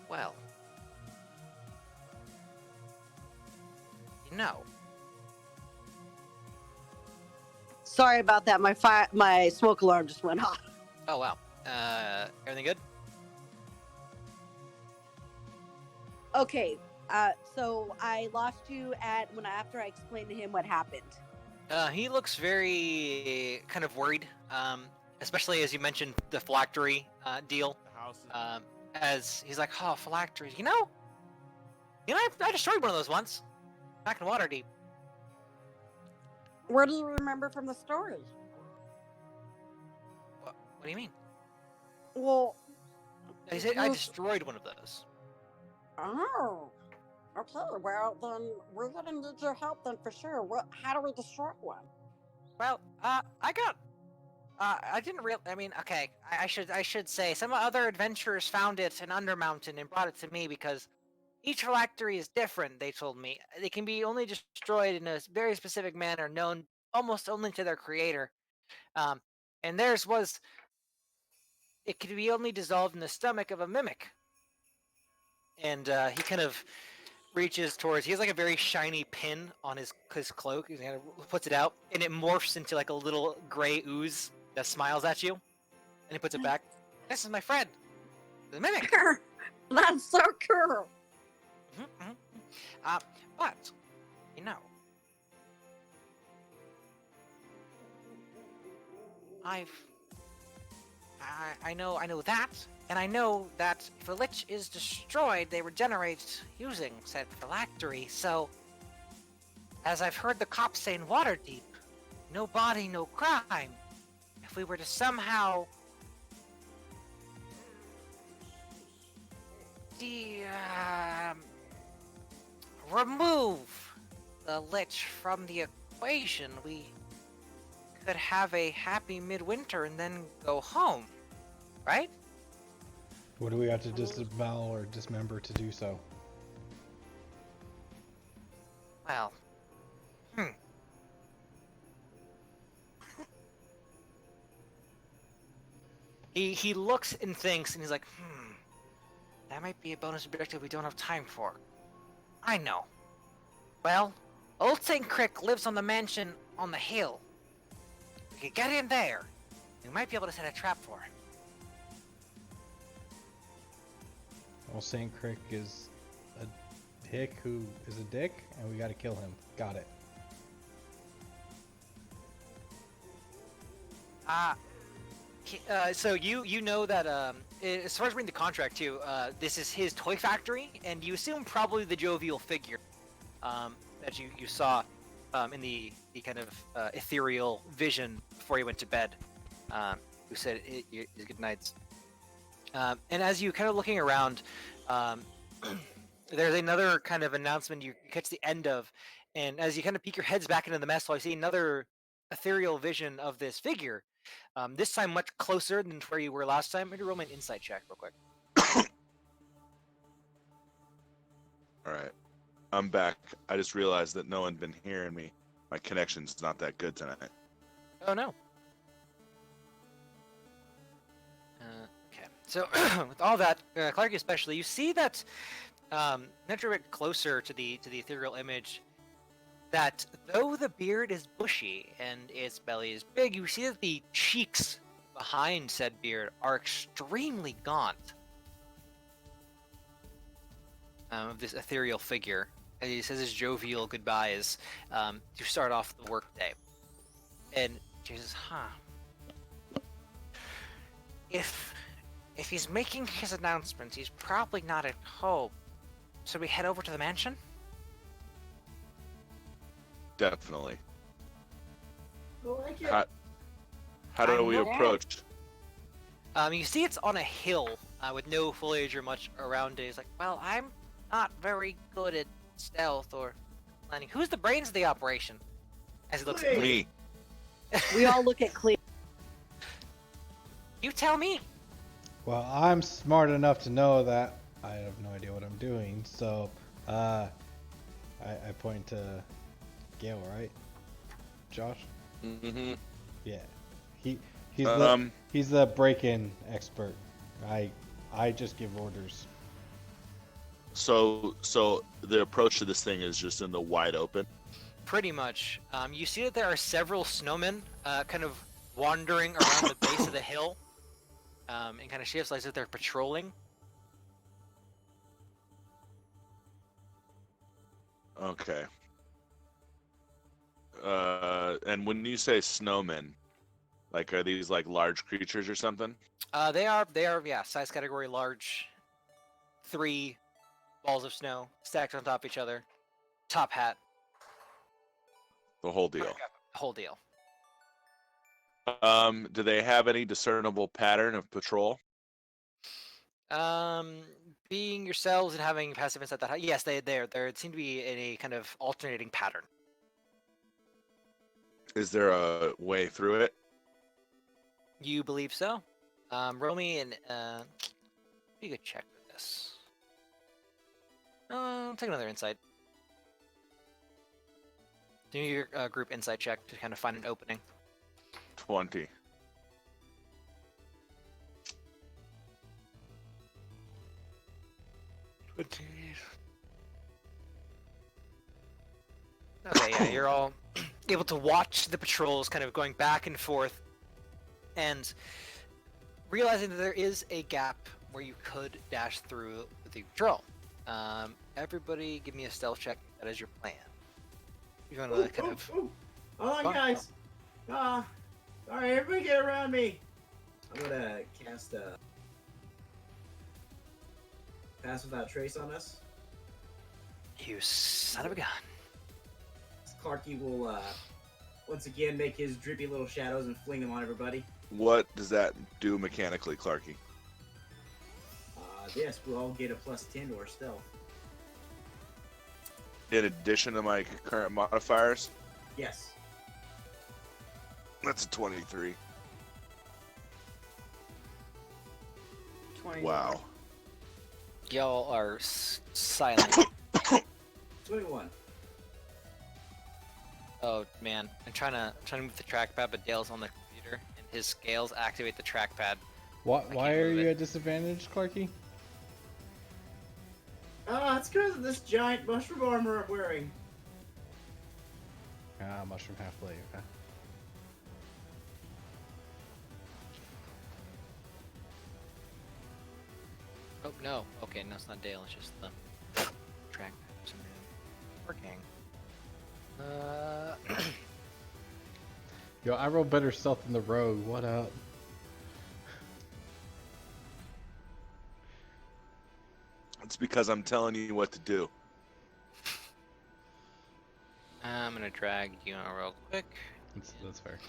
Well. You know. Sorry about that. My smoke alarm just went off. Oh wow. Everything good? Okay. So I lost you after I explained to him what happened. He looks very kind of worried, especially as you mentioned the phylactery deal. The house is As he's like, oh, phylacteries, I destroyed one of those once, back in Waterdeep. What do you remember from the story? What do you mean? Well, He said I destroyed one of those. oh, okay. Well, then we're gonna need your help then for sure. How do we destroy one? Well, I didn't real. I mean, okay, I should say some other adventurers found it in Undermountain and brought it to me because each phylactery is different. They told me they can be only destroyed in a very specific manner, known almost only to their creator. And theirs was it could be only dissolved in the stomach of a mimic. And he kind of reaches towards. He has like a very shiny pin on his cloak. He kind of puts it out, and it morphs into like a little gray ooze that smiles at you, and he puts it back. This is my friend, the mimic. That's so cool. But I know that, and I know that if a lich is destroyed, they regenerate using said phylactery. So, as I've heard the cops say in Waterdeep, no body, no crime. If we were to somehow remove the lich from the equation, we could have a happy midwinter and then go home, right? What do we have to disavow or dismember to do so? Well, He looks and thinks, and he's like, that might be a bonus objective we don't have time for. I know. Well, Old St. Crick lives on the mansion on the hill. We could get in there. We might be able to set a trap for him. Well, St. Crick is a hick who is a dick, and we gotta kill him. Got it. So you know that as far as reading the contract too, this is his toy factory, and you assume probably the jovial figure that you saw in the kind of ethereal vision before he went to bed, who said his good nights. And as you kind of looking around, there's another kind of announcement you catch the end of, and as you kind of peek your heads back into the mess hall, you see another ethereal vision of this figure. This time much closer than where you were last time. Maybe roll me an insight check real quick. all right. I'm back. I just realized that no one been hearing me. My connection's not that good tonight. Oh no. Okay. So with all that, Clark especially, you see that next a bit closer to the ethereal image, that though the beard is bushy and its belly is big, you see that the cheeks behind said beard are extremely gaunt. Of this ethereal figure. And he says his jovial goodbyes to start off the workday. And she says, If he's making his announcements, he's probably not at home. So we head over to the mansion? Definitely. I like it. How do we not- approach? You see it's on a hill with no foliage or much around it. He's like, well, I'm not very good at stealth or planning. Who's the brains of the operation? As he looks at Wait. me. Me. We all look at Cleo. You tell me. Well, I'm smart enough to know that I have no idea what I'm doing, so I point to Gale, right? Josh? Mm-hmm. Yeah. He's He's the break-in expert. I just give orders. So the approach to this thing is just in the wide open. Pretty much. You see that there are several snowmen kind of wandering around the base of the hill in kind of shapes like that they're patrolling. Okay. And when you say snowmen, like are these like large creatures or something? They are, yeah, size category large. 3 balls of snow stacked on top of each other. Top hat. The whole deal. Whole deal. Do they have any discernible pattern of patrol? Being yourselves and having passive insight that high, yes, they seem to be in a kind of alternating pattern. Is there a way through it? You believe so? Roll me and you could check for this. Take another insight. Do your group insight check to kind of find an opening. 20. Okay, yeah, you're all able to watch the patrols kind of going back and forth, and realizing that there is a gap where you could dash through the patrol. Everybody, give me a stealth check. That is your plan. You're gonna kind of. Hold on, Fuck. guys. All right, everybody get around me. I'm gonna cast Pass Without Trace on us. You son of a gun. Clarky will once again make his drippy little shadows and fling them on everybody. What does that do mechanically, Clarky? Yes, we'll all get a +10 to our stealth. In addition to my current modifiers? Yes. That's a 23. 20. Wow. Y'all are silent. 21. Oh man, I'm trying to move the trackpad, but Dale's on the computer, and his scales activate the trackpad. Why can't are move you it. at disadvantage, Clarky? It's because of this giant mushroom armor I'm wearing. Mushroom half-blade. Okay. Oh no, okay, no, it's not Dale, it's just the trackpad for some reason. Working. Yo, I roll better stealth than the rogue. What up? It's because I'm telling you what to do. I'm gonna drag you on real quick. That's fair.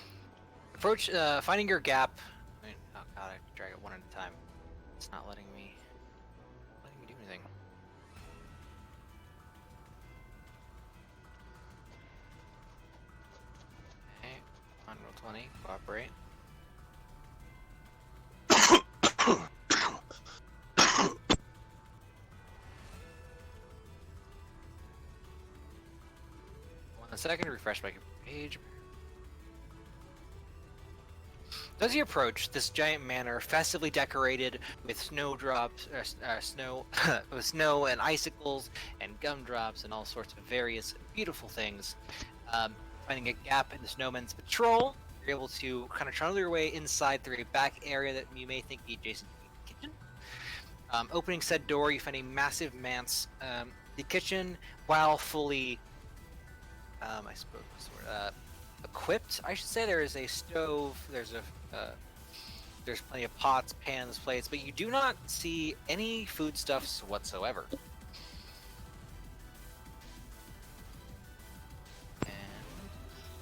Approach, finding your gap. Oh god, I have to drag it one at a time. It's not letting me do anything. Okay, on roll 20, cooperate. One second, refresh my page. As you approach, this giant manor, festively decorated with snowdrops, snow, with snow and icicles and gumdrops and all sorts of various beautiful things. Finding a gap in the snowman's patrol, you're able to kind of trundle your way inside through a back area that you may think be adjacent to the kitchen. Opening said door, you find a massive manse. The kitchen, while fully, I suppose, equipped, I should say, there is a stove. There's plenty of pots, pans, plates, but you do not see any foodstuffs whatsoever.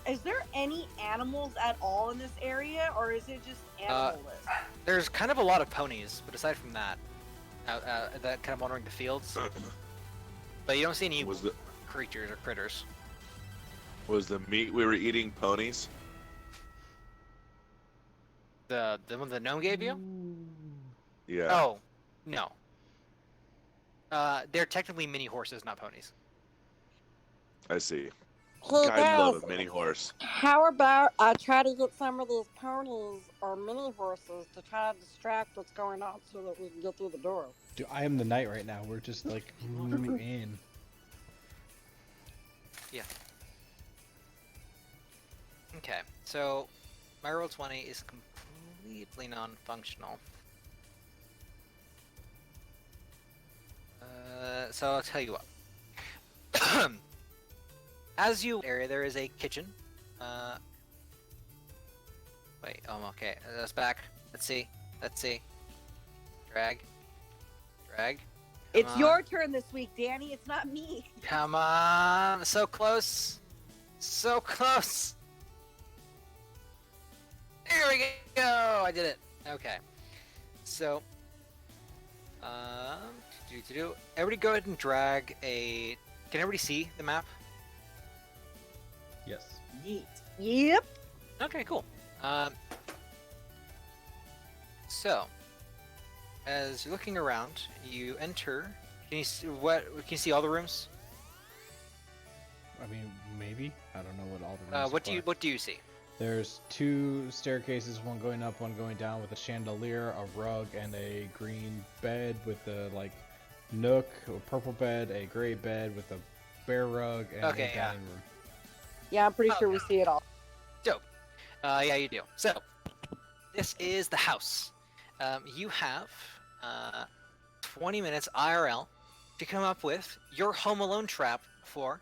And Is there any animals at all in this area, or is it just animal-less? there's kind of a lot of ponies, but aside from that, that kind of wandering the fields. But you don't see any creatures or critters. Was the meat we were eating ponies? The one the gnome gave you? Yeah. Oh, no. They're technically mini horses, not ponies. I see. Hey I love guys, a mini horse. how about I try to get some of these ponies or mini horses to try to distract what's going on so that we can get through the door? Dude, I am the knight right now. We're just like in. Yeah. Okay, so my roll 20 is completely non-functional. So I'll tell you what. As you area, there is a kitchen. Wait, okay. That's back. Let's see. Drag. It's Come your on. turn this week, Danny. It's not me. Come on. So close. So close. There we go. I did it. Okay. So, everybody go ahead and drag a. Can everybody see the map? Yes. Yeet. Yep. Okay, cool. So, as you're looking around, you enter. Can you see Can you see all the rooms? I mean, maybe. I don't know what all the rooms What do you see? There's 2 staircases, one going up, one going down, with a chandelier, a rug, and a green bed with a nook, a purple bed, a gray bed with a bear rug, and Okay, a yeah. dining room. Yeah, I'm pretty Oh, sure we see it all. Dope. Yeah, you do. So, this is the house. You have 20 minutes IRL to come up with your Home Alone trap for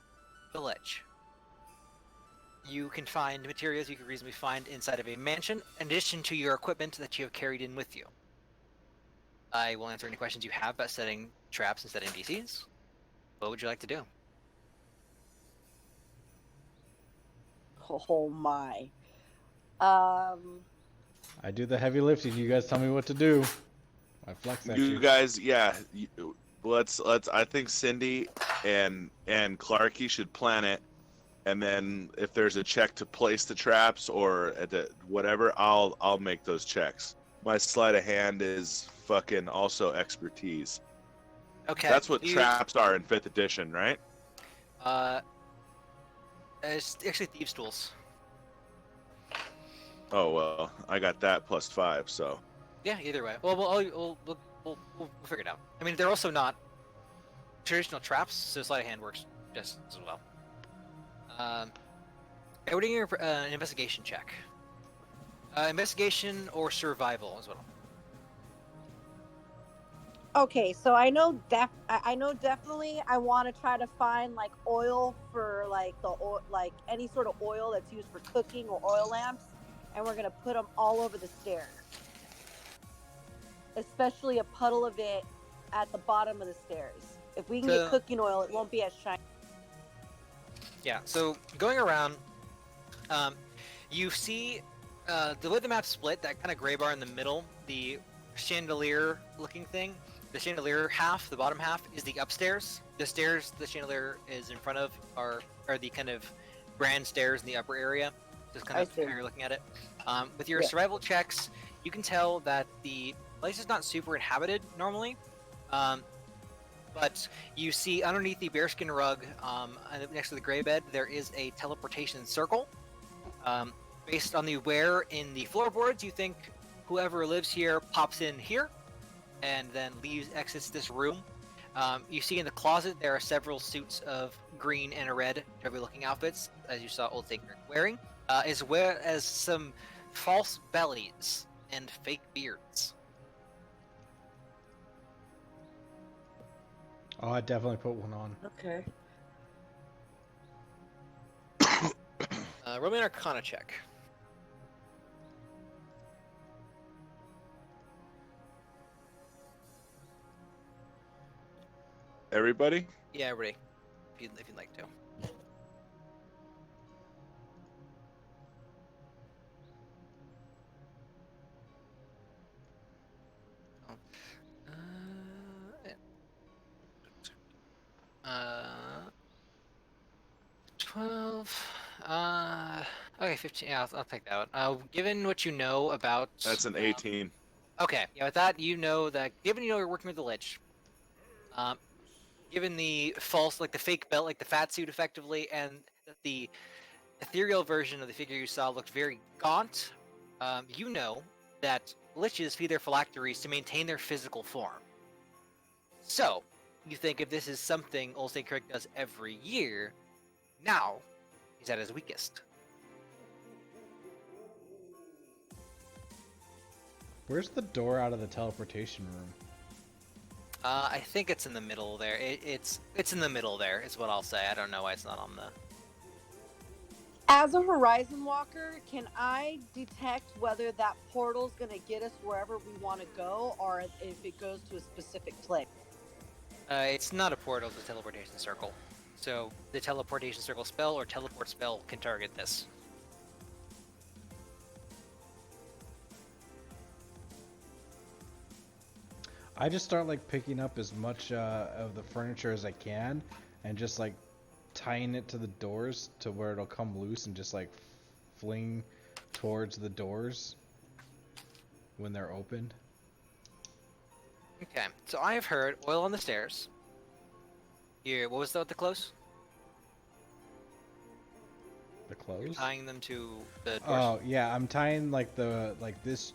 the ledge. You can find materials you can reasonably find inside of a mansion, in addition to your equipment that you have carried in with you. I will answer any questions you have about setting traps and setting DCs. What would you like to do? Oh my. I do the heavy lifting. You guys tell me what to do. I flex at You you. guys, yeah. Let's. I think Cindy and Clarky should plan it, and then if there's a check to place the traps or at the whatever, I'll make those checks. My sleight of hand is fucking also expertise. Okay. That's what you- traps are in 5th edition, right? It's actually thieves' tools. Oh well, I got that plus 5, so. Yeah, either way. Well, we'll figure it out. I mean, they're also not traditional traps, so sleight of hand works just as well. Everybody give me an investigation check. Investigation or survival as well. Okay, so I know definitely I want to try to find like oil for like like any sort of oil that's used for cooking or oil lamps, and we're gonna put them all over the stairs, especially a puddle of it at the bottom of the stairs. If we can get cooking oil, it won't be as shiny. Yeah. So going around, you see the way the map's split. That kind of gray bar in the middle, the chandelier-looking thing. The chandelier half, the bottom half, is the upstairs. The stairs the chandelier is in front of are the kind of grand stairs in the upper area. Just kind I of see. how you're looking at it. With your Yeah. survival checks, you can tell that the place is not super inhabited normally. But you see underneath the bearskin rug, next to the gray bed, there is a teleportation circle. based on the where in the floorboards, you think whoever lives here pops in here and then exits this room. You see in the closet there are several suits of green and a red derby-looking outfits, as you saw Old St. Kirk wearing, as well as some false bellies and fake beards. Oh, I definitely put one on. Okay. Roll me an Arcana check. Everybody? Yeah, everybody, if you'd like to. Uh, 12. Okay, 15. Yeah, I'll take that one. Given what you know about. That's an 18. Okay, yeah, with that, you know that. Given you know you're working with the Lich, um, given the false, like the fake belt, like the fat suit, effectively, and that the ethereal version of the figure you saw looked very gaunt, you know that Liches feed their phylacteries to maintain their physical form. So, you think if this is something Old St. Kirk does every year, now he's at his weakest. Where's the door out of the teleportation room? I think it's in the middle there. It's in the middle there, is what I'll say. I don't know why it's not on the. As a Horizon Walker, can I detect whether that portal's going to get us wherever we want to go, or if it goes to a specific place? It's not a portal, it's a teleportation circle. So the teleportation circle spell or teleport spell can target this. I just start like picking up as much of the furniture as I can, and just like tying it to the doors to where it'll come loose and just like fling towards the doors when they're opened. Okay, so I have heard oil on the stairs. Here, what was that with the close? The clothes? Tying them to the doors. Oh yeah, I'm tying like this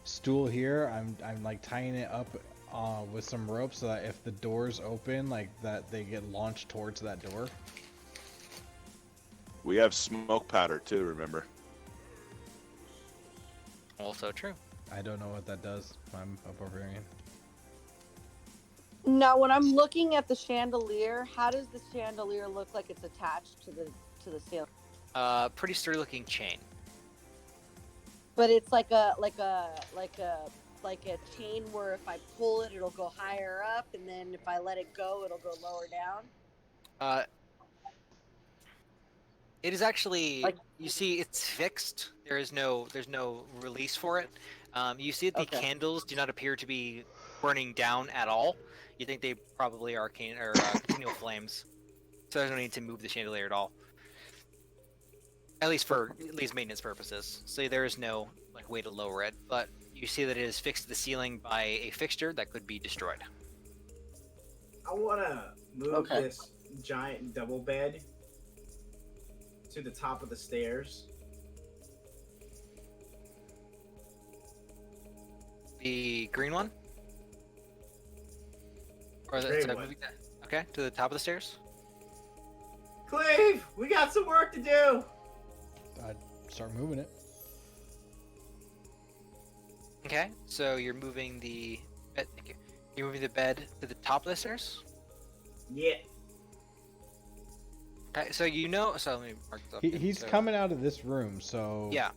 stool here. I'm like tying it up with some rope so that if the doors open, like that they get launched towards that door. We have smoke powder too, remember? Also true. I don't know what that does. I'm a barbarian. Now, when I'm looking at the chandelier, how does the chandelier look like it's attached to the ceiling? Pretty sturdy looking chain. But it's like a chain where if I pull it, it'll go higher up, and then if I let it go, it'll go lower down. It is actually, Like- you see, it's fixed. There's no release for it. You see that the Okay. candles do not appear to be burning down at all. You think they probably are continual flames. So there's no need to move the chandelier at all. At least maintenance purposes. So there is no like way to lower it, but you see that it is fixed to the ceiling by a fixture that could be destroyed. I want to move Okay. this giant double bed to the top of the stairs. The green one? Or Green sorry, one. moving that. Okay, to the top of the stairs. Cleve, we got some work to do. I'd start moving it. Okay, so you're moving the bed. Thank you. You're moving the bed to the top of the stairs. Yeah. Okay, so you know. So let me mark this up. He's So- coming out of this room, so Yeah.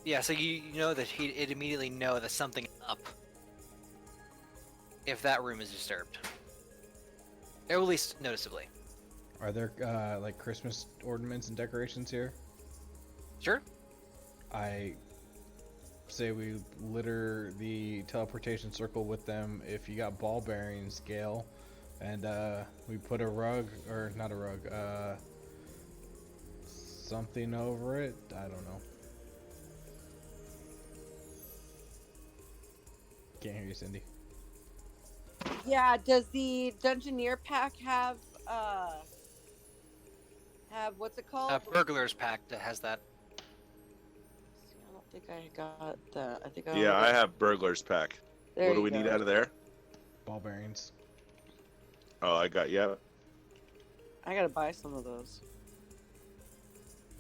Yeah, so you know that it immediately know that something up if that room is disturbed. Or at least noticeably. Are there like Christmas ornaments and decorations here? Sure. I say we litter the teleportation circle with them. If you got ball bearings, Gale, and we put a rug, or not a rug, something over it. I don't know. Can't hear you, Cindy. Yeah, does the Dungeoneer pack have what's it called? Burglar's Pact has that. See, I don't think I got that. I think I Yeah, only I got. have burglar's pack. There What do you we need go. out of there? Ball bearings. Oh, I got I gotta buy some of those.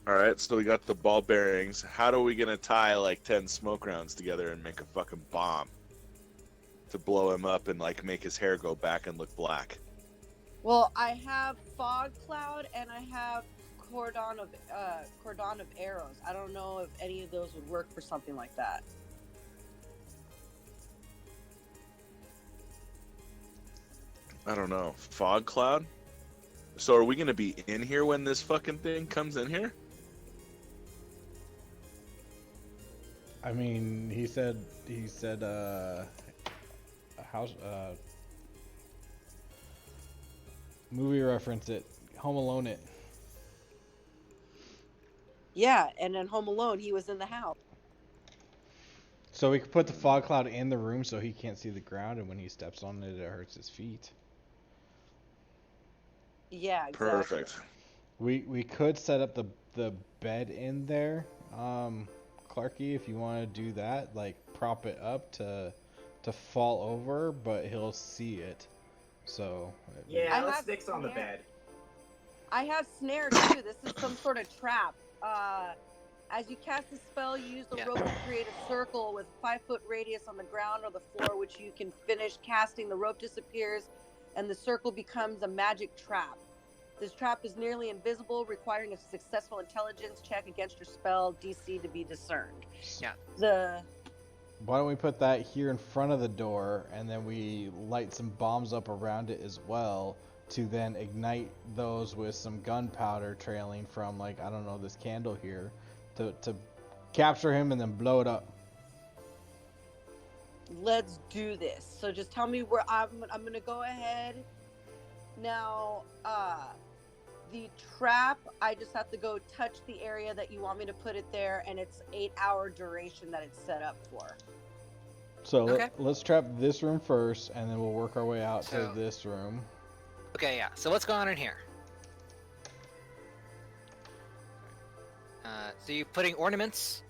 All right, so we got the ball bearings. How are we gonna tie like 10 smoke rounds together and make a fucking bomb to blow him up and like make his hair go back and look black? Well, I have fog cloud and I have cordon of arrows. I don't know if any of those would work for something like that. I don't know. Fog cloud? So are we gonna be in here when this fucking thing comes in here? I mean, he said, house, movie reference it, Home Alone it. Yeah, and in Home Alone, he was in the house. So we could put the fog cloud in the room so he can't see the ground, and when he steps on it, it hurts his feet. Yeah, exactly. Perfect. We could set up the bed in there, Clarky, if you want to do that, like prop it up to fall over, but he'll see it. So Yeah, I let's have stick on the snare. bed. I have snare too. This is some sort of trap. As you cast the spell, you use the rope to create a circle with 5-foot radius on the ground or the floor, which you can finish casting. The rope disappears, and the circle becomes a magic trap. This trap is nearly invisible, requiring a successful intelligence check against your spell DC to be discerned. Yeah. why don't we put that here in front of the door, and then we light some bombs up around it as well, to then ignite those with some gunpowder trailing from, like, I don't know, this candle here, to capture him and then blow it up. Let's do this. So just tell me where I'm gonna go ahead. Now, the trap, I just have to go touch the area that you want me to put it there, and it's 8-hour duration that it's set up for. So Okay. let's trap this room first, and then we'll work our way out So- to this room. Okay, yeah. So what's going on in here? So you're putting ornaments.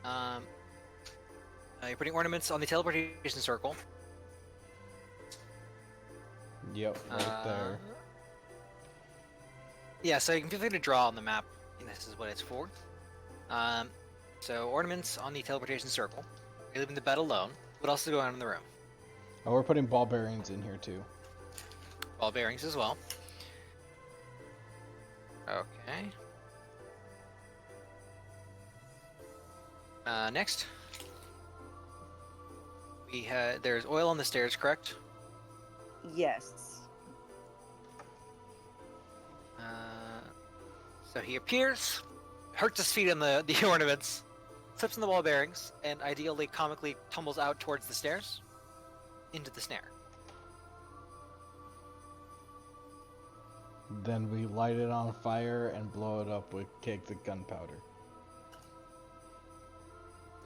You're putting ornaments on the teleportation circle. Yep, right there. Yeah, so you can feel free to draw on the map. And this is what it's for. So ornaments on the teleportation circle. You're leaving the bed alone. What else is going on in the room? Oh, we're putting ball bearings in here too. Ball bearings as well. Okay. Next. There's oil on the stairs, correct? Yes. So he appears, hurts his feet on the ornaments, slips on the ball bearings, and ideally comically tumbles out towards the stairs, into the snare. Then we light it on fire and blow it up with cakes of gunpowder.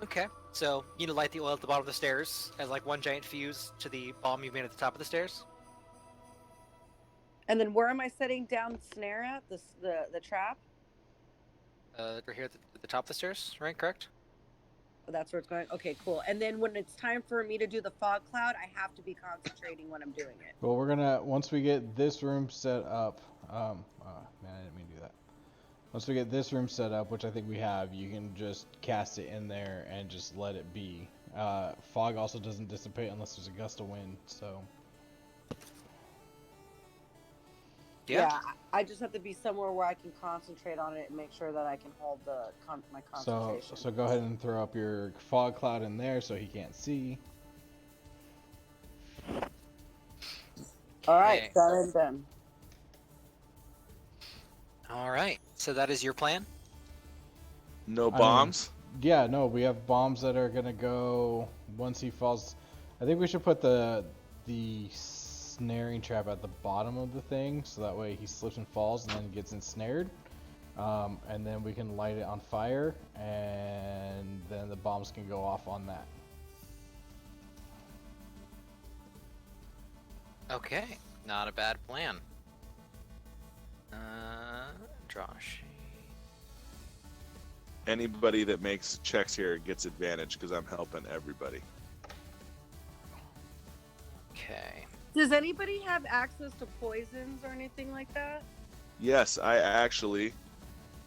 Okay, so you need to light the oil at the bottom of the stairs as like one giant fuse to the bomb you've made at the top of the stairs. And then where am I setting down snare at? The trap? Right here at the top of the stairs, right? Correct? That's where it's going. Okay, cool. And then when it's time for me to do the fog cloud, I have to be concentrating when I'm doing it. Well, we're gonna, once we get this room set up, man, I didn't mean to do that. Once we get this room set up, which I think we have, you can just cast it in there and just let it be. Fog also doesn't dissipate unless there's a gust of wind, so. Yeah. I just have to be somewhere where I can concentrate on it and make sure that I can hold my concentration. So go ahead and throw up your fog cloud in there so he can't see. All right, Okay. done and done. All right. So that is your plan. No mean- bombs? Yeah, no, we have bombs that are gonna go once he falls. I think we should put the snaring trap at the bottom of the thing, so that way he slips and falls and then gets ensnared. And then we can light it on fire, and then the bombs can go off on that. Okay, not a bad plan. Draw a sheet. Anybody that makes checks here gets advantage because I'm helping everybody. Okay. Does anybody have access to poisons or anything like that? Yes, I actually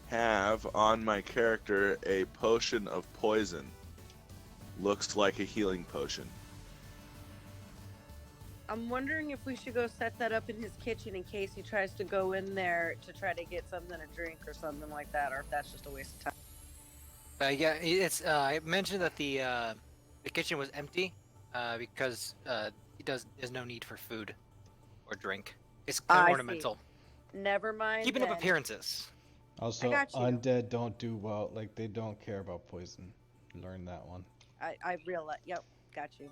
have on my character a potion of poison. Looks like a healing potion. I'm wondering if we should go set that up in his kitchen in case he tries to go in there to try to get something to drink or something like that, or if that's just a waste of time. Yeah, it's. I mentioned that the kitchen was empty, because there's no need for food or drink. It's kind of I see. ornamental. Never mind. Keeping up then. appearances. Also, got you. undead don't do well. Like, they don't care about poison. Learn that one. I realize. Yep, got you.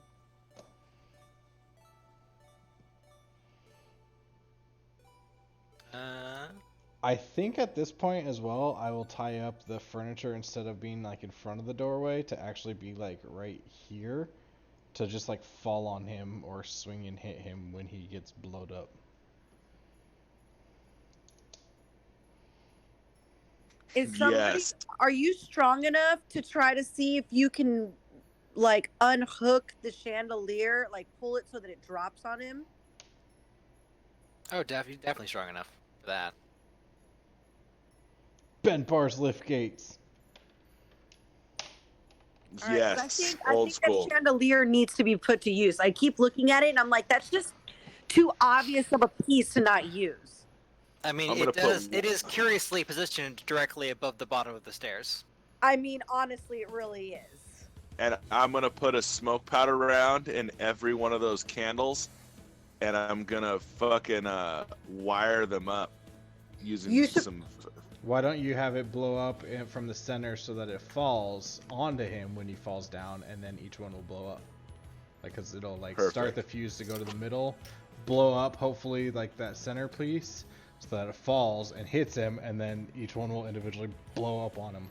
I think at this point as well, I will tie up the furniture instead of being like in front of the doorway to actually be like right here to just like fall on him or swing and hit him when he gets blowed up. Is somebody? Yes. Are you strong enough to try to see if you can, like, unhook the chandelier, like pull it so that it drops on him? Oh, definitely strong enough for that. Bent bars lift gates. All right, 'cause Yes. I Old think school. that chandelier needs to be put to use. I keep looking at it and I'm like, that's just too obvious of a piece to not use. I mean, I'm gonna it is curiously positioned directly above the bottom of the stairs. I mean, honestly, it really is. And I'm gonna put a smoke powder round in every one of those candles, and I'm gonna fucking wire them up using You should- some. Why don't you have it blow up from the center so that it falls onto him when he falls down, and then each one will blow up? Like, cause it'll like start Perfect. the fuse to go to the middle, blow up hopefully like that center piece, so that it falls and hits him, and then each one will individually blow up on him.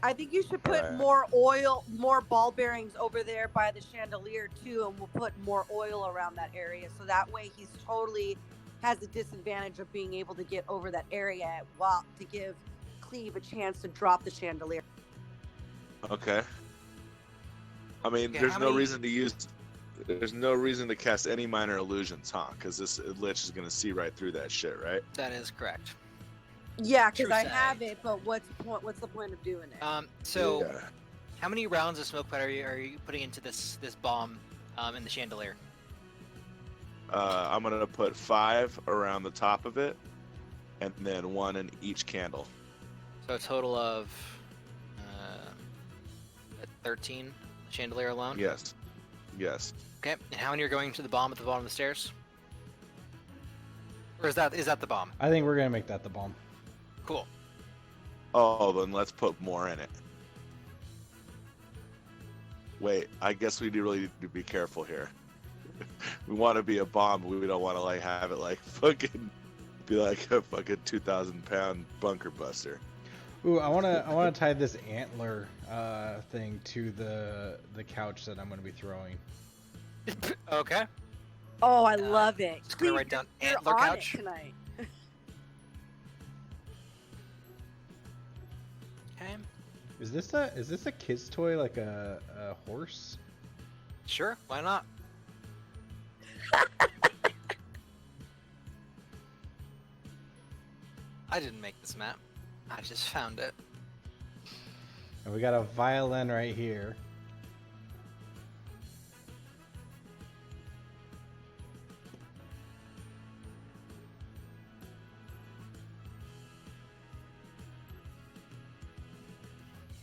I think you should put Right. more oil, more ball bearings over there by the chandelier too, and we'll put more oil around that area so that way he's totally has the disadvantage of being able to get over that area while to give Cleve a chance to drop the chandelier. Okay. I mean, Okay, there's how no many- reason to use. There's no reason to cast any minor illusions, huh? Because this lich is gonna see right through that shit, right? That is correct. Yeah, because True I say. have it, but what's the point of doing it? So Yeah. how many rounds of smoke powder are you putting into this bomb in the chandelier? I'm gonna put 5 around the top of it, and then 1 in each candle. So a total of 13 chandelier alone? Yes. Yes. Okay, and how many are going to the bomb at the bottom of the stairs? Or is that the bomb? I think we're gonna make that the bomb. Cool. Oh, then let's put more in it. Wait, I guess we do really need to be careful here. We want to be a bomb, but we don't want to like have it like fucking be like a fucking 2,000-pound bunker buster. Ooh, I wanna tie this antler thing to the couch that I'm gonna be throwing. Okay. Oh, I love it. Just gonna Cleve, write down you're antler on couch. it tonight. Okay. Is this a kid's toy, like a horse? Sure, why not? I didn't make this map. I just found it. And we got a violin right here.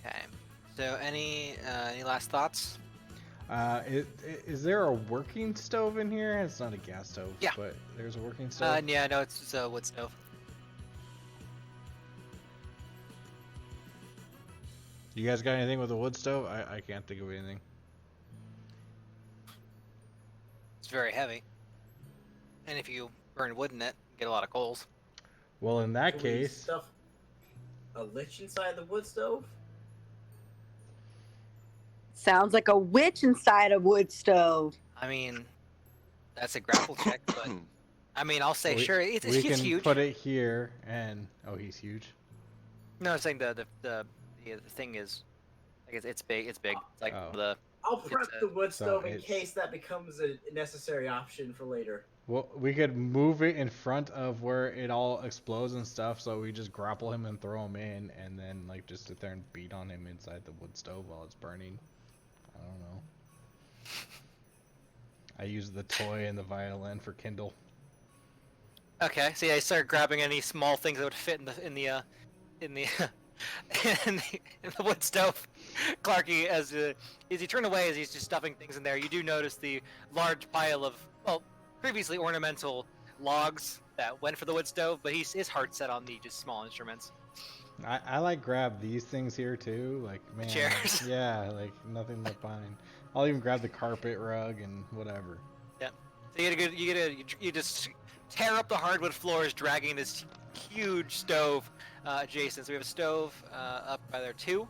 Okay. So any last thoughts? Is there a working stove in here? It's not a gas stove, Yeah. but there's a working stove. Yeah, no, it's a wood stove. You guys got anything with a wood stove? I can't think of anything. It's very heavy. And if you burn wood in it, you get a lot of coals. Well, in that Can we case, stuff a lich inside the wood stove? Sounds like a witch inside a wood stove. I mean, That's a grapple check, but I mean, I'll say We- sure. It's we he's can huge. put it here, and he's huge. No, I'm saying the thing is, like it's big. It's big. It's like Oh. the. I'll prep It's, the wood so stove in it's- case that becomes a necessary option for later. Well, we could move it in front of where it all explodes and stuff, so we just grapple him and throw him in, and then like just sit there and beat on him inside the wood stove while it's burning. I don't know. I use the toy and the violin for Kindle. Okay, so yeah, I start grabbing any small things that would fit in the in the in the in the wood stove. Clarky, as you turn away as he's just stuffing things in there, you do notice the large pile of previously ornamental logs that went for the wood stove, but his heart's set on the just small instruments. I like grab these things here too, like man. Chairs. Yeah, like nothing but fine. I'll even grab the carpet rug and whatever. Yeah. So you just tear up the hardwood floors, dragging this huge stove adjacent. So we have a stove up by there too.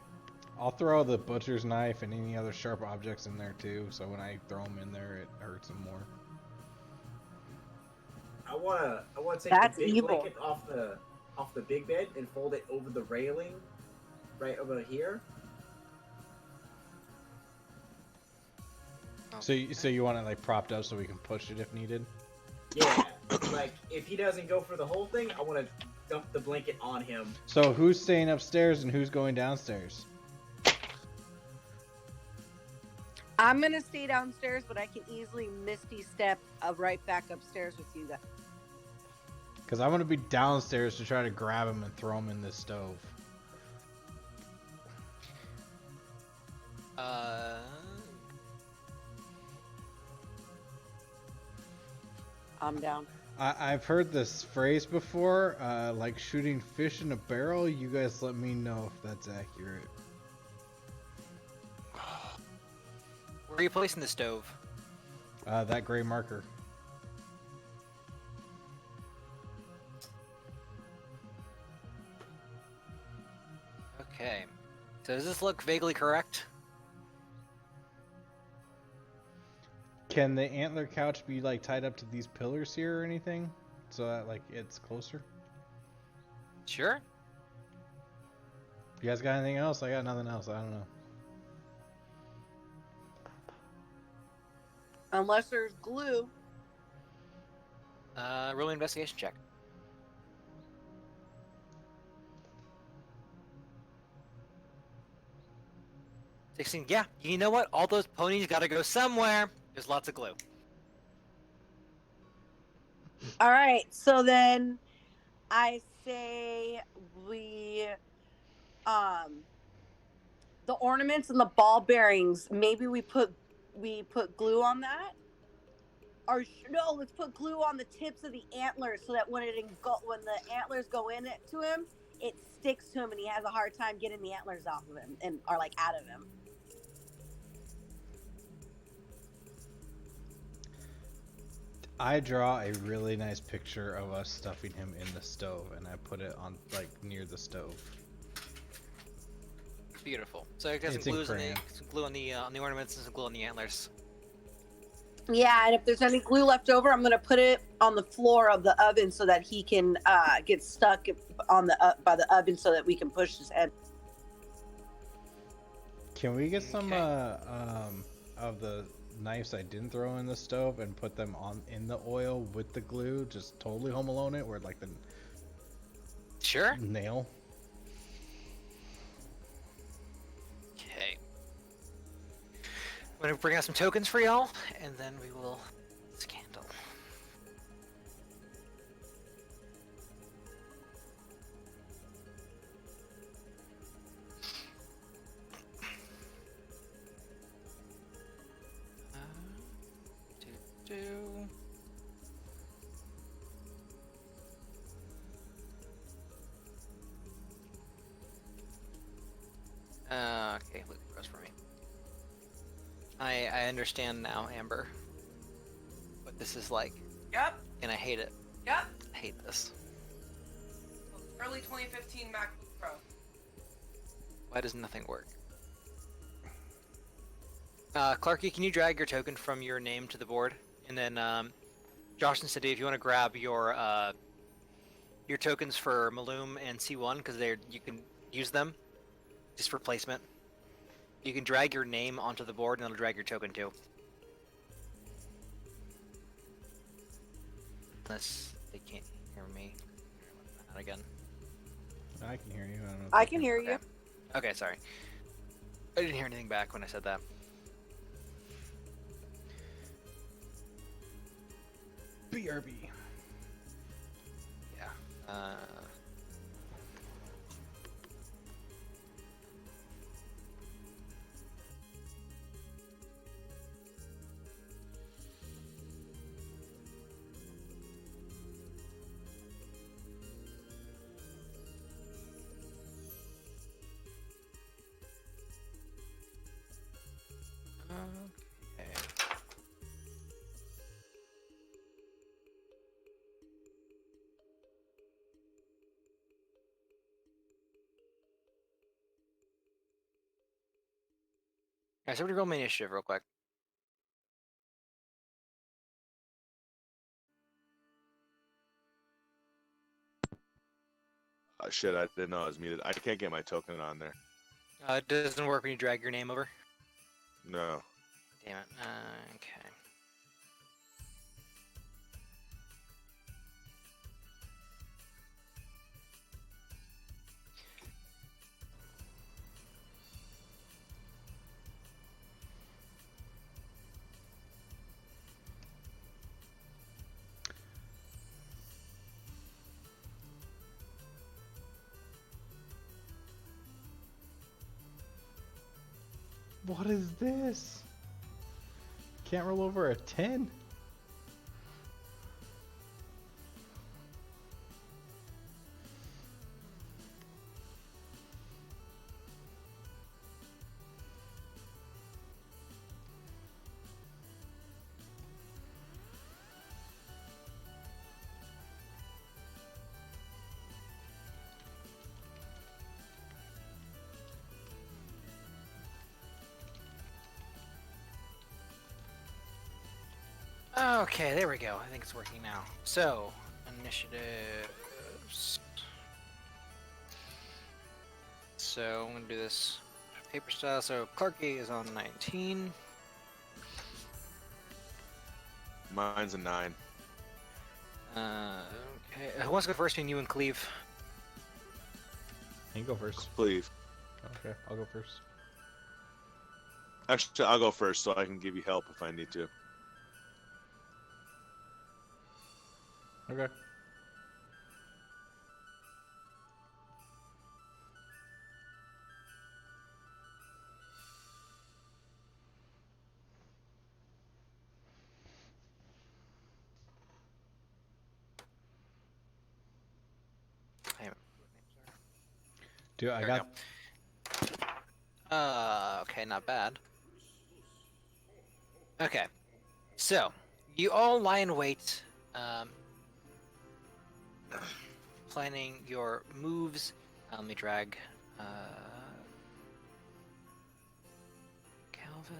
I'll throw the butcher's knife and any other sharp objects in there too, so when I throw them in there, it hurts them more. I wanna take That's the big evil. blanket off the big bed and fold it over the railing, right over here. So you want it like propped up so we can push it if needed? Yeah, like if he doesn't go for the whole thing, I want to dump the blanket on him. So who's staying upstairs and who's going downstairs? I'm gonna stay downstairs, but I can easily misty step right back upstairs with you guys. Because I want to be downstairs to try to grab him and throw him in this stove. I'm down. I've heard this phrase before, like shooting fish in a barrel. You guys let me know if that's accurate. Where are you placing the stove? That gray marker. Okay. So does this look vaguely correct? Can the antler couch be like tied up to these pillars here or anything, so that like it's closer? Sure. You guys got anything else? I got nothing else. I don't know. Unless there's glue. Roll an investigation check. 16. Yeah. You know what? All those ponies got to go somewhere. There's lots of glue. All right, so then I say we, the ornaments and the ball bearings. Maybe we put glue on that, or no, let's put glue on the tips of the antlers so that when when the antlers go in it to him, it sticks to him and he has a hard time getting the antlers off of him and are like out of him. I draw a really nice picture of us stuffing him in the stove, and I put it on like near the stove. Beautiful. So it got some It's in glue on the ornaments and some glue on the antlers. Yeah, and if there's any glue left over, I'm gonna put it on the floor of the oven so that he can get stuck on the by the oven so that we can push his head. Can we get some Okay. of the knives I didn't throw in the stove and put them in the oil with the glue? Just totally Home Alone it, where like the Sure. nail. Okay. I'm gonna bring out some tokens for y'all, and then we will scandal. Do. Okay, look across for me. I understand now, Amber, what this is like, Yep, and I hate it. yep. I hate this. Early 2015 MacBook Pro. Why does nothing work? Clarky, can you drag your token from your name to the board, and then Josh and City, if you want to grab your tokens for Maloom and C1, because you can use them just for placement. You can drag your name onto the board, and it'll drag your token too. Unless they can't hear me. Not again. I can hear you. I don't know. If I you can hear you. Okay, sorry. I didn't hear anything back when I said that. BRB. Yeah. Okay. Alright, so we're gonna roll my initiative real quick. Shit, I didn't know I was muted. I can't get my token on there. It doesn't work when you drag your name over. No. Damn it. Okay. What is this? Can't roll over a 10? Okay, there we go. I think it's working now. So, initiatives. So, I'm gonna do this paper style. So, Clarky is on 19. Mine's a 9. Okay. Who wants to go first between you and Cleve? You go first. Please. Okay, I'll go first. Actually, I'll go first so I can give you help if I need to. Okay. Dude, I There we got. Okay, not bad. Okay, so you all lie in wait, planning your moves. Let me drag Calvin.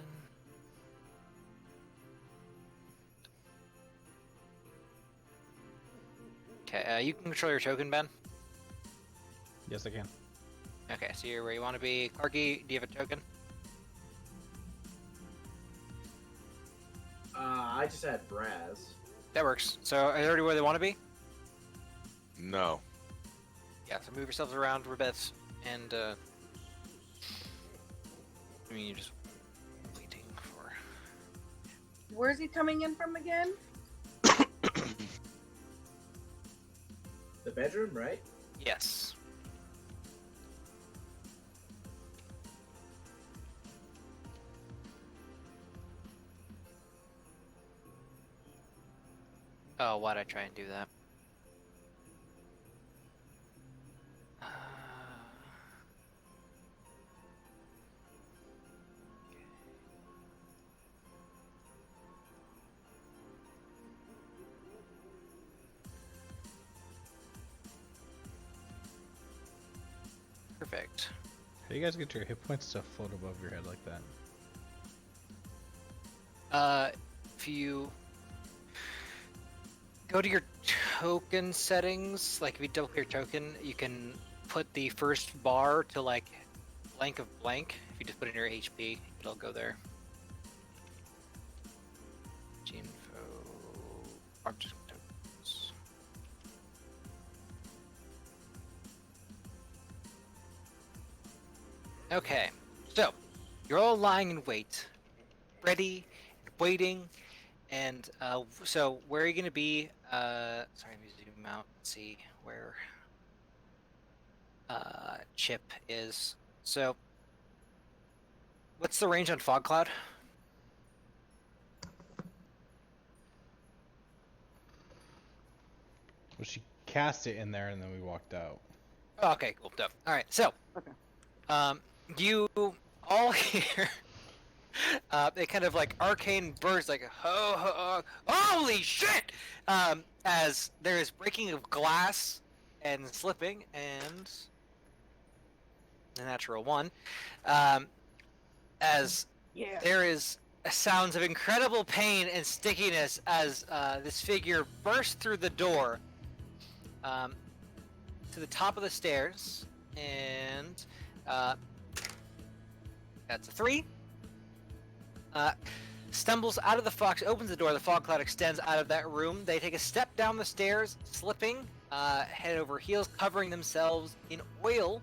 Okay, you can control your token, Ben. Yes, I can. Okay, so you're where you want to be. Clarky, do you have a token? I just had Braz. That works. So are they already where they want to be? No. Yeah, so move yourselves around a bit, and I mean, you're just waiting for. Where's he coming in from again? The bedroom, right? Yes. Oh, why'd I try and do that? Perfect. How do you guys get your hit points to float above your head like that? If you go to your token settings. Like if you double click your token, you can put the first bar to like blank of blank. If you just put in your HP, it'll go there. Info. Object tokens. Okay, so you're all lying in wait, ready, waiting, and so where are you gonna be? Sorry, let me zoom out and see where Chip is. So, what's the range on Fog Cloud? Well, she cast it in there, and then we walked out. Oh, okay, cool, dope. All right, so, Okay. you all hear a kind of like arcane burst, like ho ho, holy shit! As there is breaking of glass and slipping, and a natural one, as Yeah. there is sounds of incredible pain and stickiness as this figure bursts through the door to the top of the stairs, and that's a 3. Stumbles out of the fox, opens the door. The fog cloud extends out of that room. They take a step down the stairs, slipping, head over heels, covering themselves in oil,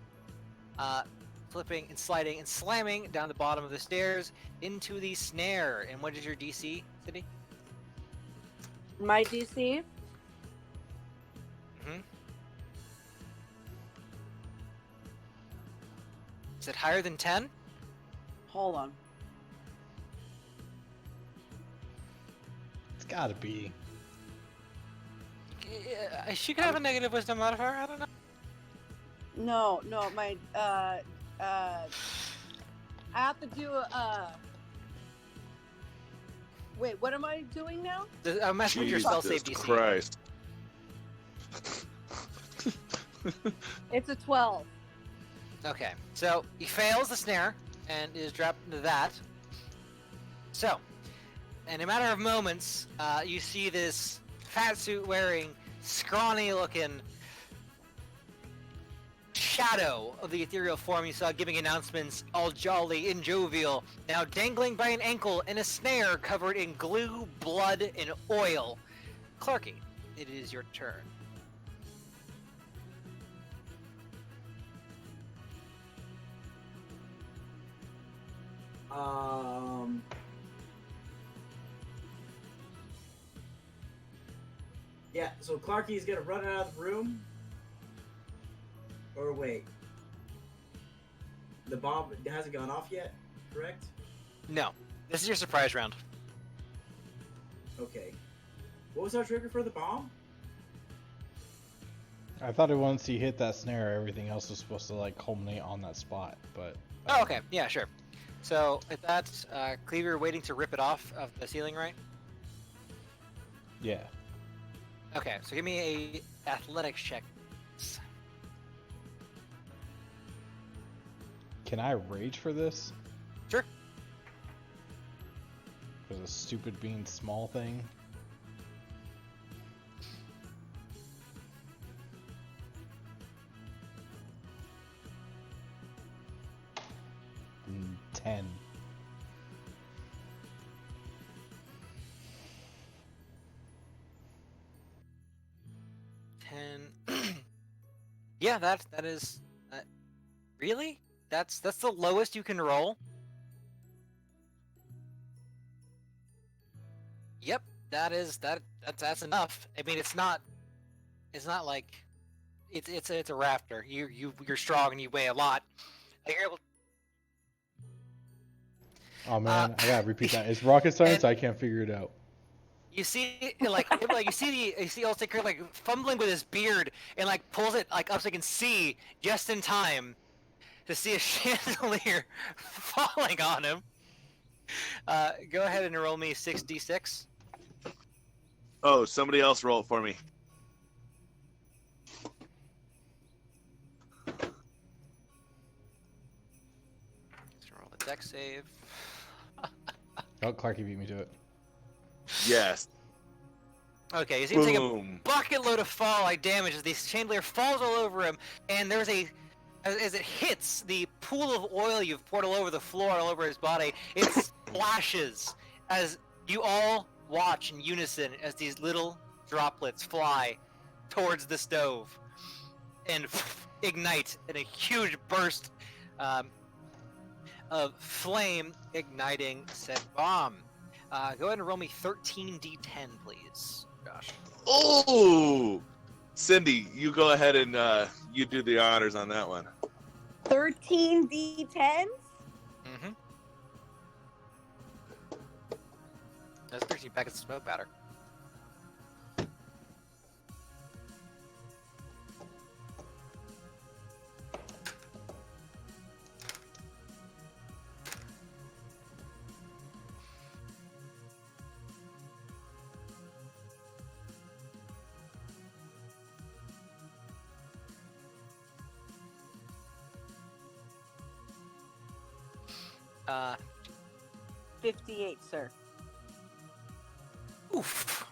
flipping and sliding and slamming down the bottom of the stairs into the snare. And what is your DC, Cindy? My DC. Mm-hmm. Is it higher than 10? Hold on. It's gotta be. She could have a negative wisdom modifier. I don't know. No, my I have to do a wait, what am I doing now? I'm messing with your spell save Jesus DC. Christ. It's a 12. Okay, so he fails the snare and is dropped into that. So, in a matter of moments, you see this fat suit wearing, scrawny looking shadow of the ethereal form you saw giving announcements, all jolly and jovial, now dangling by an ankle in a snare covered in glue, blood, and oil. Clarky, it is your turn. Yeah, so Clarky's gonna run out of the room. Or wait. The bomb hasn't gone off yet, correct? No, this is your surprise round. Okay. What was our trigger for the bomb? I thought once he hit that snare, everything else was supposed to like culminate on that spot, but. Oh, okay, yeah, sure. So, if that's Cleaver waiting to rip it off of the ceiling, right? Yeah. Okay, so give me a athletics check. Can I rage for this? Sure. For the stupid being small thing? Mm, 10. Yeah, that is really? That's the lowest you can roll? Yep, that's enough. I mean, it's not like it's a raptor. You're strong and you weigh a lot. You're able. Oh man, I gotta repeat that. It's rocket science. and- I can't figure it out. You see, like you see Ulster like fumbling with his beard and like pulls it like up so you can see just in time to see a chandelier falling on him. Go ahead and roll me 6d6. Oh, somebody else roll it for me. Let's roll a dex save. Oh, Clarky beat me to it. Yes. Okay, you see him take a Boom. bucket load of fallout damage as the chandelier falls all over him, and there's a as it hits the pool of oil you've poured all over the floor, all over his body, it splashes as you all watch in unison as these little droplets fly towards the stove and ignite in a huge burst of flame, igniting said bomb. Go ahead and roll me 13d10, please, Josh. Oh, Cindy, you go ahead and you do the honors on that one. 13 D10s? Mm-hmm. That's 13 packets of smoke powder. Uh, 58, sir. oof.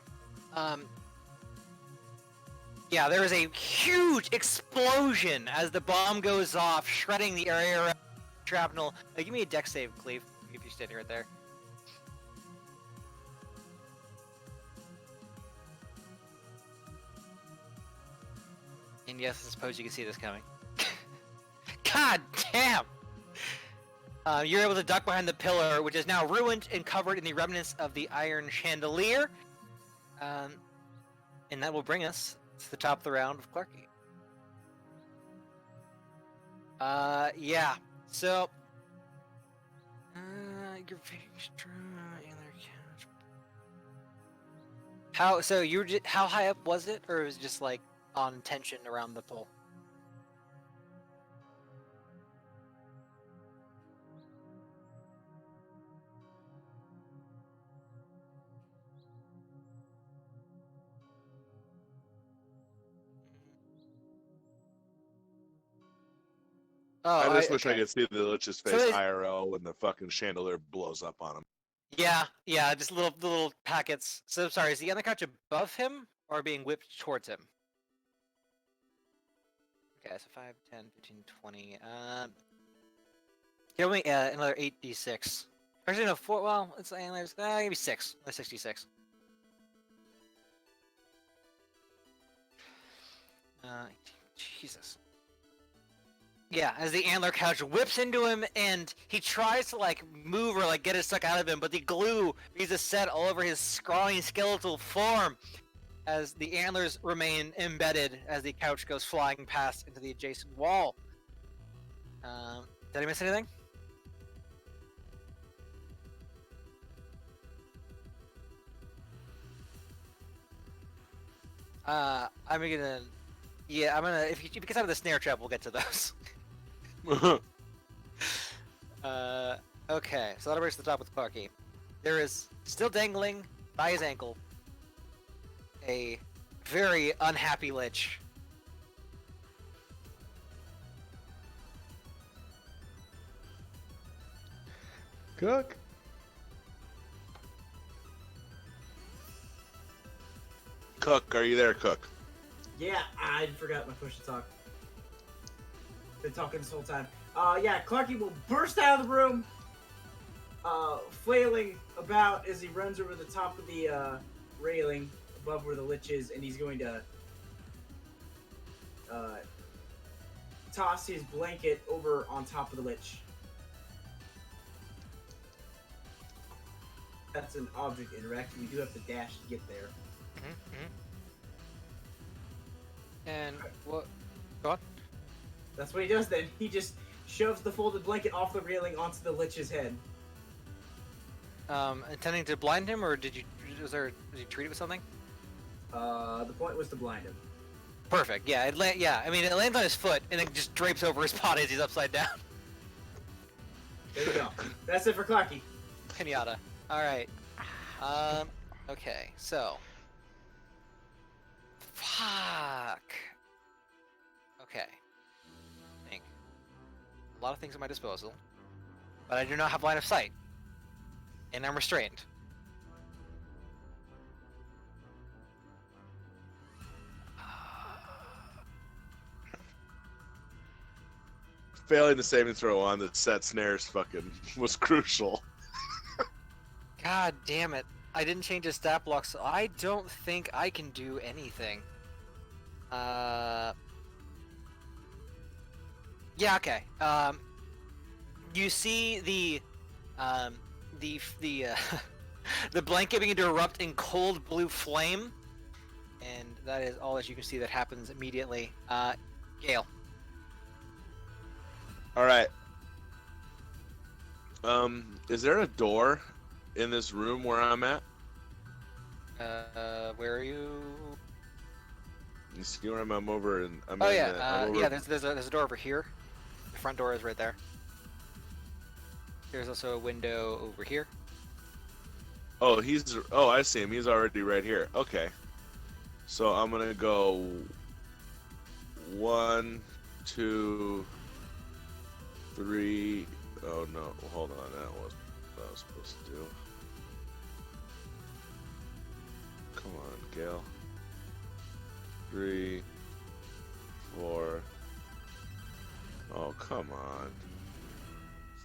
Yeah, there is a huge explosion as the bomb goes off, shredding the area around shrapnel. Give me a dex save, Cleve, if you stand right there. And yes, I suppose you can see this coming. God damn! You're able to duck behind the pillar, which is now ruined and covered in the remnants of the iron chandelier. And that will bring us to the top of the round of Clarky. Yeah. So, you're how? So you were how high up was it, or was it just like on tension around the pole? Oh, I just wish I okay. could see the Lich's So face it- IRL when the fucking chandelier blows up on him. Yeah, just little packets. So sorry, is he on the couch above him or being whipped towards him? Okay, so 5, 10, 15, 20. Give me another 8d6. Actually, no, 4. Well, it's maybe 6. Another 66. Jesus. Yeah, as the antler couch whips into him, and he tries to like move or like get it stuck out of him, but the glue begins to set all over his scrawny skeletal form as the antlers remain embedded as the couch goes flying past into the adjacent wall. Did I miss anything? I'm gonna. Yeah, I'm gonna. If you can have the snare trap, we'll get to those. Okay, so that'll bring us to the top with Clarky. There is still dangling by his ankle a very unhappy lich. Cook. Cook, are you there, Cook? Yeah, I forgot my push to talk. Been talking this whole time. Yeah, Clarky will burst out of the room, flailing about as he runs over the top of the railing above where the lich is, and he's going to toss his blanket over on top of the lich. That's an object interaction. We do have to dash to get there. And what? Go on. That's what he does then. He just shoves the folded blanket off the railing onto the lich's head. Intending to blind him, or did you treat it with something? The point was to blind him. Perfect. Yeah. I mean, it lands on his foot and it just drapes over his body as he's upside down. There you go. That's it for Clarky. Pinata. All right. Okay. So. Fuck. Okay. Think. A lot of things at my disposal, but I do not have line of sight, and I'm restrained. failing the saving throw on the set snares fucking was crucial. God damn it. I didn't change his stat block, so I don't think I can do anything. Yeah, okay. You see the the blanket begin to erupt in cold blue flame, and that is all that you can see that happens immediately. Gale. All right. Is there a door in this room where I'm at? Where are you? You see where I'm over, and I'm. Oh in yeah, the, I'm over... yeah. There's a door over here. The front door is right there. There's also a window over here. Oh, Oh, I see him. He's already right here. Okay. So I'm gonna go 1, 2, 3. Oh no! Hold on. That wasn't what I was supposed to do. Come on, Gale. 3, 4. Oh, come on.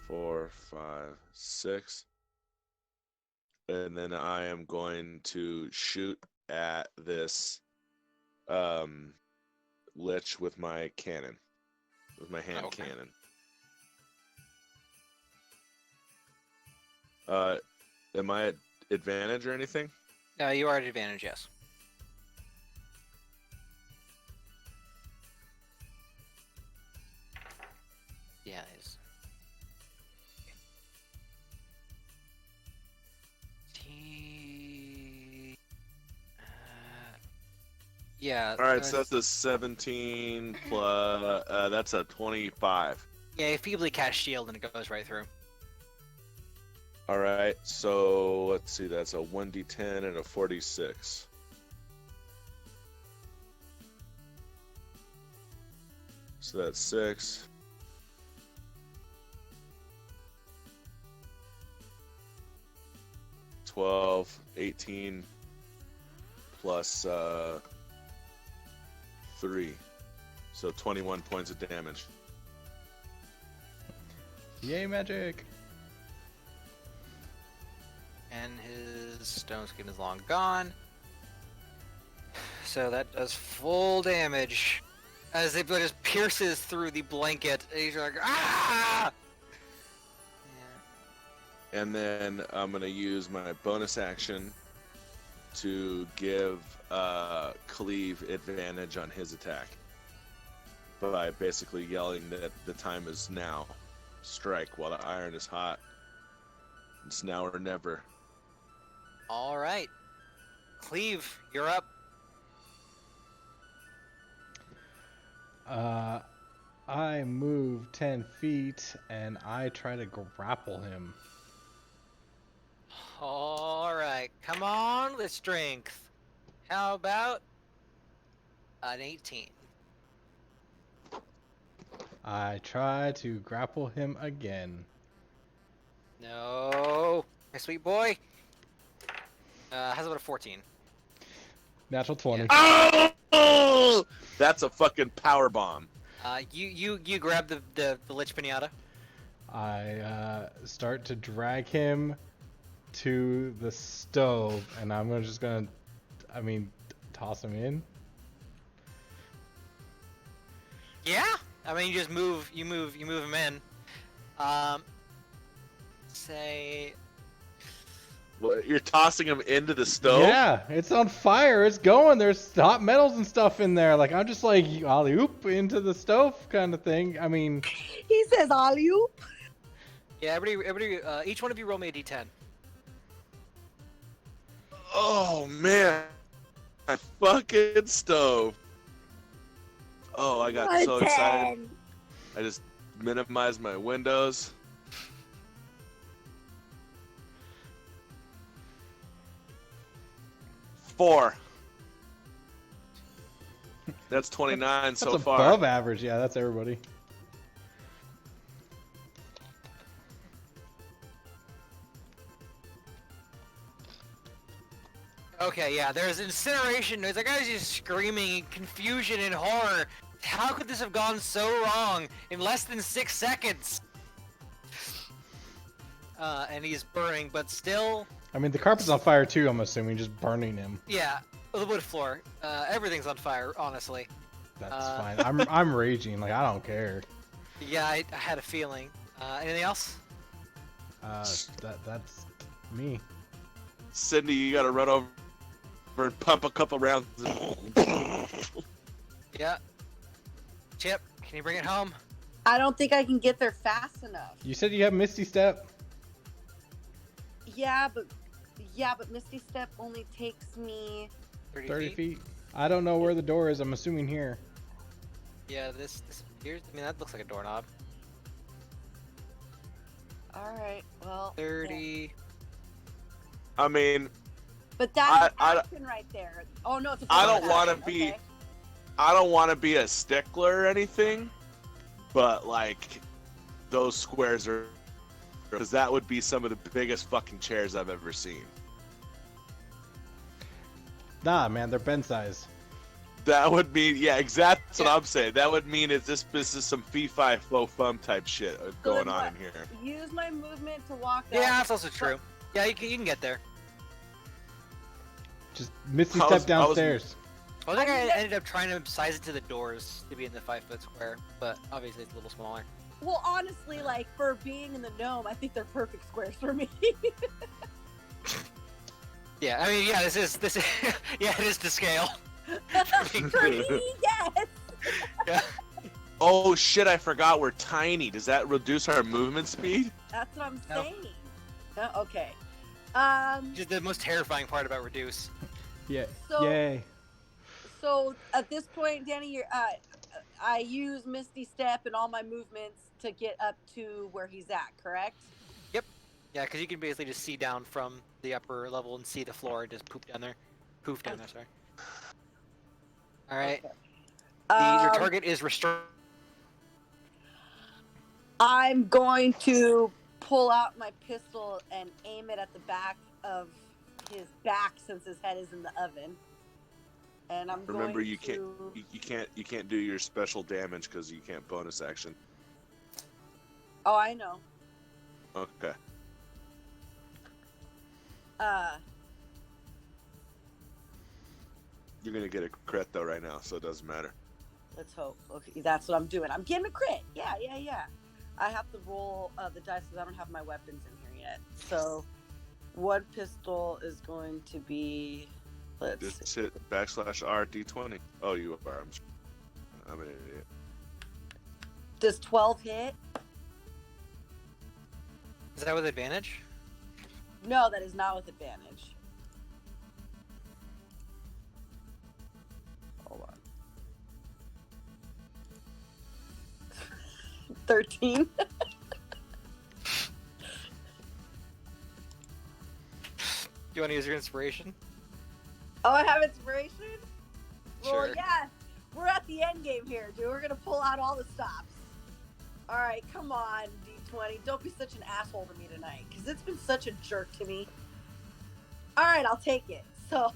4, 5, 6. And then I am going to shoot at this lich with my cannon. With my hand cannon. Am I at advantage or anything? You are at advantage, yes. Yeah, it is. Yeah. All right, so that's a 17 plus. That's a 25. Yeah, you feebly cast shield and it goes right through. All right, so let's see. That's a 1d10 and a 46. So that's 6. $12, 18 plus 3. So 21 points of damage. Yay, magic! And his stone skin is long gone. So that does full damage. As it just pierces through the blanket. And he's like, ah! Yeah. And then I'm going to use my bonus action to give Cleave advantage on his attack. By basically yelling that the time is now. Strike while the iron is hot. It's now or never. All right. Cleave, you're up. I move 10 feet and I try to grapple him. All right. Come on with strength. How about an 18? I try to grapple him again. No. My sweet boy. How's about a 14? Natural 20. Oh! That's a fucking power bomb. You grab the Lich Pinata. I start to drag him to the stove, and I'm just gonna, toss him in. Yeah. I mean, you move him in. Say. What, you're tossing him into the stove? Yeah, it's on fire. It's going. There's hot metals and stuff in there. Like, I'm just like alley-oop into the stove kind of thing. I mean, He says alley-oop. Yeah, everybody, each one of you roll me a d10. Oh man, my fucking stove. Oh, I got so excited. I just minimized my windows. Four. That's 29 so that's far. above average. Yeah, that's everybody. Okay, yeah, there's incineration noise. That guy's just screaming in confusion and horror How could this have gone so wrong in less than 6 seconds? And he's burning, but still, I mean, the carpet's on fire too. I'm assuming, just burning him. yeah, the wood floor. Everything's on fire, honestly. That's fine. I'm raging. Like, I don't care. Yeah, I had a feeling. Anything else? That's me. Cindy, you gotta run over and pump a couple rounds. Yeah. Chip, can you bring it home? I don't think I can get there fast enough. You said you have Misty Step. Yeah, but Misty Step only takes me. 30 feet. I don't know where the door is. I'm assuming here. Yeah, this appears. I mean, that looks like a doorknob. All right, well. 30. I mean, But that's I- action right there. Oh no, it's a I don't bonus want to action, be. okay. I don't want to be a stickler or anything, but like, those squares are, because that would be some of the biggest fucking chairs I've ever seen. Nah, man, they're Ben size. That would mean, yeah, exactly. That's Yeah. what I'm saying. That would mean this is some fee-fi fo-fum type shit going then on what? in here. Use my movement to walk Yeah, up. that's also true. Yeah, you can get there. Just Misty I Step was- downstairs. I think I I mean, ended up trying to size it to the doors to be in the 5-foot square, but obviously it's a little smaller. Well, honestly, like for being in the gnome, I think they're perfect squares for me. Yeah, I mean, yeah, this is yeah, it is to scale. For me, yes. Yeah. Oh shit! I forgot we're tiny. Does that reduce our movement speed? That's what I'm No. saying. Okay. Just the most terrifying part about reduce. Yeah. So- Yay. So at this point, Danny, I use Misty Step and all my movements to get up to where he's at. Correct? Yeah, because you can basically just see down from the upper level and see the floor and just poop down there. Poof down there, sorry. Alright, Okay. your target is restored. I'm going to pull out my pistol and aim it at the back of his back since his head is in the oven. And I'm Remember, going you to... you can't do your special damage because you can't bonus action. Oh, I know. Okay. You're gonna get a crit though right now, so it doesn't matter. Let's hope. Okay, that's what I'm doing. I'm getting a crit. Yeah. I have to roll the dice because I don't have my weapons in here yet. So, one pistol is going to be. Let's Just see. hit /R D20. Oh, you are. I'm an idiot. Does 12 hit? Is that with advantage? No, that is not with advantage. Hold on. 13. Do you want to use your inspiration? Oh, I have inspiration? Well, Sure. yeah. We're at the end game here, dude. We're going to pull out all the stops. All right, come on, D20. Don't be such an asshole to me tonight, because it's been such a jerk to me. All right, I'll take it. So,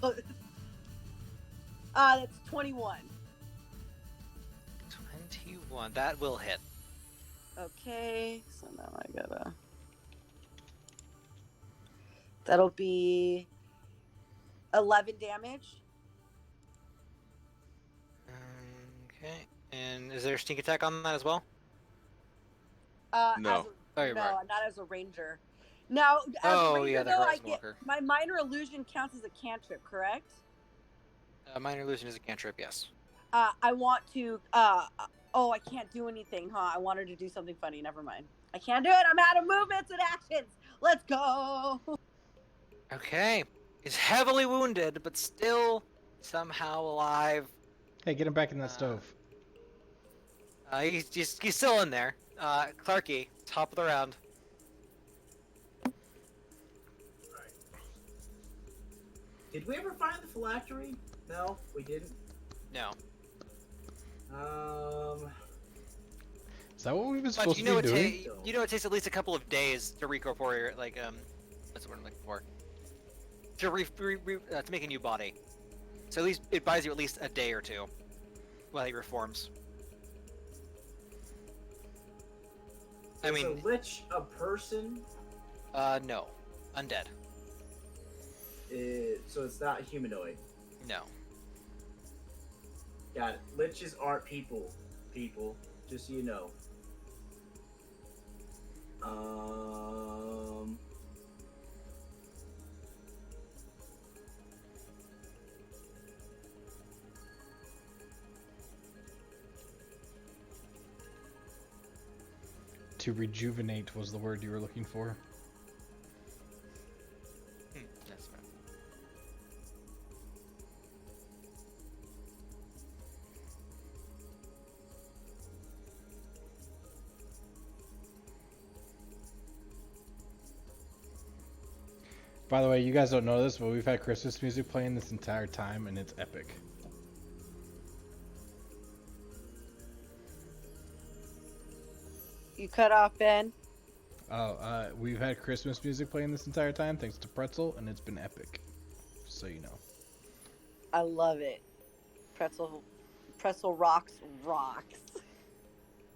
that's 21. 21. That will hit. Okay, so now I gotta. That'll be 11 damage. Okay. And is there a sneak attack on that as well? No. As Oh, a, you're no, right. not as a ranger. Now, as Oh, a ranger, yeah, the though, I Horizon get Walker. my minor illusion counts as a cantrip, correct? Minor illusion is a cantrip, yes. I want to. Oh, I can't do anything, huh? I wanted to do something funny. Never mind. I can't do it. I'm out of movements and actions. Let's go. Okay. He's heavily wounded, but still somehow alive. Hey, get him back in that stove. He's still in there. Clarky, top of the round. Did we ever find the phylactery? No, we didn't. No. Is that what we were But supposed you to know, be doing? you know it takes at least a couple of days to recorporate, like, what's the word I'm looking for? To make a new body. So at least it buys you at least a day or two while he reforms. I Is a mean, lich a person? no. Undead. So it's not humanoid. No. Got it. Liches aren't people. People, just so you know. Um. To rejuvenate was the word you were looking for. That's right. By the way, you guys don't know this, but we've had Christmas music playing this entire time, and it's epic. You cut off, Ben. Oh, we've had Christmas music playing this entire time, thanks to Pretzel, and it's been epic. Just so you know. I love it. Pretzel rocks.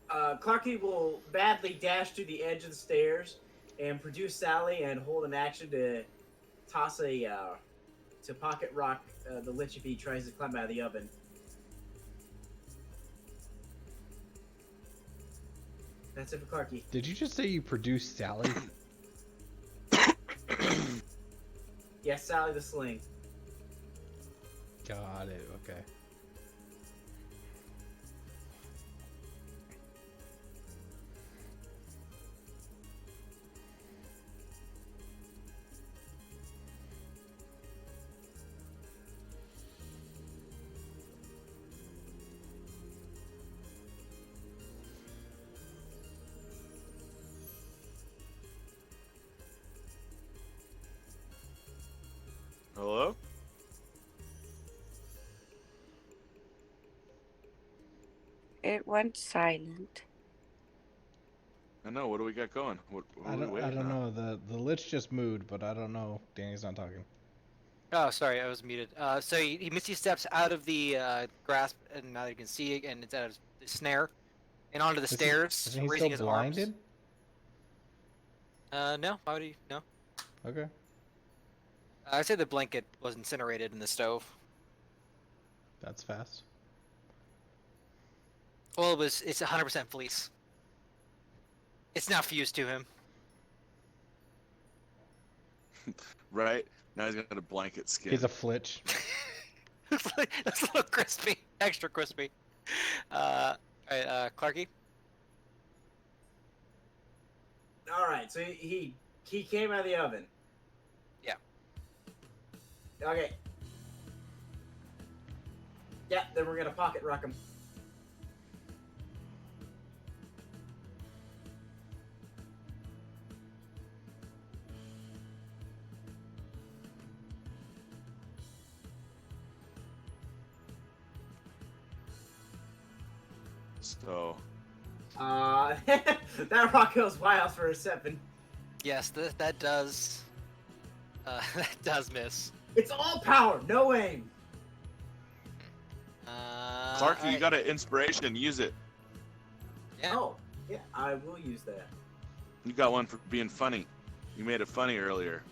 Clarky will badly dash to the edge of the stairs and produce Sally and hold an action to toss to pocket rock the lich if he tries to climb out of the oven. That's it for Clarky. Did you just say you produced Sally? Yes, Sally the Sling. Got it, okay. Hello? It went silent. I know. What do we got going? What I are we don't waiting on? know. The lich just moved, but I don't know. Danny's not talking. Oh, sorry, I was muted. So he misty steps out of the grasp, and now you can see, and it's out of the snare, and onto the stairs, Isn't he raising still his blinded? arms. No, why would he? No. Okay. I say the blanket was incinerated in the stove. That's fast. Well, it's 100% fleece. It's now fused to him. Right? Now he's got a blanket skin. He's a flitch. That's a little crispy, extra crispy. Alright, Clarky. All right, so he came out of the oven. Yeah. Okay. Yeah, then we're gonna pocket rock him. So, that rock goes wild for a 7. Yes, that does. That does miss. It's all power, no aim. Clarky, you alright. got an inspiration. Use it. Yeah. Oh, yeah, I will use that. You got one for being funny. You made it funny earlier.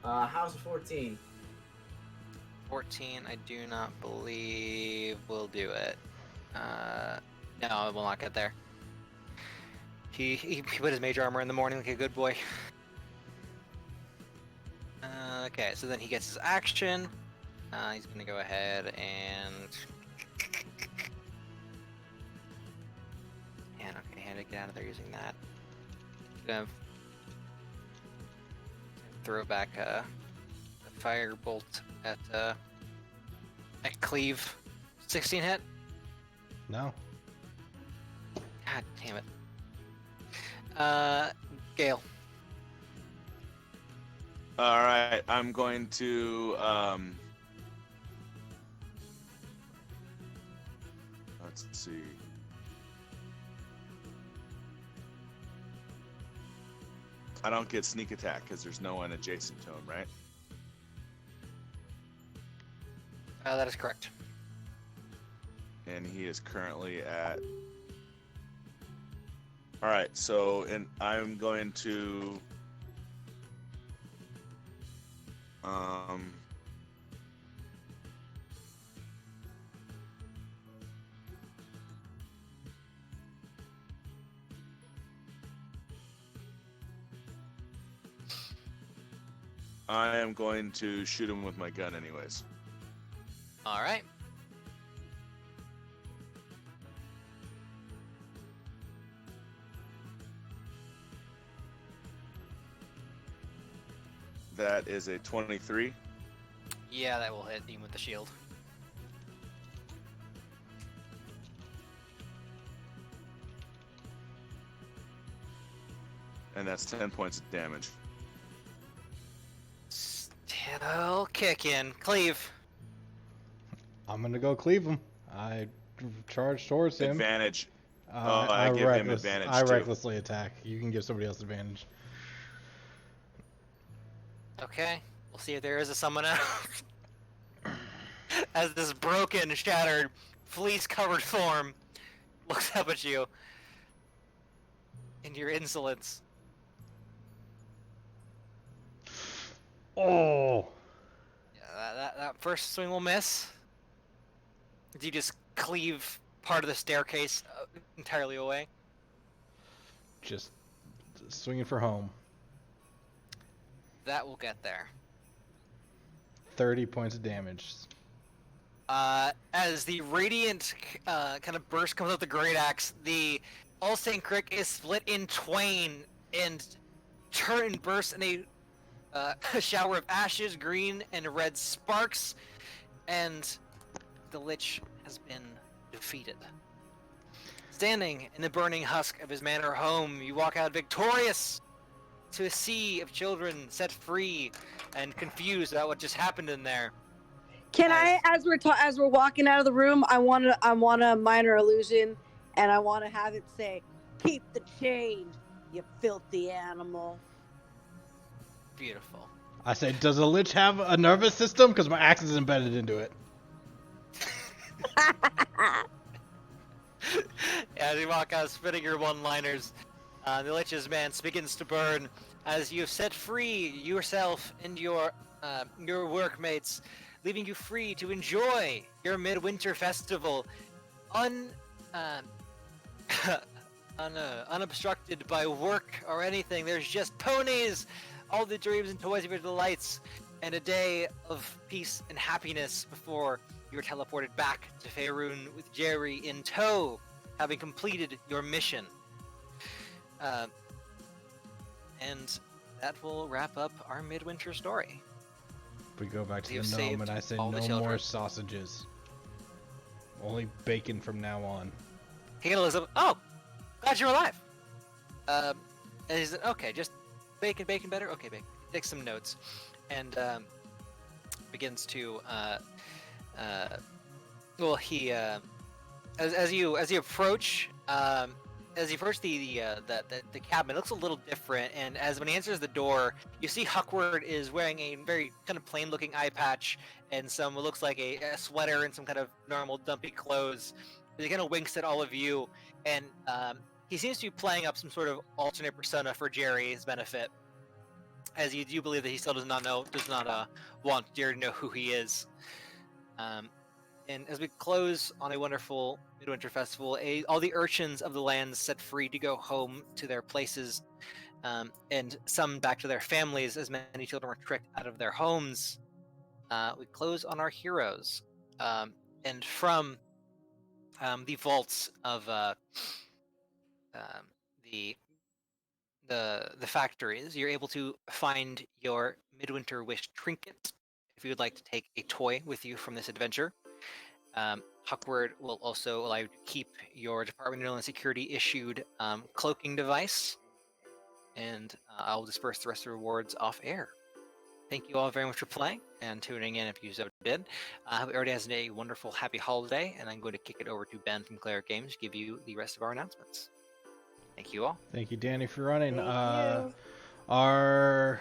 How's a 14? 14, I do not believe will do it. No, it will not get there. He put his mage armor in the morning like a good boy. Okay, so then he gets his action. He's gonna go ahead and okay, had to get out of there using that. Gonna throw back a fire bolt at Cleave. 16 hit. No. God damn it. Gale. All right, I'm going to. Let's see. I don't get sneak attack because there's no one adjacent to him, right? That is correct. And he is currently at. All right, so I'm going to I am going to shoot him with my gun anyways. All right. That is a 23. Yeah, that will hit him with the shield. And that's 10 points of damage. Still kicking. Cleave. I'm gonna go cleave him. I charge towards him. Advantage. I give him advantage I too. recklessly attack. You can give somebody else advantage. Okay. We'll see if there is a someone else. As this broken, shattered, fleece-covered form looks up at you in your insolence. Oh! Yeah, that first swing will miss. Do you just cleave part of the staircase entirely away? Just swinging for home. That will get there. 30 points of damage. As the radiant kind of burst comes out the great axe, the All-Saint Crick is split in twain and bursts in a shower of ashes, green and red sparks, and the Lich has been defeated. Standing in the burning husk of his manor home, you walk out victorious to a sea of children set free and confused about what just happened in there. Can I, as we're walking out of the room, I want a minor illusion, and I want to have it say, "Keep the change, you filthy animal." Beautiful. I say, does a lich have a nervous system? Because my axe is embedded into it. As you walk out spitting your one-liners, the Lich's mance begins to burn as you have set free yourself and your workmates, leaving you free to enjoy your midwinter festival unobstructed by work or anything. There's just ponies, all the dreams and toys of your delights, and a day of peace and happiness before you are teleported back to Faerun with Jerry in tow, having completed your mission. And that will wrap up our midwinter story. We go back to You've the gnome saved and I say, all the no children." more sausages. Only bacon from now on. He kind of looks up. Oh, glad you're alive. And he said, "Okay, just bacon better. Okay, bacon." He takes some notes, and begins to. Well, he as you approach. As you approach the cabin, it looks a little different, and as when he answers the door, you see Huckward is wearing a very kind of plain-looking eye patch and some what looks like a sweater and some kind of normal dumpy clothes. He kind of winks at all of you, and he seems to be playing up some sort of alternate persona for Jerry's benefit, as you do believe that he still does not want Jerry to know who he is. And as we close on a wonderful midwinter festival, all the urchins of the land set free to go home to their places, and some back to their families, as many children were tricked out of their homes. We close on our heroes, and from the vaults of the factories, you're able to find your midwinter wish trinket if you would like to take a toy with you from this adventure. Huckward will also allow you to keep your Department of Homeland Security issued cloaking device, and I'll disperse the rest of the rewards off air. Thank you all very much for playing and tuning in if you so did. I hope everybody has a wonderful, happy holiday, and I'm going to kick it over to Ben from Cleric Games to give you the rest of our announcements. Thank you all. Thank you, Danny, for running. Thank you. Our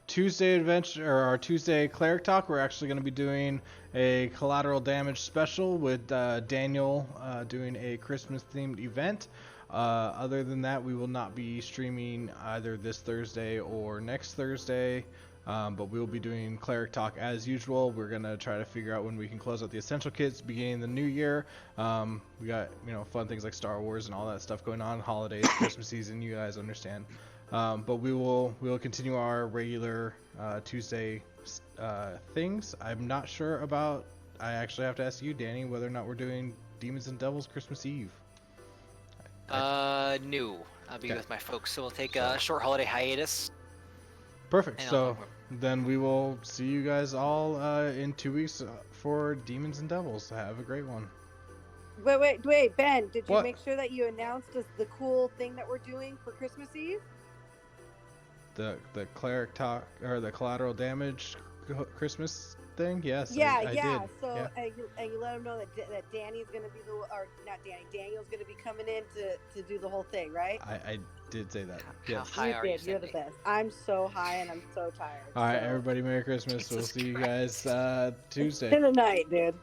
Tuesday adventure, or our Tuesday Cleric Talk, we're actually going to be doing a collateral damage special with Daniel doing a Christmas themed event. Other than that, we will not be streaming either this Thursday or next Thursday. But we will be doing Cleric Talk as usual. We're going to try to figure out when we can close out the Essential Kits beginning the new year. We got, fun things like Star Wars and all that stuff going on, holidays, Christmas season, you guys understand. But we will continue our regular Tuesday things. I'm not sure about, I actually have to ask you, Danny, whether or not we're doing Demons and Devils Christmas Eve. No. I'll be Okay. with my folks, so we'll take a short holiday hiatus. Perfect. And So then we will see you guys all in 2 weeks for Demons and Devils. Have a great one. Wait, Ben, did you What? make sure that you announced us the cool thing that we're doing for Christmas Eve? The Cleric Talk or the Collateral Damage Christmas thing? Yes. Yeah, I yeah. did. So Yeah. and you let them know that Danny's gonna be or not Danny, Daniel's gonna be coming in to do the whole thing, right? I did say that. How Yes. high You are did. you, You're the Cindy? best. I'm so high and I'm so tired. All right, so- everybody. Merry Christmas. We'll Jesus see you Christ. guys Tuesday. In the night, dude.